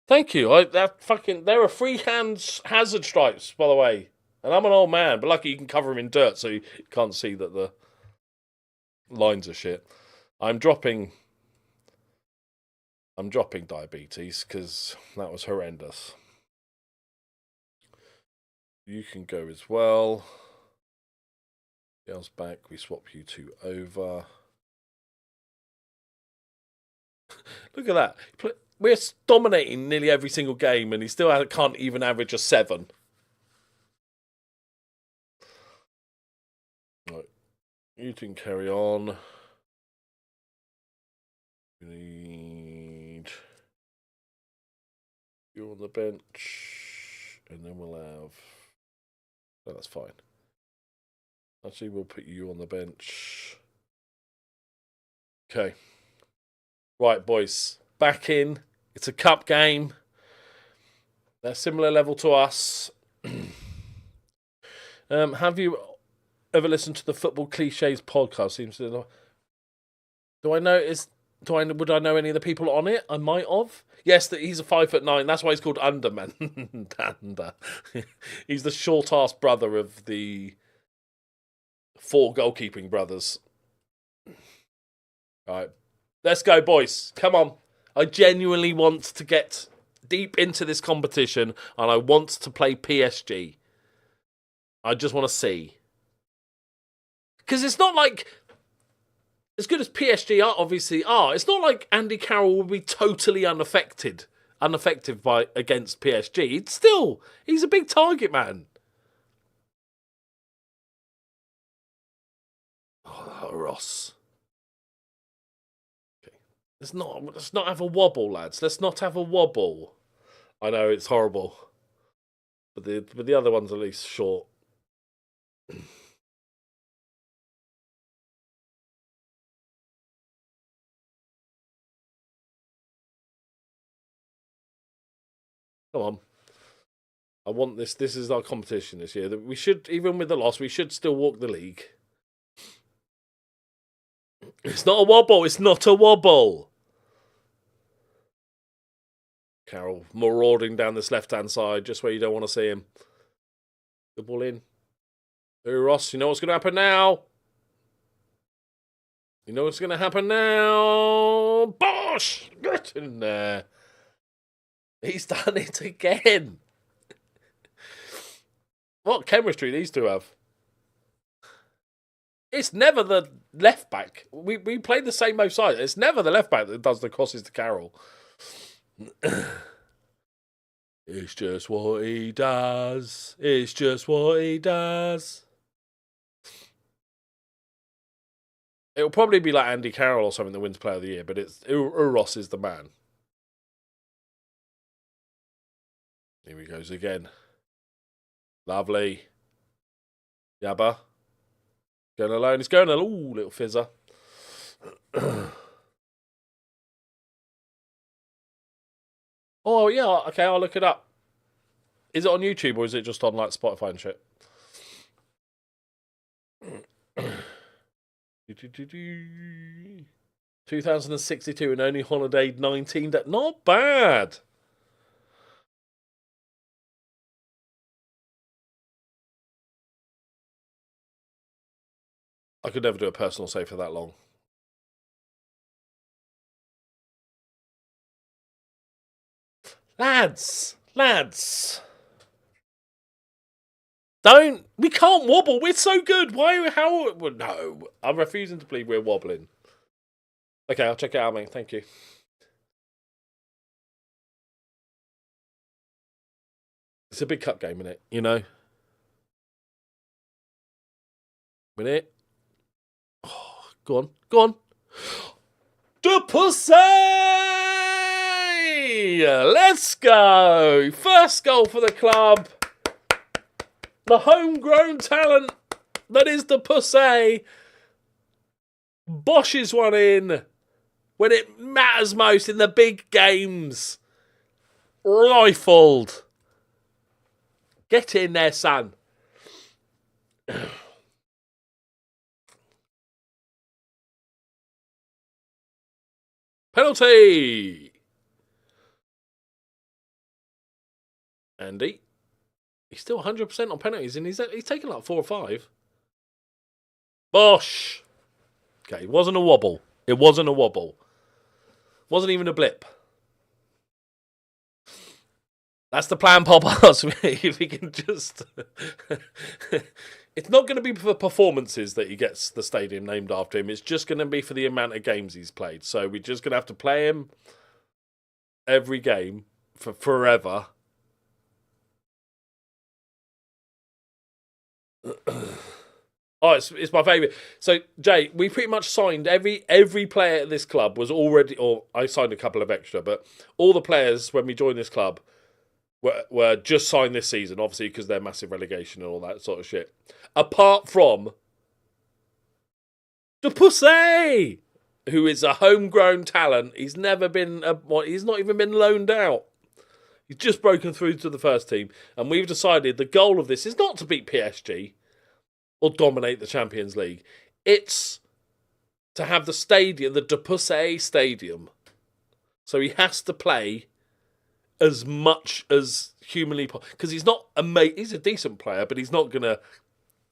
Thank you. There are free hands hazard stripes, by the way. And I'm an old man, but lucky you can cover them in dirt so you can't see that the lines are shit. I'm dropping diabetes because that was horrendous. You can go as well. Girls back. We swap you two over. Look at that. We're dominating nearly every single game, and he still can't even average a 7. Right. You can carry on. We need you on the bench, and then we'll have... Oh, that's fine. Actually, we'll put you on the bench. Okay. Right, boys. Back in. It's a cup game. They're similar level to us. Have you ever listened to the Football Cliches podcast? Would I know any of the people on it? I might have. Yes, he's a 5'9". That's why he's called Underman. He's the short-ass brother of the 4 goalkeeping brothers. All right. Let's go, boys. Come on. I genuinely want to get deep into this competition, and I want to play PSG. I just want to see. Because it's not like, as good as PSG obviously are, it's not like Andy Carroll will be totally unaffected by against PSG. It's still, he's a big target man. Oh, Ross. Okay. Let's not have a wobble, lads. Let's not have a wobble. I know it's horrible, but the other one's at least short. Come on. I want this. This is our competition this year. We should, even with the loss, we should still walk the league. It's not a wobble. It's not a wobble. Carroll marauding down this left-hand side, just where you don't want to see him. The ball in. Hey, Ross, you know what's going to happen now? You know what's going to happen now? Bosh! Get in there. He's done it again. What chemistry these two have. It's never the left back. We played the same both sides. It's never the left back that does the crosses to Carroll. It's just what he does. It's just what he does. It'll probably be like Andy Carroll or something that wins Player of the Year, but it's Ross is the man. Here he goes again. Lovely. Yabba. Going alone. He's going alone. Ooh, little fizzer. Oh, yeah. Okay, I'll look it up. Is it on YouTube or is it just on like Spotify and shit? 2062 and only holidayed 19 days. Not bad. I could never do a personal save for that long. Lads. We can't wobble. We're so good. How? Well, no. I'm refusing to believe we're wobbling. Okay, I'll check it out, mate. Thank you. It's a big cup game, innit? You know? Minute. Oh, go on. The pussy! Let's go. First goal for the club. The homegrown talent that is the pussy. Boshes one in when it matters most in the big games. Rifled. Get in there, son. Penalty. Andy. He's still 100% on penalties, and he's taken like 4 or 5. Bosh. Okay, it wasn't a wobble. Wasn't even a blip. That's the plan, Pop-Arts. If he can just... It's not going to be for performances that he gets the stadium named after him. It's just going to be for the amount of games he's played. So we're just going to have to play him every game for forever. Oh, it's my favourite. So, Jay, we pretty much signed every player at this club was already... Or I signed a couple of extra, but all the players, when we joined this club, were just signed this season, obviously, because they're massive relegation and all that sort of shit. Apart from the Pussy, who is a homegrown talent. He's never been... he's not even been loaned out. He's just broken through to the first team. And we've decided the goal of this is not to beat PSG or dominate the Champions League. It's to have the stadium, the De Pussy Stadium. So he has to play as much as humanly possible. Because he's not he's a decent player, but he's not going to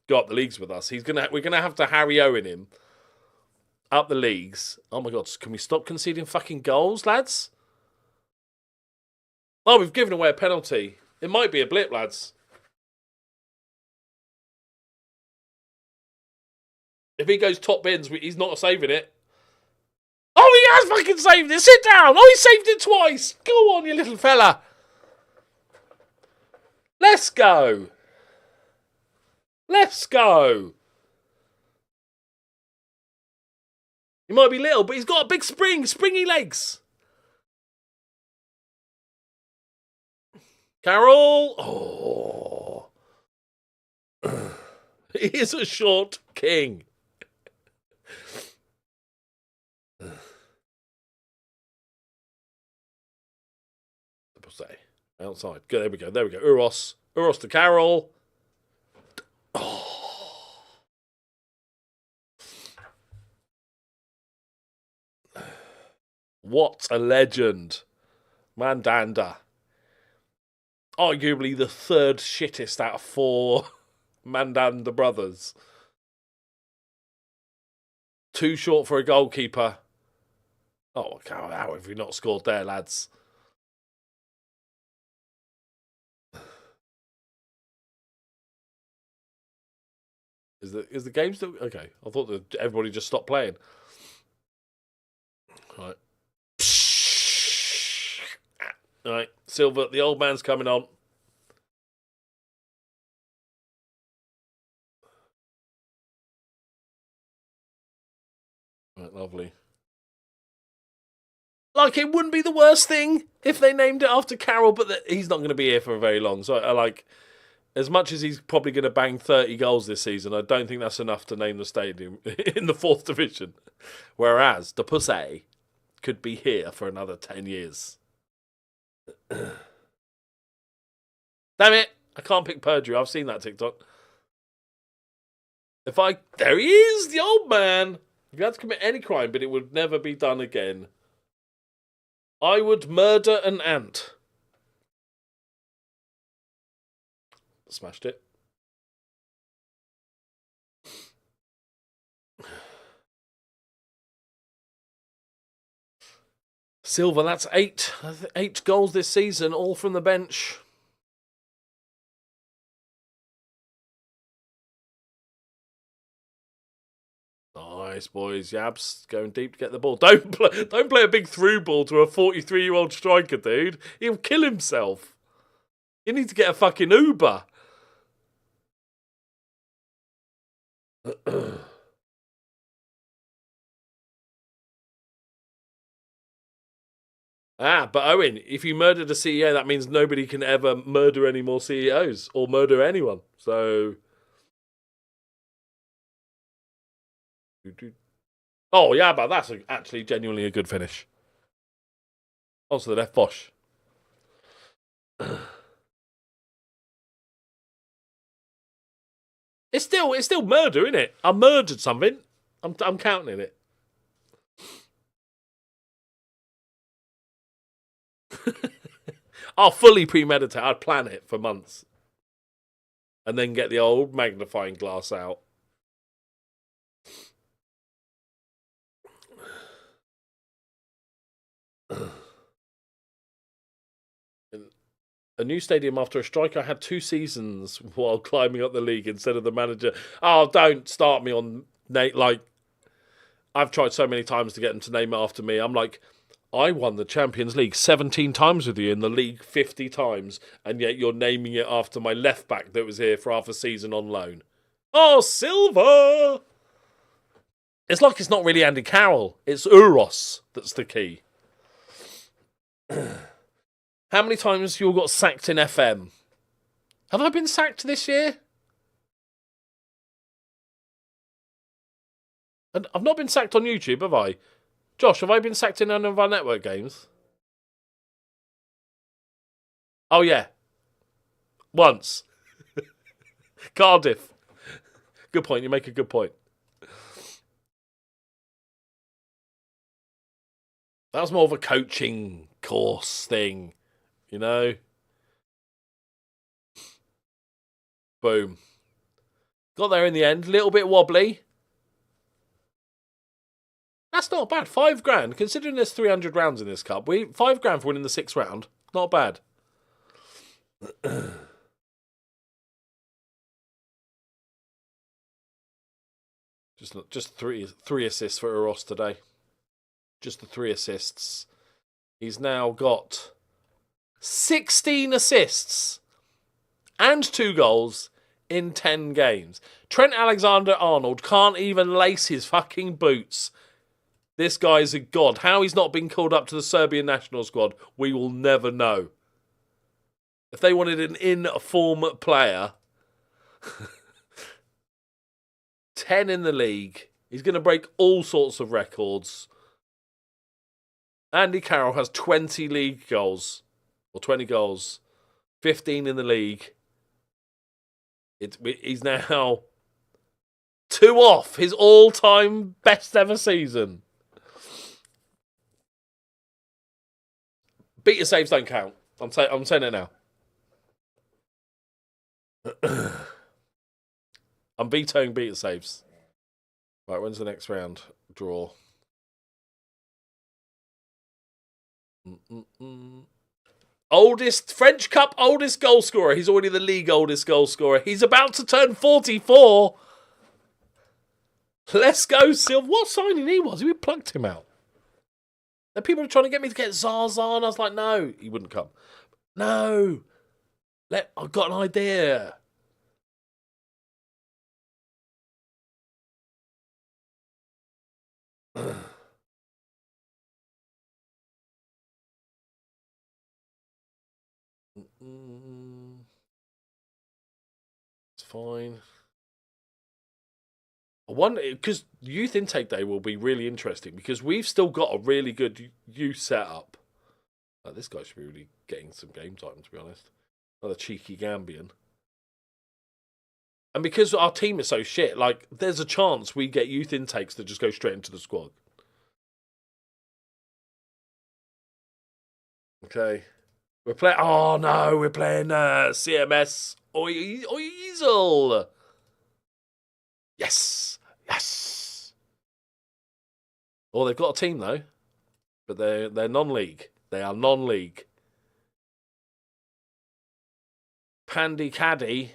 go up the leagues with us. We're going to have to Harry Owen him up the leagues. Oh my God, can we stop conceding fucking goals, lads? Oh, we've given away a penalty. It might be a blip, lads. If he goes top bins, he's not saving it. Oh, he has fucking saved it. Sit down. Oh, he saved it twice. Go on, you little fella. Let's go. Let's go. He might be little, but he's got a big springy legs. Carroll. Oh. He is a short king. Outside. There we go. Uros to Carroll. Oh. What a legend. Mandanda. Arguably the third shittest out of 4 Mandanda brothers. Too short for a goalkeeper. Oh, how have we not scored there, lads? Is the game still okay? I thought that everybody just stopped playing. Right. Right, Silver, the old man's coming on. Right, lovely. Like, it wouldn't be the worst thing if they named it after Carroll, but he's not going to be here for very long. So I like, as much as he's probably going to bang 30 goals this season, I don't think that's enough to name the stadium in the 4th division. Whereas the Pussy could be here for another 10 years. Damn it! I can't pick perjury. I've seen that TikTok. There he is, the old man. If you had to commit any crime, but it would never be done again, I would murder an ant. Smashed it. Silver, that's 8 goals this season, all from the bench. Nice, boys. Yabs going deep to get the ball. Don't play a big through ball to a 43-year-old striker, dude. He'll kill himself. You need to get a fucking Uber. But Owen, if you murdered a CEO, that means nobody can ever murder any more CEOs or murder anyone. So... Oh, yeah, but that's actually genuinely a good finish. Also, the left Bosch. It's still murder, isn't it? I murdered something. I'm counting it. I'll fully premeditate. I'd plan it for months. And then get the old magnifying glass out. A new stadium after a striker had 2 seasons while climbing up the league instead of the manager. Oh, don't start me on Nate. Like, I've tried so many times to get them to name it after me. I'm like, I won the Champions League 17 times with you in the league 50 times, and yet you're naming it after my left back that was here for half a season on loan. Oh, Silver! It's like it's not really Andy Carroll. It's Uros that's the key. How many times you all got sacked in FM? Have I been sacked this year? And I've not been sacked on YouTube, have I? Josh, have I been sacked in any of our network games? Oh, yeah. Once. Cardiff. Good point. You make a good point. That was more of a coaching course thing. You know? Boom. Got there in the end. Little bit wobbly. That's not bad. 5 grand, considering there's 300 rounds in this cup. 5 grand for winning the 6th round. Not bad. Just three assists for Eros today. Just the 3 assists. He's now got 16 assists and 2 goals in 10 games. Trent Alexander-Arnold can't even lace his fucking boots. This guy's a god. How he's not been called up to the Serbian national squad, we will never know. If they wanted an in-form player, 10 in the league, he's going to break all sorts of records. Andy Carroll has 20 league goals, or 20 goals, 15 in the league. He's now 2 off his all-time best ever season. Beta saves don't count. I'm saying it now. I'm vetoing beta saves. Right, when's the next round? Draw. Oldest French Cup oldest goal scorer. He's already the league oldest goal scorer. He's about to turn 44. Let's go, Silv. What signing he was? We plucked him out. And people are trying to get me to get Zaza, and I was like, no, he wouldn't come. No. I've got an idea. It's fine. I wonder, because youth intake day will be really interesting because we've still got a really good youth setup. This guy should be really getting some game time, to be honest. Another cheeky Gambian. And because our team is so shit, like, there's a chance we get youth intakes that just go straight into the squad. Okay. We're playing... Oh, no, we're playing CMS Oizel. Yes. Yes. Oh, they've got a team, though. But they're non-league. They are non-league. Pandy Caddy.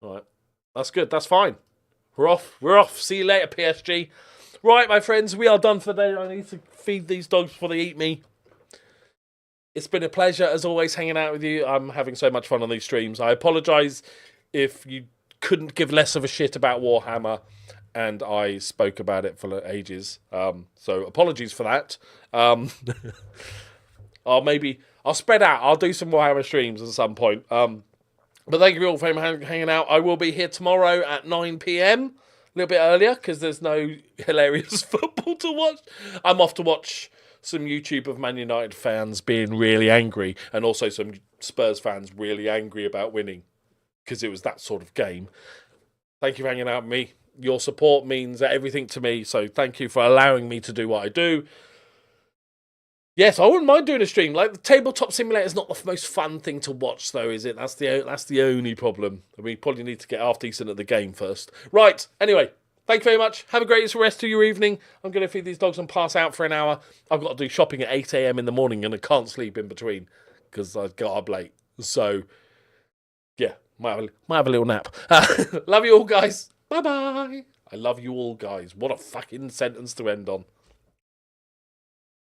All right. That's good. That's fine. We're off. We're off. See you later, PSG. Right, my friends. We are done for the day. I need to feed these dogs before they eat me. It's been a pleasure, as always, hanging out with you. I'm having so much fun on these streams. I apologise if you couldn't give less of a shit about Warhammer and I spoke about it for ages. So apologies for that. I'll spread out. I'll do some Warhammer streams at some point. But thank you all for hanging out. I will be here tomorrow at 9 PM. A little bit earlier because there's no hilarious football to watch. I'm off to watch some YouTube of Man United fans being really angry and also some Spurs fans really angry about winning because it was that sort of game. Thank you for hanging out with me. Your support means everything to me, so thank you for allowing me to do what I do. Yes, I wouldn't mind doing a stream. Like, the Tabletop Simulator is not the most fun thing to watch, though, is it? That's the only problem. I mean, you probably need to get half decent at the game first. Right, anyway, thank you very much. Have a great rest of your evening. I'm going to feed these dogs and pass out for an hour. I've got to do shopping at 8 AM in the morning, and I can't sleep in between because I got up late. So, yeah, might have a little nap. Love you all, guys. Bye-bye. I love you all, guys. What a fucking sentence to end on.